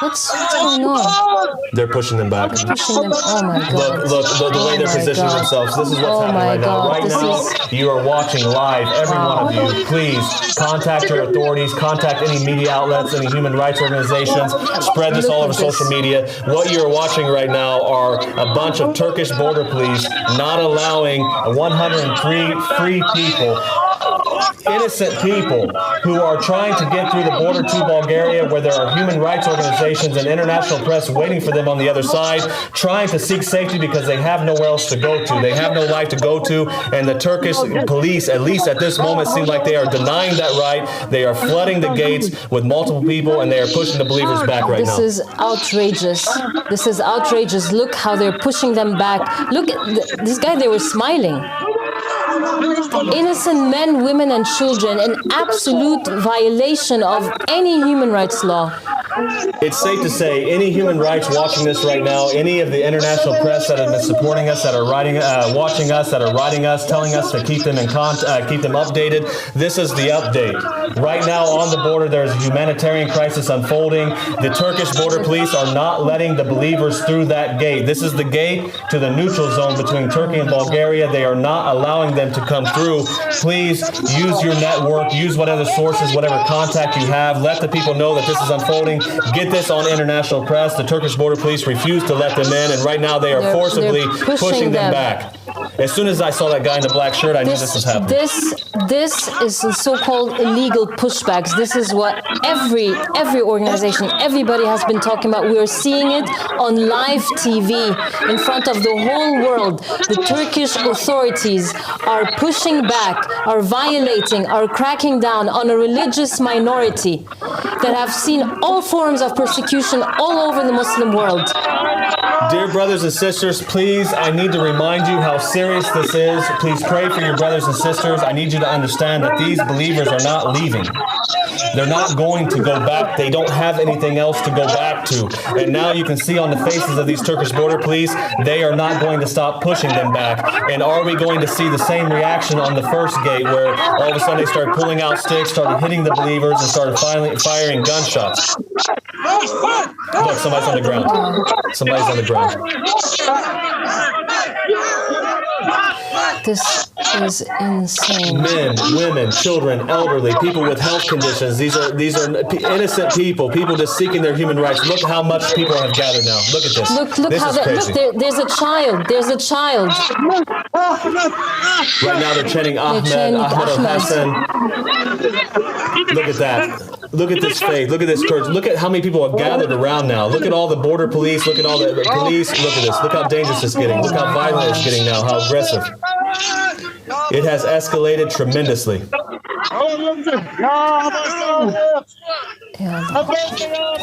What's going on? They're pushing them back. Pushing them. Oh my God. Look, the way they're positioning themselves. This is what's happening right now. Right now, you are watching live. Every one of you, please contact your authorities, contact any media outlets, any human rights organizations. Spread this all over social media. What you're watching right now are a bunch of Turkish border police not allowing 103 free people, innocent people who are trying to get through the border to Bulgaria, where there are human rights organizations and international press waiting for them on the other side, trying to seek safety because they have nowhere else to go to. They have no life to go to, and the Turkish police, at least at this moment, seem like they are denying that right. They are flooding the gates with multiple people, and they are pushing the believers back right now. This is outrageous. This is outrageous. Look how they're pushing them back. Look at this guy, they were smiling. Innocent men, women, and children, an absolute violation of any human rights law. It's safe to say any human rights watching this right now, any of the international press that have been supporting us, that are watching us, that are writing us, telling us to keep them keep them updated. This is the update. Right now on the border, there's a humanitarian crisis unfolding. The Turkish border police are not letting the believers through that gate. This is the gate to the neutral zone between Turkey and Bulgaria. They are not allowing them to come through. Please use your network, use whatever sources, whatever contact you have. Let the people know that this is unfolding. Get this on international press. The Turkish border police refuse to let them in, and right now they are forcibly pushing them back. As soon as I saw that guy in the black shirt, I knew this was happening. This is the so-called illegal pushbacks. This is what every organization, everybody has been talking about. We are seeing it on live TV in front of the whole world. The Turkish authorities are pushing back, are violating, are cracking down on a religious minority that have seen all forms of persecution all over the Muslim world. Dear brothers and sisters, please, I need to remind you how serious this is. Please pray for your brothers and sisters. I need you to understand that these believers are not leaving. They're not going to go back. They don't have anything else to go back to. And now you can see on the faces of these Turkish border police, they are not going to stop pushing them back. And are we going to see the same reaction on the first gate, where all of a sudden they started pulling out sticks, started hitting the believers, and started firing gunshots? Look, somebody's on the ground. Somebody's on the ground. This is insane. Men, women, children, elderly, people with health conditions. These are innocent people just seeking their human rights. Look how much people have gathered now. Look at this. Look this how is crazy. look, there's a child. There's a child. Right now they're chanting Ahmed Hassan. Look at that. Look at this faith. Look at this courage. Look at how many people have gathered around now. Look at all the border police. Look at all the police. Look at this. Look how dangerous it's getting. Look how violent it's getting now. How aggressive. It has escalated tremendously.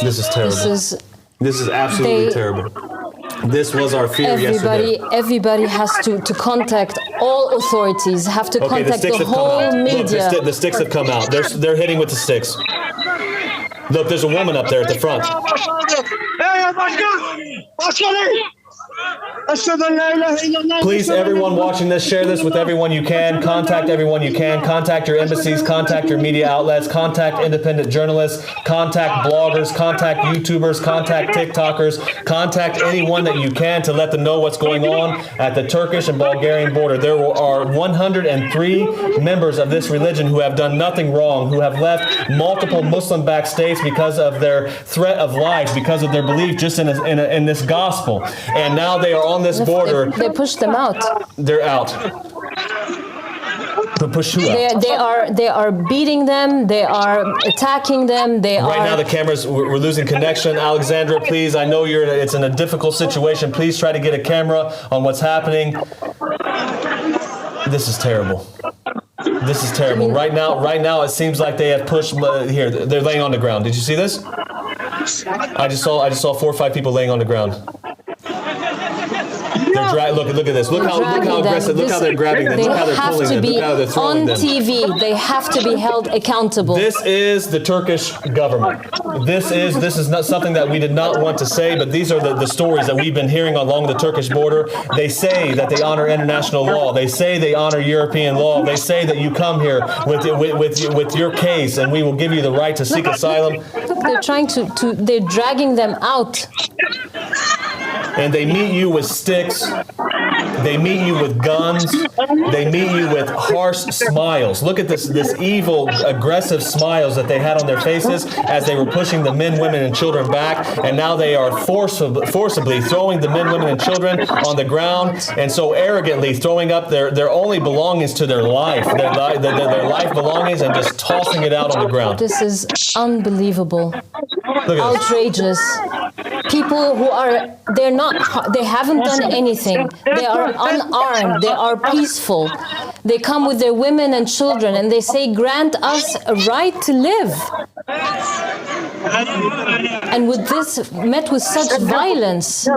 This is terrible. This is absolutely terrible. This was our fear yesterday. Everybody has to contact all authorities, have to contact the whole media. Look, the sticks have come out. They're hitting with the sticks. Look, there's a woman up there at the front. Please, everyone watching this, share this with everyone you can. Contact everyone you can. Contact your embassies. Contact your media outlets. Contact independent journalists. Contact bloggers. Contact YouTubers. Contact TikTokers. Contact anyone that you can to let them know what's going on at the Turkish and Bulgarian border. There are 103 members of this religion who have done nothing wrong, who have left multiple Muslim-backed states because of their threat of life, because of their belief just in this gospel. And now they are on this border. They pushed them out. They're out. To push who out? They are beating them. They are attacking them. Right now the cameras, we're losing connection. Alexandra, please, I know it's in a difficult situation. Please try to get a camera on what's happening. This is terrible. This is terrible. Right now it seems like they have pushed here. They're laying on the ground. Did you see this? I just saw 4 or 5 people laying on the ground. Look at this. Look how aggressive. Look how they're grabbing them. Look how they're pulling them. Look how they're throwing them. On TV, they have to be held accountable. This is the Turkish government. This is not something that we did not want to say, but these are the stories that we've been hearing along the Turkish border. They say that they honor international law. They say they honor European law. They say that you come here with your case, and we will give you the right to seek asylum. Look, they're dragging them out. And they meet you with sticks. They meet you with guns. They meet you with harsh smiles. Look at this evil, aggressive smiles that they had on their faces as they were pushing the men, women, and children back. And now they are forcibly throwing the men, women, and children on the ground, and so arrogantly throwing up their only belongings to their life, their life belongings, and just tossing it out on the ground. This is unbelievable. Outrageous. People who they haven't done anything. They are unarmed. They are peaceful. They come with their women and children and they say, grant us a right to live. And with this, met with such violence,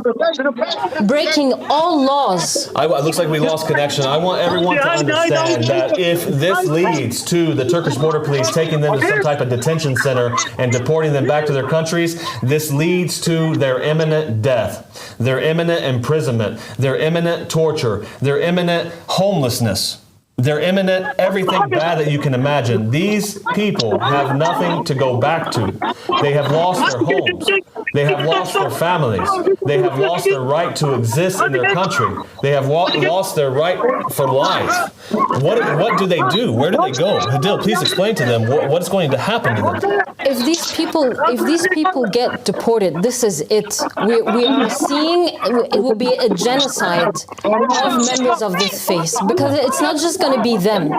breaking all laws. It looks like we lost connection. I want everyone to understand that if this leads to the Turkish border police taking them to some type of detention center and deporting them back to their countries, this leads to their imminent death, their imminent imprisonment, their imminent torture, their imminent homelessness. They're imminent, everything bad that you can imagine. These people have nothing to go back to. They have lost their homes. They have lost their families. They have lost their right to exist in their country. They have lost their right for life. What do they do? Where do they go? Hadil, please explain to them what's going to happen to them. If these people get deported, this is it. We are seeing it will be a genocide of members of this faith, because it's not just going to be them.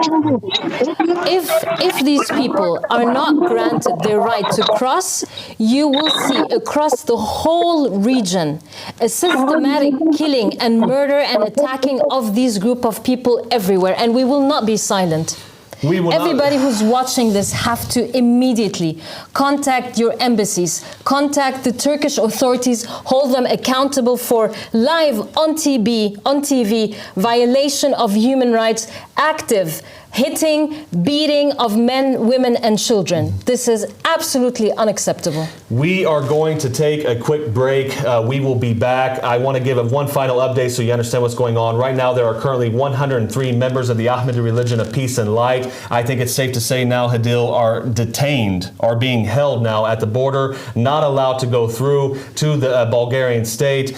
If these people are not granted their right to cross, you will see across the whole region a systematic killing and murder and attacking of these group of people everywhere, and we will not be silent. Everybody who's watching this have to immediately contact your embassies, contact the Turkish authorities, hold them accountable for live on TV, violation of human rights, active hitting, beating of men, women, and children. This is absolutely unacceptable. We are going to take a quick break. We will be back. I want to give one final update so you understand what's going on. Right now, there are currently 103 members of the Ahmadi religion of peace and light. I think it's safe to say now, Hadil, are detained, are being held now at the border, not allowed to go through to the Bulgarian state.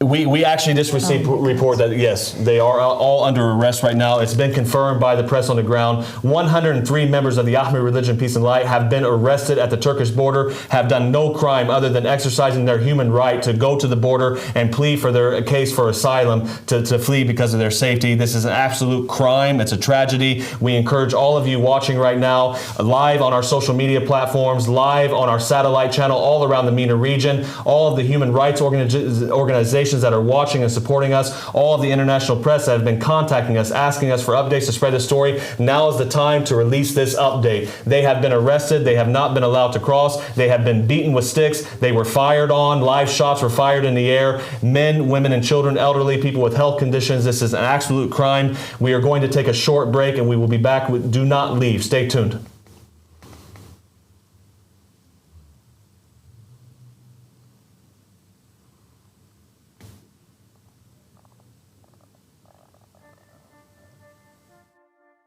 We actually just received a report that, yes, they are all under arrest right now. It's been confirmed by the press on the ground. 103 members of the Ahmadi religion, peace and light, have been arrested at the Turkish border, have done no crime other than exercising their human right to go to the border and plead for their case for asylum, to flee because of their safety. This is an absolute crime. It's a tragedy. We encourage all of you watching right now, live on our social media platforms, live on our satellite channel all around the MENA region, all of the human rights organizations that are watching and supporting us, all of the international press that have been contacting us, asking us for updates to spread the story. Now is the time to release this update. They have been arrested. They have not been allowed to cross. They have been beaten with sticks. They were fired on. Live shots were fired in the air. Men, women, and children, elderly, people with health conditions. This is an absolute crime. We are going to take a short break and we will be back. Do not leave. Stay tuned.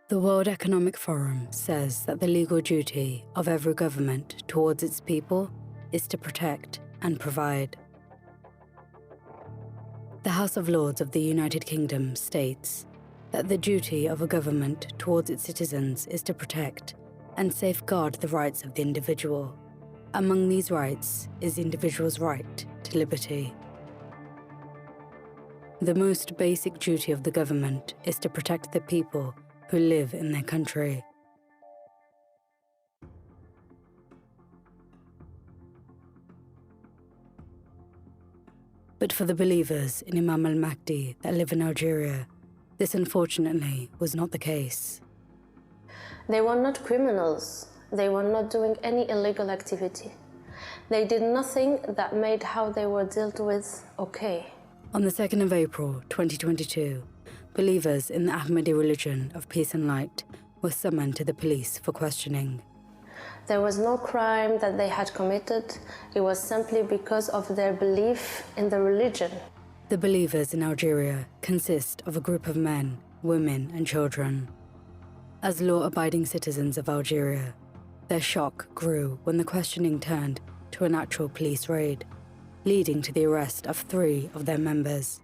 The World Economic Forum says that the legal duty of every government towards its people is to protect and provide. The House of Lords of the United Kingdom states that the duty of a government towards its citizens is to protect and safeguard the rights of the individual. Among these rights is the individual's right to liberty. The most basic duty of the government is to protect the people who live in their country. But for the believers in Imam al-Mahdi that live in Algeria, this unfortunately was not the case. They were not criminals. They were not doing any illegal activity. They did nothing that made how they were dealt with okay. On the 2nd of April 2022, believers in the Ahmadi religion of peace and light were summoned to the police for questioning. There was no crime that they had committed. It was simply because of their belief in the religion. The believers in Algeria consist of a group of men, women, and children. As law-abiding citizens of Algeria, their shock grew when the questioning turned to an actual police raid, leading to the arrest of 3 of their members.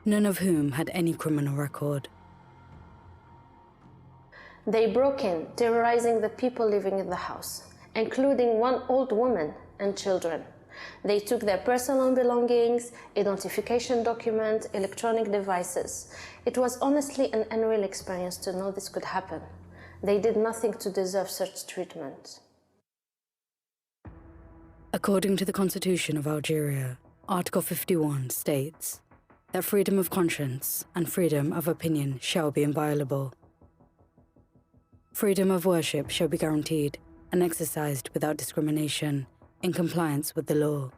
none of whom had any criminal record. They broke in, terrorizing the people living in the house, including one old woman and children. They took their personal belongings, identification documents, electronic devices. It was honestly an unreal experience to know this could happen. They did nothing to deserve such treatment. According to the Constitution of Algeria, Article 51 states that freedom of conscience and freedom of opinion shall be inviolable. Freedom of worship shall be guaranteed and exercised without discrimination in compliance with the law.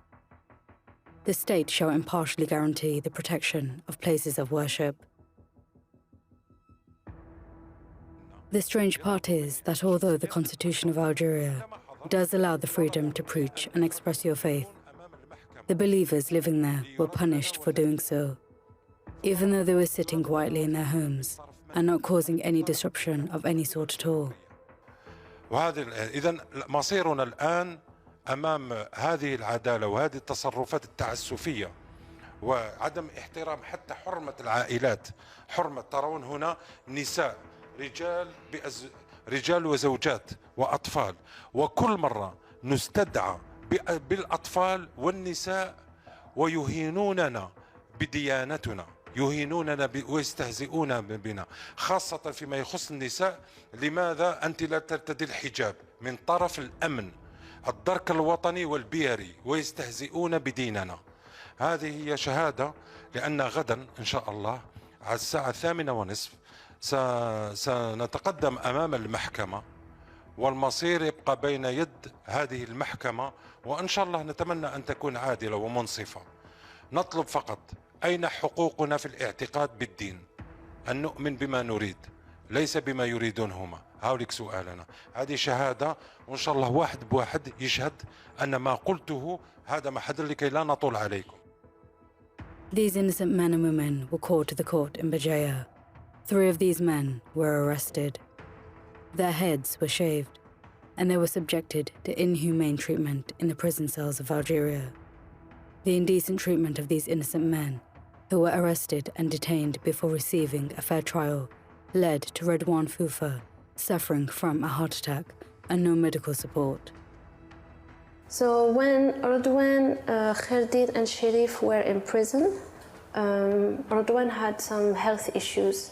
The state shall impartially guarantee the protection of places of worship. The strange part is that although the Constitution of Algeria does allow the freedom to preach and express your faith, the believers living there were punished for doing so, even though they were sitting quietly in their homes and not causing any disruption of any sort at all. إذن مصيرنا الآن أمام هذه العدالة وهذه التصرفات التعسفية وعدم احترام حتى حرمة العائلات. حرمة، ترون هنا نساء، رجال وزوجات وأطفال، وكل مرة نستدعى بالأطفال والنساء ويهينوننا بديانتنا، يهينوننا ويستهزئون بنا، خاصة فيما يخص النساء. لماذا أنت لا ترتدي الحجاب؟ من طرف الأمن، الدرك الوطني والبيري، ويستهزئون بديننا. هذه هي شهادة، لأن غدا إن شاء الله على الساعة 8:30 سنتقدم أمام المحكمة، والمصير يبقى بين يد هذه المحكمة، وإن شاء الله نتمنى أن تكون عادلة ومنصفة. نطلب فقط أين حقوقنا في الاعتقاد بالدين، أن نؤمن بما نريد ليس بما يريدون هما. هاوليك سؤالنا، هذه شهادة، وإن شاء الله واحد بواحد يشهد أن ما قلته هذا محل لكي لا نطول عليكم. These innocent men and women were called to the court in Bajaya. 3 of these men were arrested. Their heads were shaved, and they were subjected to inhumane treatment in the prison cells of Algeria. The indecent treatment of these innocent men, who were arrested and detained before receiving a fair trial, led to Redouane Foufa suffering from a heart attack and no medical support. So when Redouane, Kherdit and Sherif were in prison, Redouane had some health issues,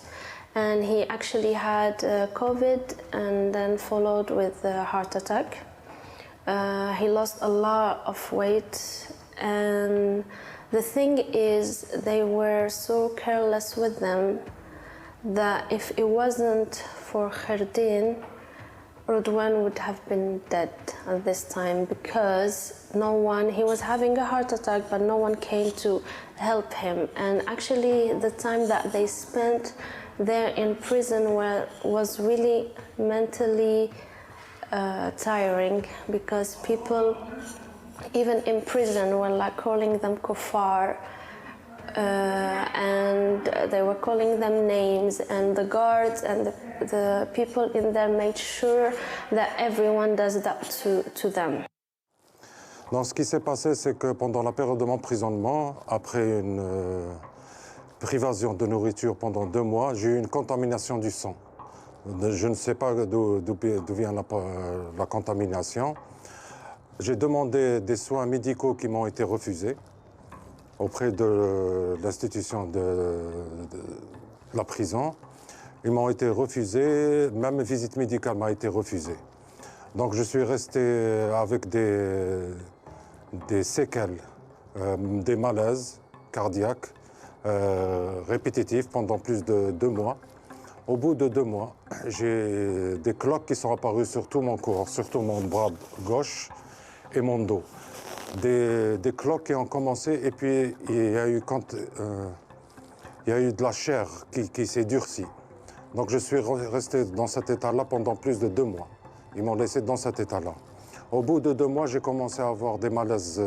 and he actually had COVID and then followed with a heart attack. He lost a lot of weight, and the thing is they were so careless with them that if it wasn't for Kherdin, Redouane would have been dead at this time, because he was having a heart attack, but no one came to help him. And actually the time that they spent there in prison was really mentally tiring, because people even in prison were like calling them kuffar, and they were calling them names, and the guards and the people in there made sure that everyone does that to them. Donc, ce qui s'est passé, c'est que pendant la période de mon emprisonnement, après une privation de nourriture pendant 2 mois, j'ai eu une contamination du sang. Je ne sais pas d'où vient la contamination. J'ai demandé des soins médicaux qui m'ont été refusés auprès de l'institution de la prison. Ils m'ont été refusés, même une visite médicale m'a été refusée. Donc je suis resté avec des séquelles, des malaises cardiaques répétitifs pendant plus de 2 mois. Au bout de 2 mois, j'ai des cloques qui sont apparues sur tout mon corps, surtout mon bras gauche et mon dos. Des cloques qui ont commencé, et puis il y a eu de la chair qui s'est durcie. Donc je suis resté dans cet état-là pendant plus de 2 mois. Ils m'ont laissé dans cet état-là. Au bout de 2 mois, j'ai commencé à avoir des malaises,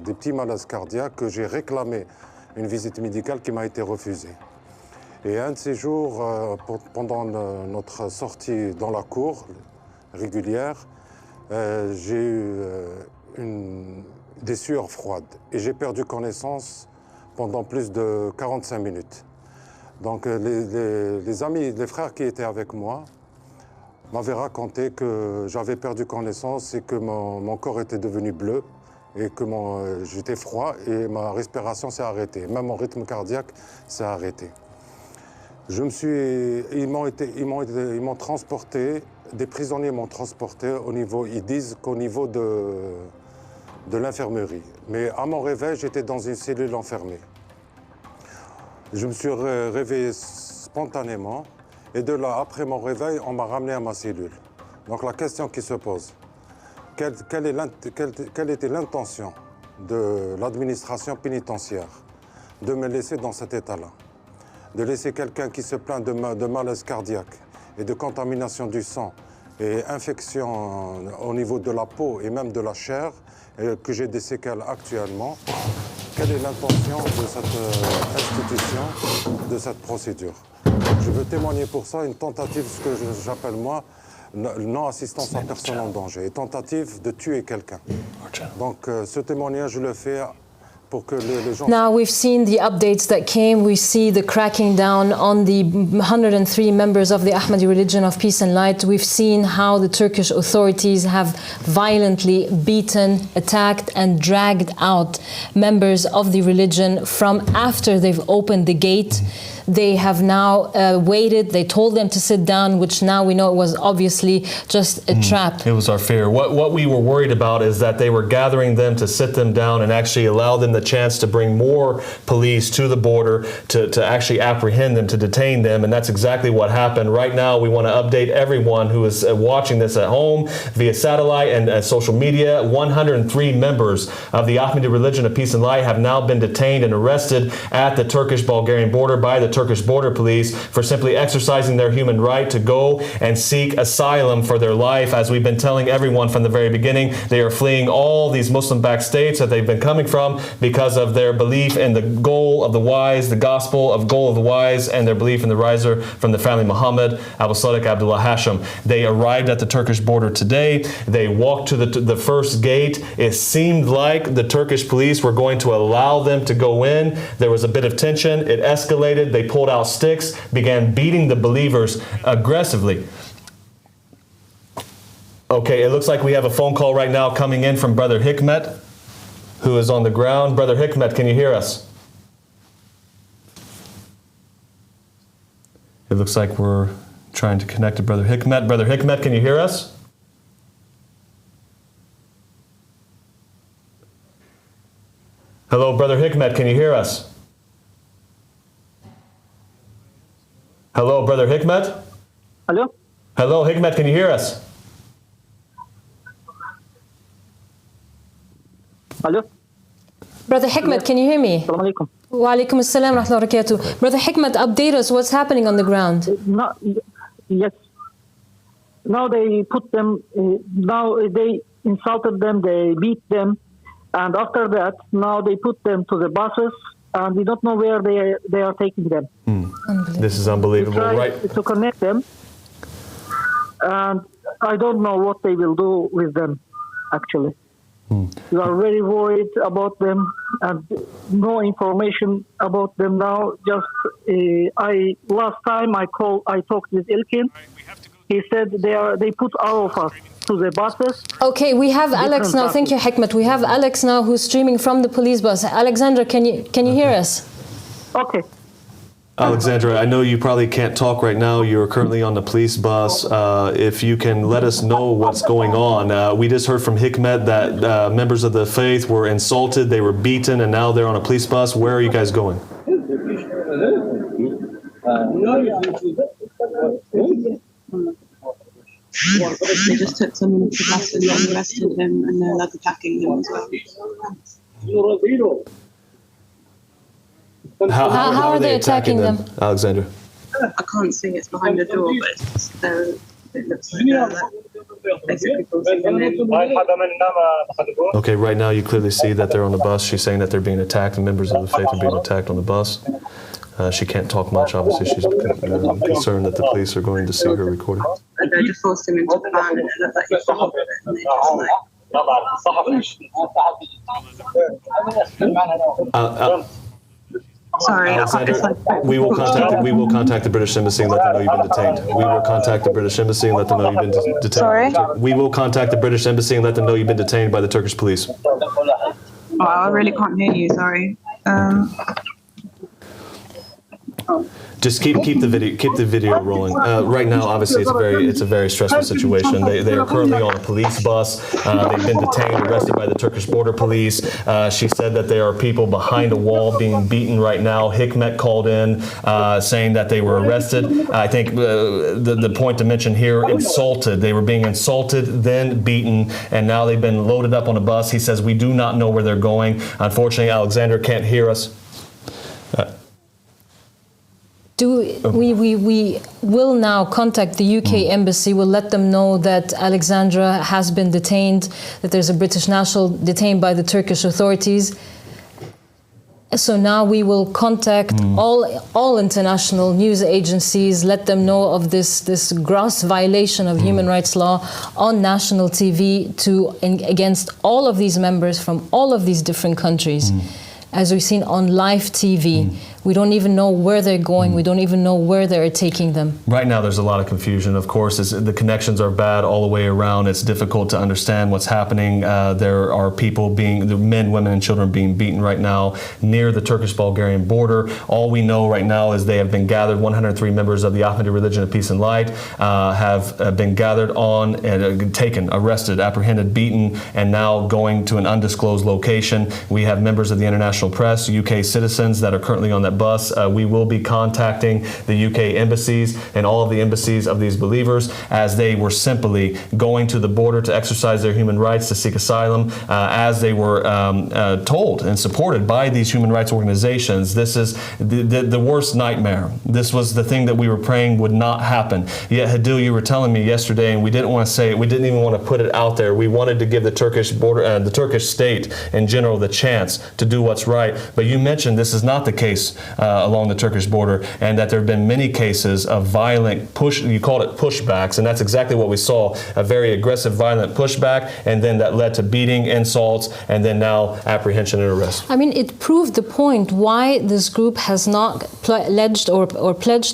des petits malaises cardiaques, que j'ai réclamé une visite médicale qui m'a été refusée. Et un de ces jours, pendant notre sortie dans la cour régulière, j'ai eu des sueurs froides, et j'ai perdu connaissance pendant plus de 45 minutes. Donc les amis, les frères qui étaient avec moi m'avaient raconté que j'avais perdu connaissance et que mon corps était devenu bleu et que j'étais froid et ma respiration s'est arrêtée. Même mon rythme cardiaque s'est arrêté. Ils m'ont transporté, des prisonniers m'ont transporté au niveau, ils disent qu'au niveau de l'infirmerie. Mais à mon réveil, j'étais dans une cellule enfermée. Je me suis réveillé spontanément et de là, après mon réveil, on m'a ramené à ma cellule. Donc la question qui se pose, quelle était l'intention de l'administration pénitentiaire de me laisser dans cet état-là? De laisser quelqu'un qui se plaint de malaise cardiaque et de contamination du sang et infection au niveau de la peau et même de la chair, et que j'ai des séquelles actuellement. Quelle est l'intention de cette institution, de cette procédure? Je veux témoigner pour ça une tentative, ce que j'appelle moi, non-assistance à personne en danger, une tentative de tuer quelqu'un. Donc ce témoignage, je le fais pour que les gens... Now we've seen the updates that came. We see the cracking down on the 103 members of the Ahmadi religion of peace and light. We've seen how the Turkish authorities have violently beaten, attacked and dragged out members of the religion from after they've opened the gate. They have now waited. They told them to sit down, which now we know it was obviously just a trap. It was our fear. What we were worried about is that they were gathering them to sit them down and actually allow them the chance to bring more police to the border to actually apprehend them, to detain them. And that's exactly what happened. Right now, we want to update everyone who is watching this at home via satellite and social media. 103 members of the Ahmadi religion of peace and light have now been detained and arrested at the Turkish-Bulgarian border by the Turkish border police for simply exercising their human right to go and seek asylum for their life. As we've been telling everyone from the very beginning, they are fleeing all these Muslim-backed states that they've been coming from because of their belief in the goal of the wise, the gospel of goal of the wise, and their belief in the riser from the family Muhammad, Abu Sadiq Abdullah Hashim. They arrived at the Turkish border today. They walked to the first gate. It seemed like the Turkish police were going to allow them to go in. There was a bit of tension. It escalated. They pulled out sticks, began beating the believers aggressively. Okay, it looks like we have a phone call right now coming in from Brother Hikmet, who is on the ground. Brother Hikmet, can you hear us? It looks like we're trying to connect to Brother Hikmet. Brother Hikmet, can you hear us? Hello, Brother Hikmet, can you hear us? Hello, Brother Hikmet? Hello? Hello, Hikmet, can you hear us? Hello? Brother Hikmet, can you hear me? Assalamu alaikum. Wa alaikum assalam wa rahmatullahi wa barakatuh. Brother Hikmet, update us. What's happening on the ground? Yes. Now they put them, now they insulted them, they beat them. And after that, now they put them to the buses, and we don't know where they are taking them. This is unbelievable, right? To connect them, and I don't know what they will do with them, actually. We are very worried about them, and no information about them now. Just last time I talked with Ilkin. He said they put all of us to the buses. Okay, we have Alex now. Thank you, Hikmet. We have Alex now who's streaming from the police bus. Alexandra, can you hear us? Okay. Alexandra, I know you probably can't talk right now. You're currently on the police bus. If you can let us know what's going on. We just heard from Hikmet that members of the faith were insulted, they were beaten, and now they're on a police bus. Where are you guys going? They just took someone to the bus and arrested him, and they're like attacking him as well. How are they attacking them? Alexandra? I can't see, it's behind the door, but it's just it looks like they're basically forcing them in. Okay, right now you clearly see that they're on the bus. She's saying that they're being attacked, and members of the faith are being attacked on the bus. She can't talk much, obviously. She's concerned that the police are going to see her recording. And they just forced him into the van, and it looked like he fell off it, and they just like... Sorry, Alexander, we will contact the British Embassy and let them know you've been detained. We will contact the British Embassy and let them know you've been detained. Sorry? We will contact the British Embassy and let them know you've been detained by the Turkish police. Oh, I really can't hear you. Sorry. Just keep the video rolling. Right now, obviously, it's a very stressful situation. They are currently on a police bus. They've been detained, arrested by the Turkish border police. She said that there are people behind a wall being beaten right now. Hikmet called in saying that they were arrested. I think the point to mention here, insulted. They were being insulted, then beaten, and now they've been loaded up on a bus. He says, we do not know where they're going. Unfortunately, Alexander can't hear us. We will now contact the UK embassy. We'll let them know that Alexandra has been detained, that there's a British national detained by the Turkish authorities. So now we will contact all international news agencies, let them know of this gross violation of human rights law on national TV against all of these members from all of these different countries. As we've seen on live TV. We don't even know where they're going. We don't even know where they're taking them. Right now, there's a lot of confusion. Of course, the connections are bad all the way around. It's difficult to understand what's happening. There are people men, women, and children being beaten right now near the Turkish-Bulgarian border. All we know right now is they have been gathered. 103 members of the Ahmadi religion of peace and light have been gathered on and taken, arrested, apprehended, beaten, and now going to an undisclosed location. We have members of the international press, UK citizens that are currently on that bus. We will be contacting the UK embassies and all of the embassies of these believers as they were simply going to the border to exercise their human rights, to seek asylum, as they were told and supported by these human rights organizations. This is the worst nightmare. This was the thing that we were praying would not happen. Yet, Hadil, you were telling me yesterday, and we didn't want to say it, we didn't even want to put it out there. We wanted to give the Turkish border, the Turkish state in general, the chance to do what's right. But you mentioned this is not the case along the Turkish border, and that there have been many cases of violent you called it pushbacks, and that's exactly what we saw, a very aggressive, violent pushback, and then that led to beating, insults, and then now apprehension and arrest. I mean, it proved the point why this group has not pledged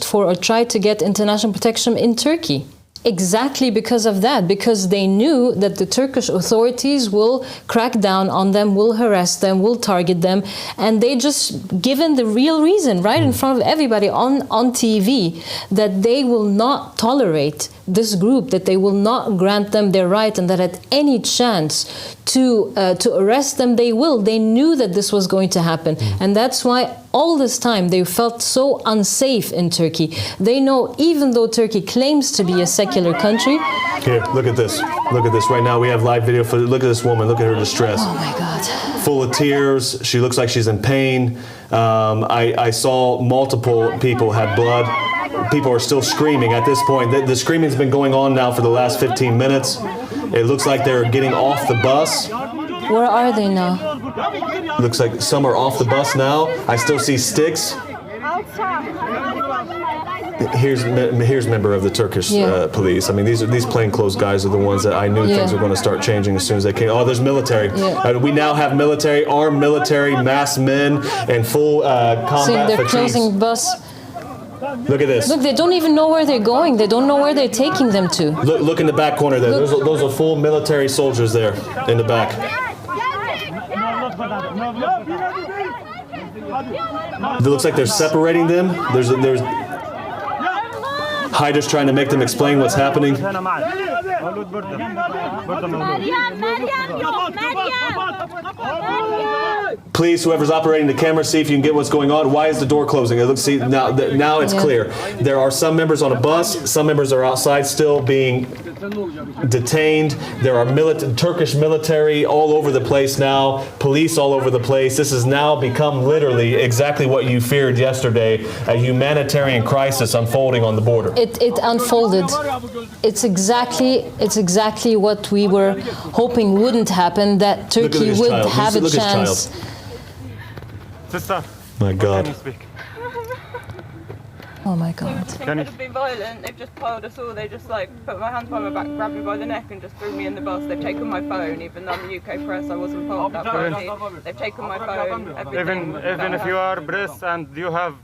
for or tried to get international protection in Turkey. Exactly because of that, because they knew that the Turkish authorities will crack down on them, will harass them, will target them, and they just given the real reason right in front of everybody on TV that they will not tolerate this group, that they will not grant them their right, and that at any chance to arrest them, they will. They knew that this was going to happen, and that's why all this time they felt so unsafe in Turkey. They know, even though Turkey claims to be a secular country. Here, look at this. Look at this. Right now we have live video footage. Look at this woman. Look at her distress. Oh my God. Full of tears. She looks like she's in pain. I saw multiple people had blood. People are still screaming at this point. The screaming's been going on now for the last 15 minutes. It looks like they're getting off the bus. Where are they now? Looks like some are off the bus now. I still see sticks. Here's a member of the Turkish police. I mean, these plainclothes guys are the ones that I knew things were going to start changing as soon as they came. Oh, there's military. We now have military, armed military, masked men, and full combat they're fatigues. closing bus. Look at this. Look, they don't even know where they're going. They don't know where they're taking them to. Look in the back corner there. Those are full military soldiers there in the back. It looks like they're separating them. There's Hyder's trying to make them explain what's happening. Please, whoever's operating the camera, see if you can get what's going on. Why is the door closing? See, now it's clear. There are some members on a bus. Some members are outside still being detained. There are Turkish military all over the place now. Police all over the place. This has now become literally exactly what you feared yesterday, a humanitarian crisis unfolding on the border. It unfolded. It's exactly what we were hoping wouldn't happen, that Turkey would have a chance. My God. Oh my God. Instead of being violent, they've just piled us all. They just like put my hands behind my back, grabbed me by the neck and just threw me in the bus. They've taken my phone, even though I'm the UK press, I wasn't part of that party. They've taken my phone, everything. Even if you are press and you have...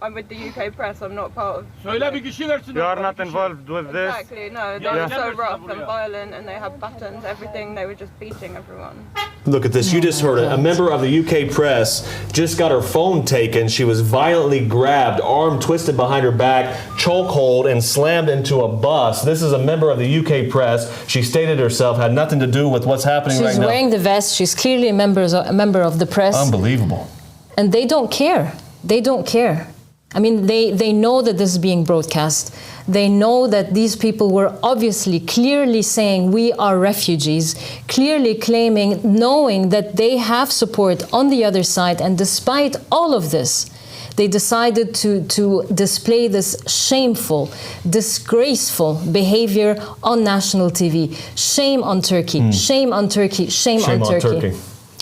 I'm with the UK press, I'm not part of... You are not involved with this? Exactly, no. They were so rough and violent and they had buttons, everything. They were just beating everyone. Look at this. You just heard it. A member of the UK press just got her phone taken. She was violently grabbed, arm twisted behind her back, chokehold, and slammed into a bus. This is a member of the UK press. She stated herself had nothing to do with what's happening right now. She's wearing the vest. She's clearly a member of the press. Unbelievable. And they don't care. They don't care. I mean, they know that this is being broadcast. They know that these people were obviously clearly saying we are refugees, clearly claiming, knowing that they have support on the other side. And despite all of this, they decided to display this shameful, disgraceful behavior on national TV. Shame on Turkey. Shame on Turkey. Shame on Turkey.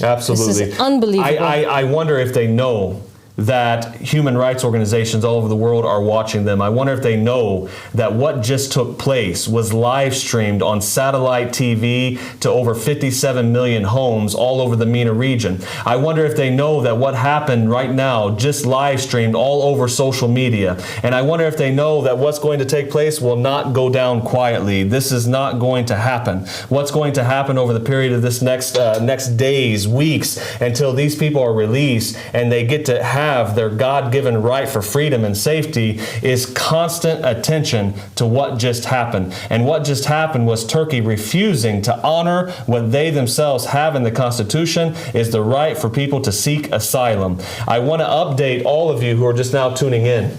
Absolutely. This is unbelievable. I wonder if they know that human rights organizations all over the world are watching them. I wonder if they know that what just took place was live streamed on satellite TV to over 57 million homes all over the MENA region. I wonder if they know that what happened right now just live streamed all over social media. And I wonder if they know that what's going to take place will not go down quietly. This is not going to happen. What's going to happen over the period of this next days, weeks, until these people are released and they get to have their God-given right for freedom and safety is constant attention to what just happened. And what just happened was Turkey refusing to honor what they themselves have in the Constitution is the right for people to seek asylum. I want to update all of you who are just now tuning in.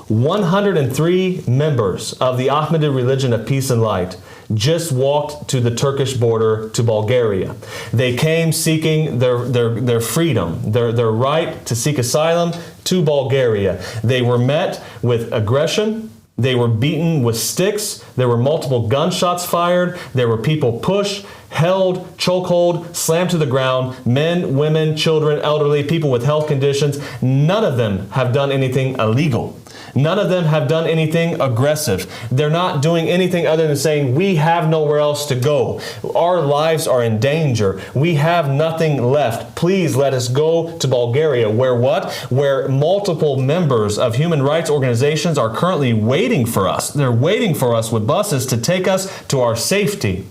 103 members of the Ahmadi religion of peace and light just walked to the Turkish border to Bulgaria. They came seeking their freedom, their right to seek asylum to Bulgaria. They were met with aggression. They were beaten with sticks. There were multiple gunshots fired. There were people pushed, held, chokehold, slammed to the ground, men, women, children, elderly, people with health conditions. None of them have done anything illegal. None of them have done anything aggressive. They're not doing anything other than saying, we have nowhere else to go. Our lives are in danger. We have nothing left. Please let us go to Bulgaria. Where what? Where multiple members of human rights organizations are currently waiting for us. They're waiting for us with buses to take us to our safety.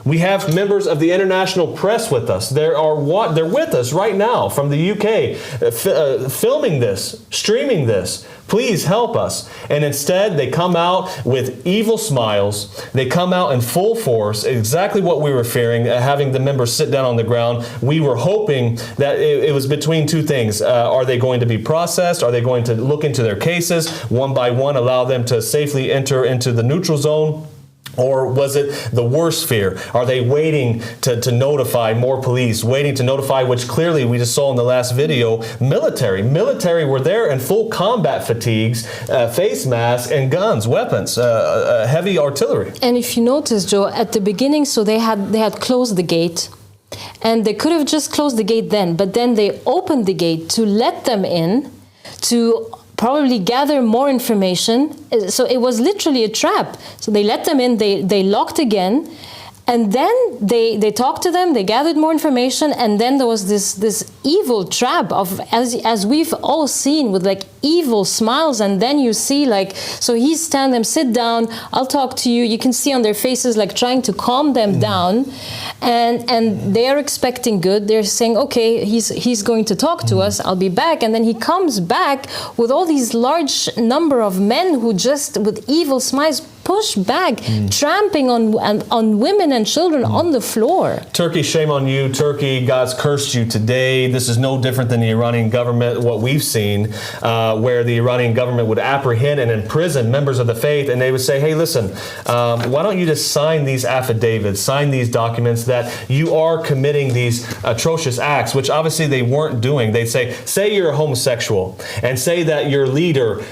We have members of the international press with us. They're with us right now from the UK, filming this, streaming this. Please help us. And instead, they come out with evil smiles. They come out in full force, exactly what we were fearing, having the members sit down on the ground. We were hoping that it was between two things. Are they going to be processed? Are they going to look into their cases one by one, allow them to safely enter into the neutral zone? Or was it the worst fear? Are they waiting to notify more police, waiting to notify, which clearly we just saw in the last video, military. Military were there in full combat fatigues, face masks and guns, weapons, heavy artillery. And if you notice, Joe, at the beginning, so they had closed the gate. And they could have just closed the gate then, but then they opened the gate to let them in, to probably gather more information. So it was literally a trap. So they let them in, they locked again, and then they talked to them, they gathered more information, and then there was this evil trap of, as we've all seen, with like evil smiles, and then you see like, so he's telling them, sit down, I'll talk to you. You can see on their faces like trying to calm them down, and they're expecting good. They're saying, okay, he's going to talk to us, I'll be back. And then he comes back with all these large number of men who just, with evil smiles, push back, tramping on women and children on the floor. Turkey, shame on you. Turkey, God's cursed you today. This is no different than the Iranian government, what we've seen, where the Iranian government would apprehend and imprison members of the faith, and they would say, hey, listen, why don't you just sign these affidavits, sign these documents that you are committing these atrocious acts, which obviously they weren't doing. They'd say you're a homosexual, and say that your leader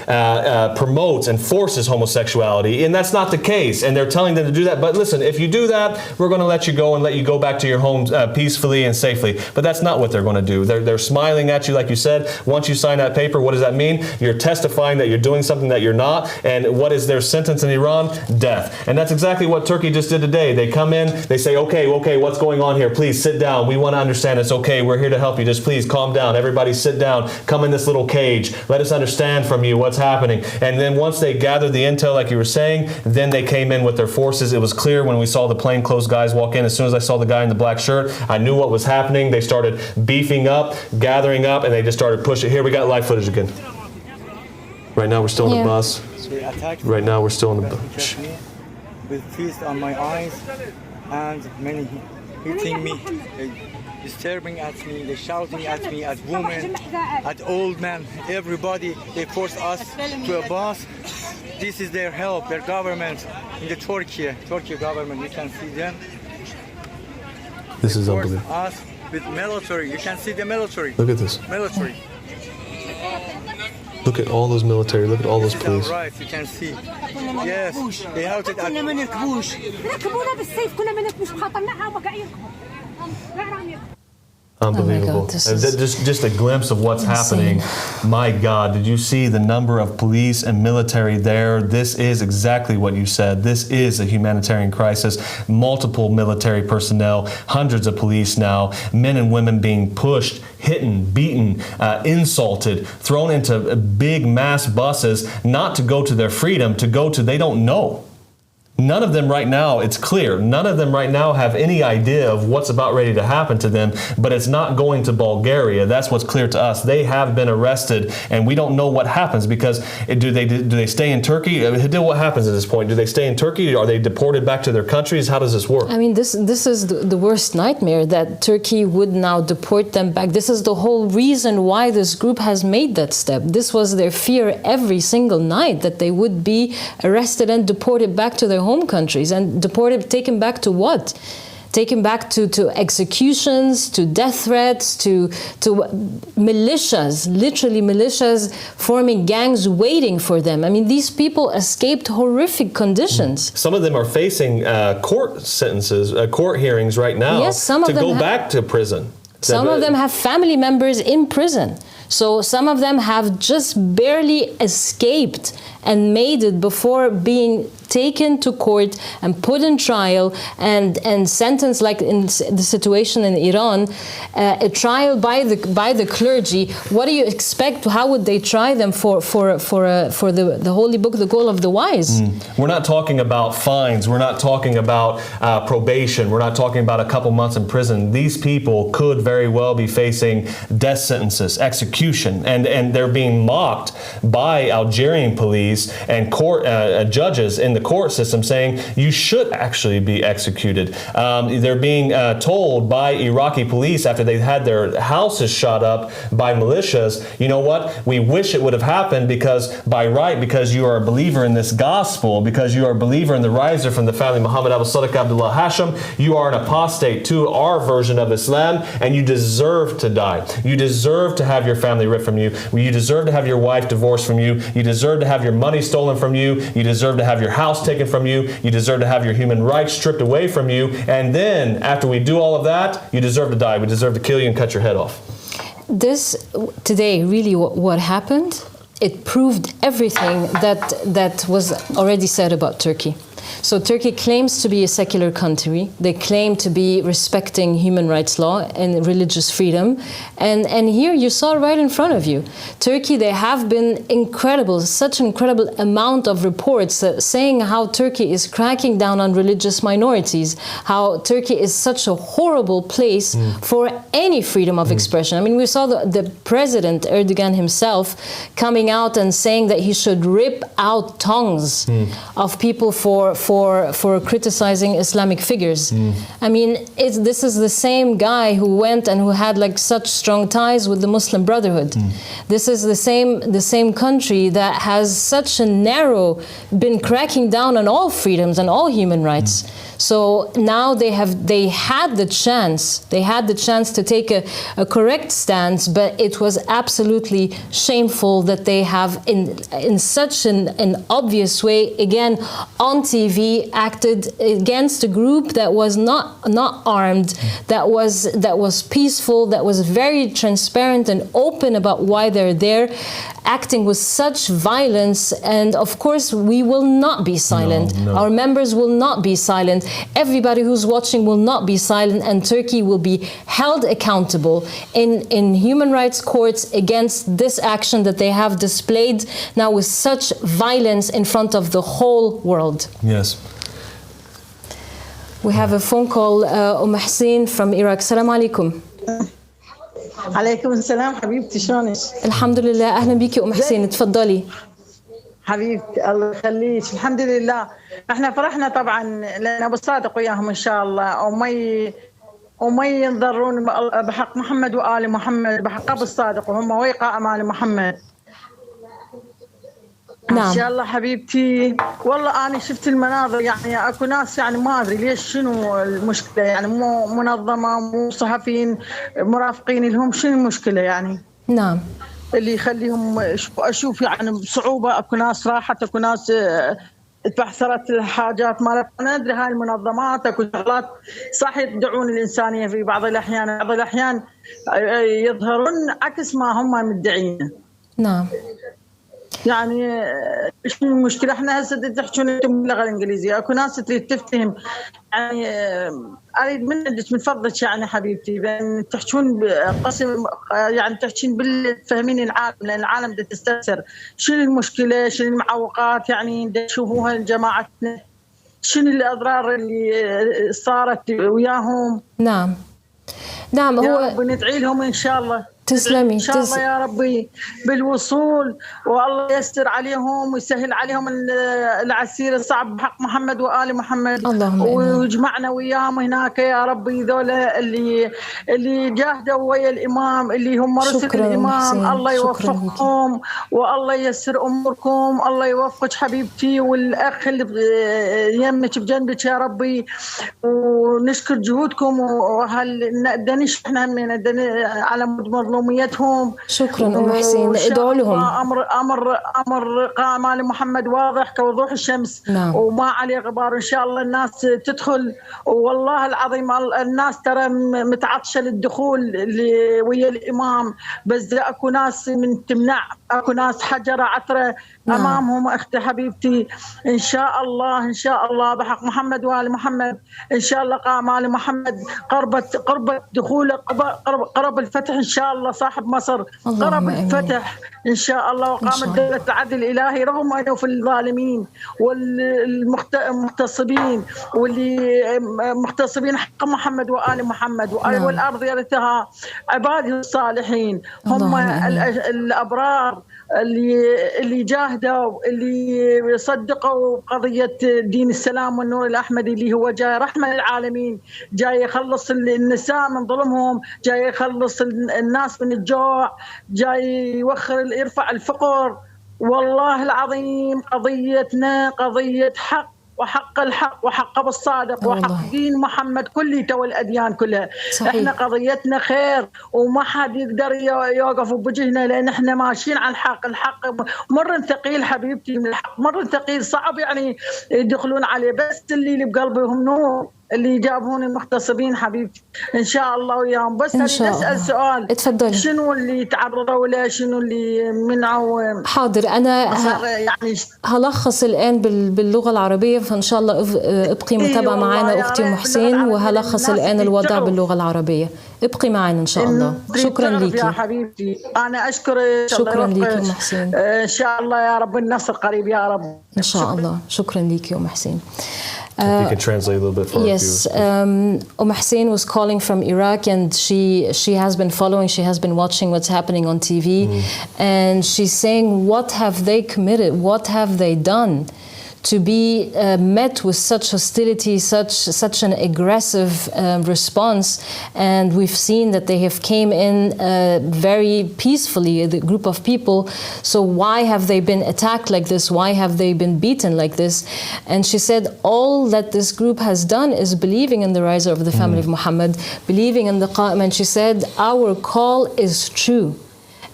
promotes and forces homosexuality, and that's that's not the case. And they're telling them to do that. But listen, if you do that, we're going to let you go and let you go back to your homes peacefully and safely. But that's not what they're going to do. They're smiling at you, like you said. Once you sign that paper, what does that mean? You're testifying that you're doing something that you're not. And what is their sentence in Iran? Death. And that's exactly what Turkey just did today. They come in, they say, okay, what's going on here? Please sit down. We want to understand. It's okay. We're here to help you. Just please calm down. Everybody sit down. Come in this little cage. Let us understand from you what's happening. And then once they gathered the intel, like you were saying, then they came in with their forces. It was clear when we saw the plainclothes guys walk in. As soon as I saw the guy in the black shirt, I knew what was happening. They started beefing up, gathering up, and they just started pushing. Here, we got live footage again. Right now, we're still in the bus. Right now, we're still in the bus. With tears on my eyes and many hitting me, disturbing at me, they shouting at me, at women, at old men, everybody. They force us to a bus. This is their help, their government in the Turkey government. You can see them. This is unbelievable. Us with military. You can see the military. Look at this. Military. Look at all those military. Look at all those police. Right, you can see. Yes, they have it. Unbelievable. Oh just a glimpse of what's happening. My God, did you see the number of police and military there? This is exactly what you said. This is a humanitarian crisis. Multiple military personnel, hundreds of police now, men and women being pushed, hidden, beaten, insulted, thrown into big mass buses, not to go to their freedom, to go to they don't know. None of them right now, it's clear, none of them right now have any idea of what's about ready to happen to them, but it's not going to Bulgaria. That's what's clear to us. They have been arrested, and we don't know what happens because do they stay in Turkey? What happens at this point? Do they stay in Turkey? Are they deported back to their countries? How does this work? I mean, this is the worst nightmare, that Turkey would now deport them back. This is the whole reason why this group has made that step. This was their fear every single night, that they would be arrested and deported back to their home countries, and deported, taken back to what? Taken back to executions, to death threats, to militias, literally militias forming gangs waiting for them. I mean, these people escaped horrific conditions. Some of them are facing court sentences, court hearings right now, yes, some of them go back to prison. Some of them have family members in prison. So some of them have just barely escaped and made it before being taken to court and put in trial and sentenced, like in the situation in Iran, a trial by the clergy. What do you expect? How would they try them for the holy book, the Goal of the Wise? We're not talking about fines. We're not talking about probation. We're not talking about a couple months in prison. These people could very well be facing death sentences, execution, and they're being mocked by Algerian police and court judges in the court system, saying you should actually be executed. They're being told by Iraqi police after they've had their houses shot up by militias, you know what, we wish it would have happened because you are a believer in this gospel, because you are a believer in the riser from the family Muhammad Abu Sadiq Abdullah Hashim, you are an apostate to our version of Islam, and you deserve to die. You deserve to have your family ripped from you. You deserve to have your wife divorced from you. You deserve to have your money stolen from you. You deserve to have your house taken from you. You deserve to have your human rights stripped away from you. And then, after we do all of that, you deserve to die. We deserve to kill you and cut your head off. This, today, really what happened, it proved everything that was already said about Turkey. So Turkey claims to be a secular country. They claim to be respecting human rights law and religious freedom. And here you saw right in front of you. Turkey, there have been such an incredible amount of reports saying how Turkey is cracking down on religious minorities, how Turkey is such a horrible place for any freedom of expression. I mean, we saw the president, Erdogan himself, coming out and saying that he should rip out tongues of people for criticizing Islamic figures. I mean, this is the same guy who went and who had like such strong ties with the Muslim Brotherhood. This is the same country that has such a been cracking down on all freedoms and all human rights. So now they had the chance to take a correct stance, but it was absolutely shameful that they have in such an obvious way, again on TV, acted against a group that was not armed, that was peaceful, that was very transparent and open about why they're there, acting with such violence. And of course we will not be silent. No. Our members will not be silent. Everybody who's watching will not be silent, and Turkey will be held accountable in human rights courts against this action that they have displayed now with such violence in front of the whole world. Yes. We have a phone call, Hussein from Iraq. Salam alaikum. عليكم السلام حبيبتي شلونك؟ الحمد لله. أهلا بيكي حسين، تفضلي. حبيبتي الله يخليك. الحمد لله احنا فرحنا طبعا لان ابو الصادق وياهم ان شاء الله وما ينضرون بحق محمد وآل محمد، بحق ابو الصادق وهم وقائم آل محمد. نعم. ان شاء الله حبيبتي. والله انا شفت المناظر، يعني اكو ناس يعني ما ادري ليش شنو المشكله، يعني مو منظمه مو صحفيين مرافقين لهم، شنو المشكله يعني؟ نعم. اللي يخليهم اشوف يعني بصعوبه. اكو ناس راحت، اكو ناس تبحثرت الحاجات مالت. انا ادري هاي المنظمات اكو شغلات صح يدعون الانسانيه في بعض الاحيان، بعض الاحيان يظهرون عكس ما هم مدعين. نعم. يعني شنو المشكله؟ احنا هسه تحكون انتم باللغه الانجليزيه، اكو ناس تريد تفتهم. يعني اريد منك من فضلك يعني حبيبتي بان تحكون قسم، يعني تحكين بالفهمين العالم، لان العالم دا تستفسر شنو المشكله، شنو المعوقات يعني دا تشوفوها لجماعتنا، شنو الاضرار اللي صارت وياهم. نعم نعم. يا هو رب ندعي لهم ان شاء الله. تسلمي. ان شاء الله يا ربي بالوصول، والله يستر عليهم ويسهل عليهم العسير الصعب بحق محمد وآل محمد. ويجمعنا وياهم هناك يا ربي، ذولا اللي جاهدوا ويا الامام، اللي هم رسل الامام. الله يوفقهم والله ييسر اموركم. الله يوفقك حبيبتي والاخ اللي يمك بجنبك يا ربي، ونشكر جهودكم. دنيش احنا على مظلوميتهم. شكرا حسين، ادعوا لهم. امر قائم آل محمد واضح كوضوح الشمس. نعم. وما عليه غبار. ان شاء الله الناس تدخل، والله العظيم الناس ترى متعطشه للدخول ويا الامام، بس اكو ناس من تمنع، اكو ناس حجره عثره امامهم. اختي حبيبتي ان شاء الله، ان شاء الله بحق محمد وآل محمد، ان شاء الله قام آل محمد قربت دخوله، قرب الفتح ان شاء الله. صاحب مصر قرب الفتح ان شاء الله، وقامت دولة العدل الالهي رغم انه في الظالمين والمغتصبين واللي مغتصبين حق محمد وآل محمد. والارض يرثها عباده الصالحين، هم الابرار اللي جاهدوا، اللي صدقوا قضيه دين السلام والنور الاحمدي، اللي هو جاي رحمه للعالمين، جاي يخلص النساء من ظلمهم، جاي يخلص الناس من الجوع، جاي يرفع الفقر. والله العظيم قضيتنا قضيه حق، وحق الحق، وحق ابو الصادق، وحق دين محمد كليته والاديان كلها. صحيح. احنا قضيتنا خير، وما حد يقدر يوقف بوجهنا، لان احنا ماشيين على الحق. الحق مر ثقيل حبيبتي، من الحق مر ثقيل صعب يعني يدخلون عليه، بس اللي بقلبهم نور اللي جابون المغتصبين حبيبتي ان شاء الله وياهم. بس اريد اسال سؤال. اتفضلي. شنو اللي تعرضوا له؟ شنو اللي منعوا؟ حاضر، انا يعني هلخص الان باللغه العربيه، فان شاء الله ابقي متابعه معنا اختي حسين، وهلخص الان الوضع باللغه العربيه. ابقي معنا ان شاء الله. شكرا ليكي يا حبيبتي، انا اشكرك. شكرا ليكي حسين. ان شاء الله يا رب النصر قريب يا رب ان شاء الله. شكرا ليكي حسين. If you can translate a little bit for our yes, Hussein was calling from Iraq, and she has been following, she has been watching what's happening on TV, and she's saying, what have they committed? What have they done to be met with such hostility, such an aggressive response. And we've seen that they have came in very peacefully, the group of people. So why have they been attacked like this? Why have they been beaten like this? And she said all that this group has done is believing in the rise of the family of Muhammad, believing in the Qa'im. And she said our call is true.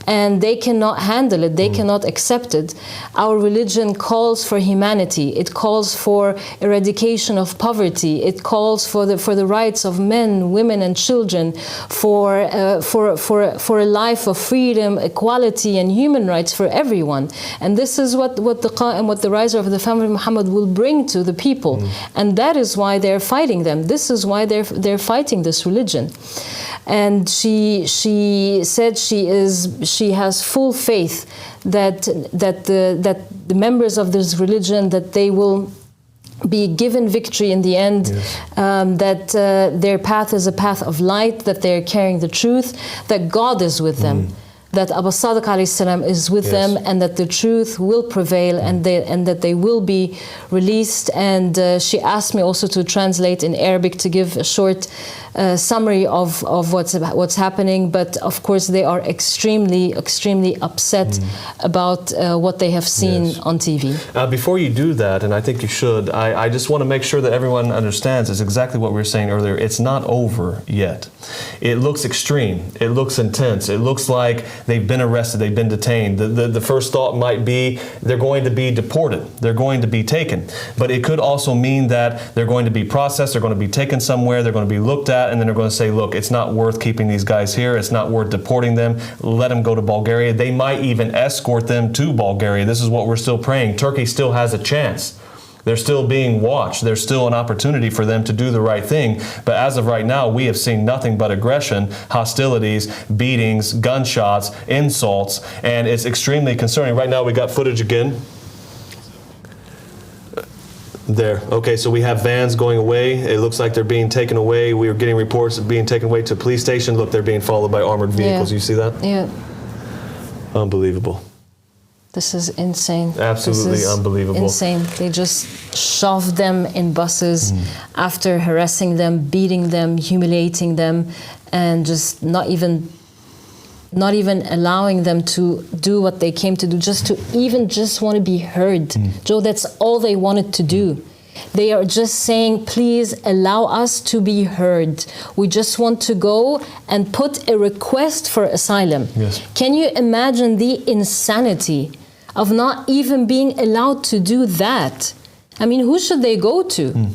And they cannot handle it, they cannot accept it. Our religion calls for humanity, it calls for eradication of poverty, it calls for the rights of men, women and children, for a life of freedom, equality and human rights for everyone. And this is what the Qa'im, what the riser of the family of Muhammad will bring to the people. And that is why they're fighting them. This is why they're fighting this religion. And she said she has full faith that the members of this religion, that they will be given victory in the end, that their path is a path of light, that they're carrying the truth, that God is with them, that Abu Sadiq alayhi salam is with them, and that the truth will prevail, and that they will be released. And she asked me also to translate in Arabic, to give a short summary of what's happening. But of course they are extremely upset about what they have seen on TV. Before you do that, and I think you should, I just want to make sure that everyone understands is exactly what we were saying earlier. It's not over yet. It looks extreme. It looks intense. It looks like they've been arrested, they've been detained. The first thought might be they're going to be deported, they're going to be taken. But it could also mean that they're going to be processed, they're going to be taken somewhere, they're going to be looked at, and then they're going to say, look, it's not worth keeping these guys here, it's not worth deporting them, let them go to Bulgaria. They might even escort them to Bulgaria. This is what we're still praying. Turkey still has a chance. They're still being watched. There's still an opportunity for them to do the right thing. But as of right now, we have seen nothing but aggression, hostilities, beatings, gunshots, insults, and it's extremely concerning. Right now, we got footage again. There. Okay, so we have vans going away. It looks like they're being taken away. We are getting reports of being taken away to a police station. Look, they're being followed by armored vehicles. You see that? Yeah. Unbelievable. This is insane. Absolutely unbelievable. Insane. They just shoved them in buses after harassing them, beating them, humiliating them, and just not even allowing them to do what they came to do, just want to be heard. Joe, that's all they wanted to do. They are just saying, please allow us to be heard. We just want to go and put a request for asylum. Yes. Can you imagine the insanity of not even being allowed to do that? I mean, who should they go to?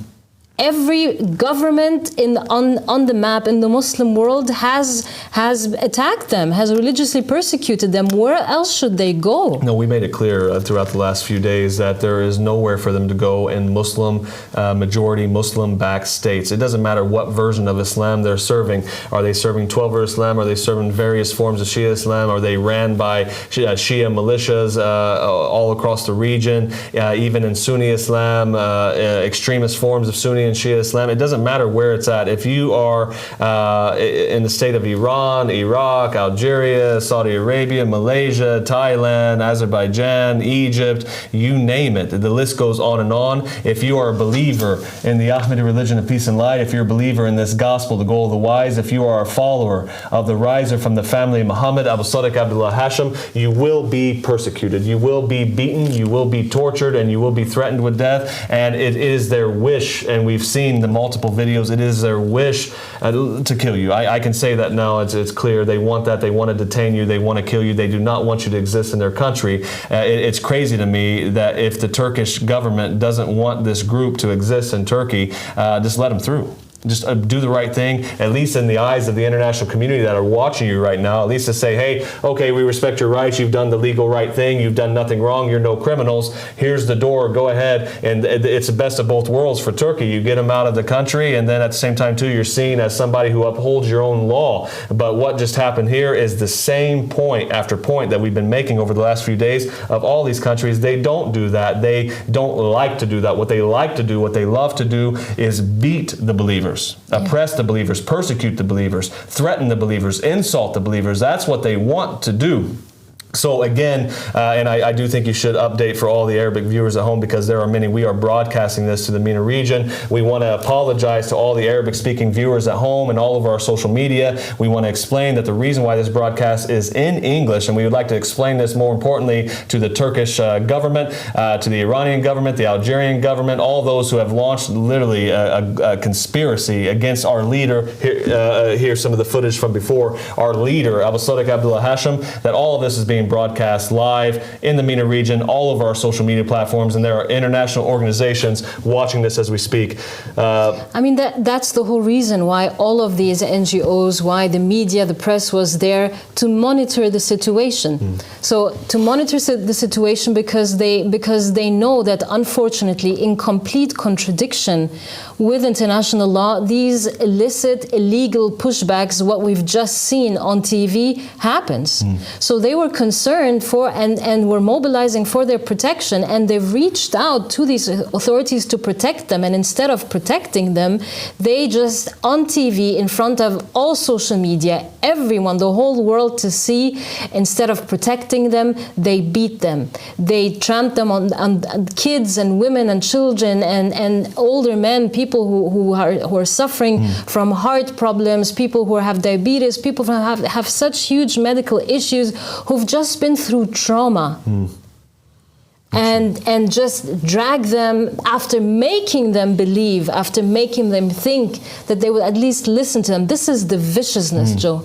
Every government on the map in the Muslim world has attacked them, has religiously persecuted them. Where else should they go? No, we made it clear throughout the last few days that there is nowhere for them to go in Muslim, majority Muslim-backed states. It doesn't matter what version of Islam they're serving. Are they serving 12-er Islam? Are they serving various forms of Shia Islam? Are they ran by Shia militias all across the region? Even in Sunni Islam, extremist forms of Sunni and Shia Islam, it doesn't matter where it's at. If you are in the state of Iran, Iraq, Algeria, Saudi Arabia, Malaysia, Thailand, Azerbaijan, Egypt, you name it. The list goes on and on. If you are a believer in the Ahmadi religion of peace and light, if you're a believer in this gospel, the goal of the wise, if you are a follower of the riser from the family of Muhammad, Abu Sadiq Abdullah Hashim, you will be persecuted. You will be beaten, you will be tortured, and you will be threatened with death. And it is their wish, and we've seen the multiple videos, it is their wish to kill you. I can say that now, it's clear. They want that. They want to detain you. They want to kill you. They do not want you to exist in their country. It's crazy to me that if the Turkish government doesn't want this group to exist in Turkey, just let them through. Just do the right thing, at least in the eyes of the international community that are watching you right now, at least to say, hey, okay, we respect your rights, you've done the legal right thing, you've done nothing wrong, you're no criminals, here's the door, go ahead. And it's the best of both worlds for Turkey. You get them out of the country, and then at the same time, too, you're seen as somebody who upholds your own law. But what just happened here is the same point after point that we've been making over the last few days of all these countries. They don't do that. They don't like to do that. What they like to do, what they love to do is beat the believers. Oppress the believers, persecute the believers, threaten the believers, insult the believers. That's what they want to do. So again, and I do think you should update for all the Arabic viewers at home, because there are many. We are broadcasting this to the MENA region. We want to apologize to all the Arabic-speaking viewers at home and all of our social media. We want to explain that the reason why this broadcast is in English, and we would like to explain this more importantly to the Turkish government, to the Iranian government, the Algerian government, all those who have launched literally a conspiracy against our leader. Here's some of the footage from before. Our leader, Abu Sadiq Abdullah Hashim, that all of this is being broadcast live in the MENA region, all of our social media platforms, and there are international organizations watching this as we speak. I mean, that's the whole reason why all of these NGOs, why the media, the press was there to monitor the situation. So to monitor the situation because they know that unfortunately, in complete contradiction with international law, these illicit, illegal pushbacks, what we've just seen on TV, happens. So they were concerned for and were mobilizing for their protection, and they've reached out to these authorities to protect them, and instead of protecting them, they just on TV, in front of all social media, everyone, the whole world to see, instead of protecting them, they beat them. They tramp them on kids and women and children and older men, people who are suffering from heart problems, people who have diabetes, people who have such huge medical issues, who've just been through trauma. And just drag them, after making them believe, after making them think that they will at least listen to them. This is the viciousness, Joe.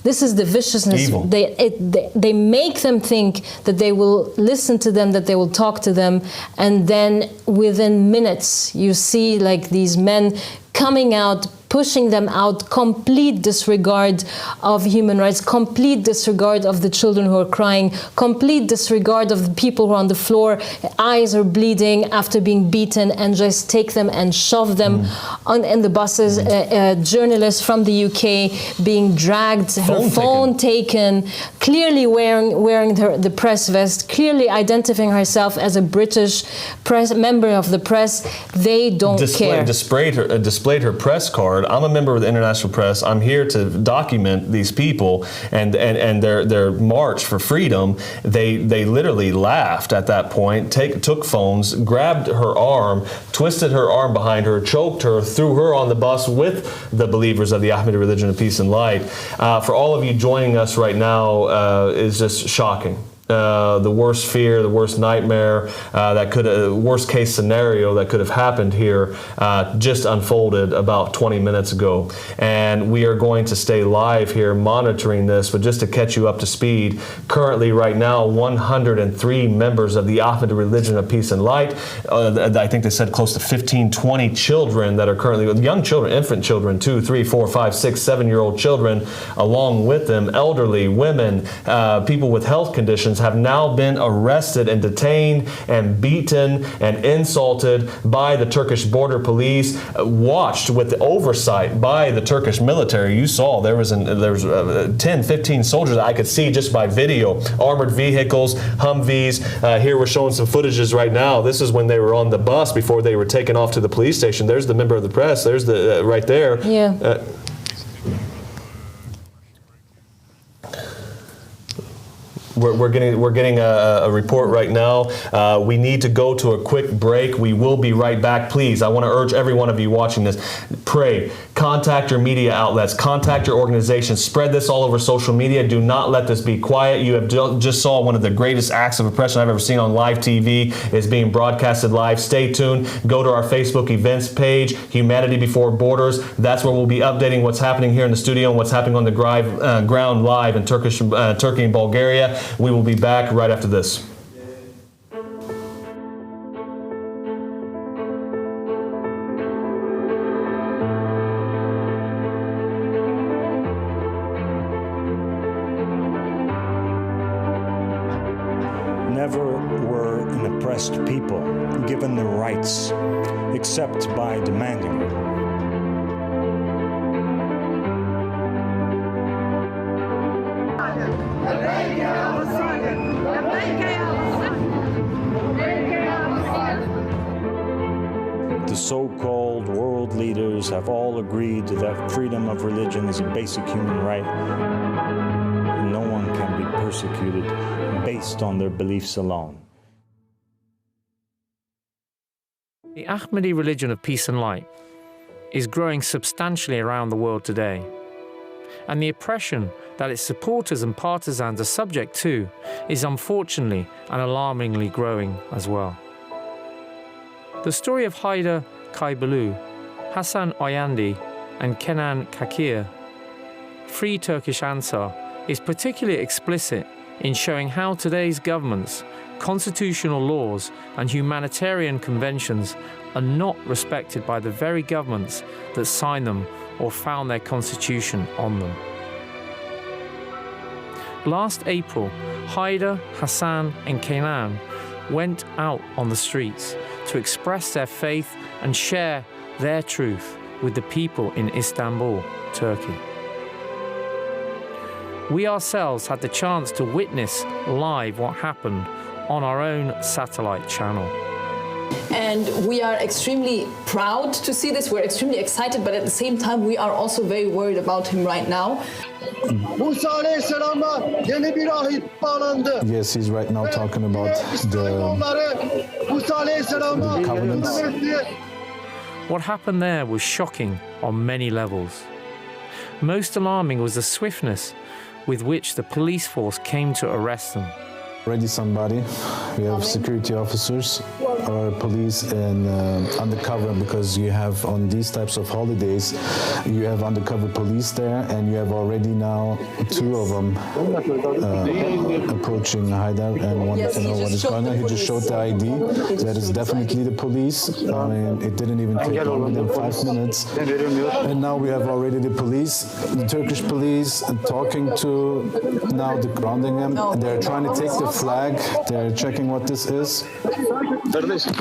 This is the viciousness. Evil. They make them think that they will listen to them, that they will talk to them, and then within minutes you see like these men coming out, pushing them out, complete disregard of human rights, complete disregard of the children who are crying, complete disregard of the people who are on the floor, eyes are bleeding after being beaten, and just take them and shove them in the buses. Journalists from the UK being dragged, her phone taken, clearly wearing the press vest, clearly identifying herself as a British member of the press. They don't care. Displayed her press card. I'm a member of the international press. I'm here to document these people and their march for freedom. They literally laughed at that point, took phones, grabbed her arm, twisted her arm behind her, choked her, threw her on the bus with the believers of the Ahmadi religion of peace and light. For all of you joining us right now, is just shocking. The worst fear, the worst nightmare, worst case scenario that could have happened here just unfolded about 20 minutes ago. And we are going to stay live here monitoring this, but just to catch you up to speed, currently right now 103 members of the Ahmadi religion of peace and light, I think they said close to 15, 20 children that are currently, young children, infant children, 2, 3, 4, 5, 6, 7-year-old children, along with them, elderly, women, people with health conditions, have now been arrested and detained and beaten and insulted by the Turkish border police, watched with the oversight by the Turkish military. You saw there was 10, 15 soldiers that I could see just by video, armored vehicles, Humvees. Here we're showing some footages right now. This is when they were on the bus before they were taken off to the police station. There's the member of the press. There's the right there. Yeah. We're getting a report right now. We need to go to a quick break. We will be right back. Please, I want to urge every one of you watching this, pray, contact your media outlets, contact your organizations, spread this all over social media. Do not let this be quiet. You have just saw one of the greatest acts of oppression I've ever seen on live TV is being broadcasted live. Stay tuned. Go to our Facebook events page, Humanity Before Borders. That's where we'll be updating what's happening here in the studio and what's happening on the ground live in Turkey and Bulgaria. We will be back right after this. Never were an oppressed people given their rights except by demanding them. The so-called world leaders have all agreed that freedom of religion is a basic human right. No one can be persecuted persecuted based on their beliefs alone. The Ahmadi religion of peace and light is growing substantially around the world today, and the oppression that its supporters and partisans are subject to is unfortunately and alarmingly growing as well. The story of Haydar Kaybalu, Hasan Oyandi and Kenan Kakir, Free Turkish Ansar, is particularly explicit in showing how today's governments, constitutional laws and humanitarian conventions are not respected by the very governments that signed them or found their constitution on them. Last April, Haydar, Hassan and Kenan went out on the streets to express their faith and share their truth with the people in Istanbul, Turkey. We ourselves had the chance to witness live what happened on our own satellite channel. And we are extremely proud to see this. We're extremely excited, but at the same time, we are also very worried about him right now. Yes, he's right now talking about the covenants. What happened there was shocking on many levels. Most alarming was the swiftness with which the police force came to arrest them. Already somebody. We have security officers or police and undercover, because you have on these types of holidays, you have undercover police there, and you have already now two of them approaching Haydar and wanted to know what is going on. He just showed the ID. That is definitely the police. I mean, it didn't even take longer than 5 minutes. And now we have already the police, the Turkish police, talking to now the grounding them. They're trying to take the flag. They're checking what this is.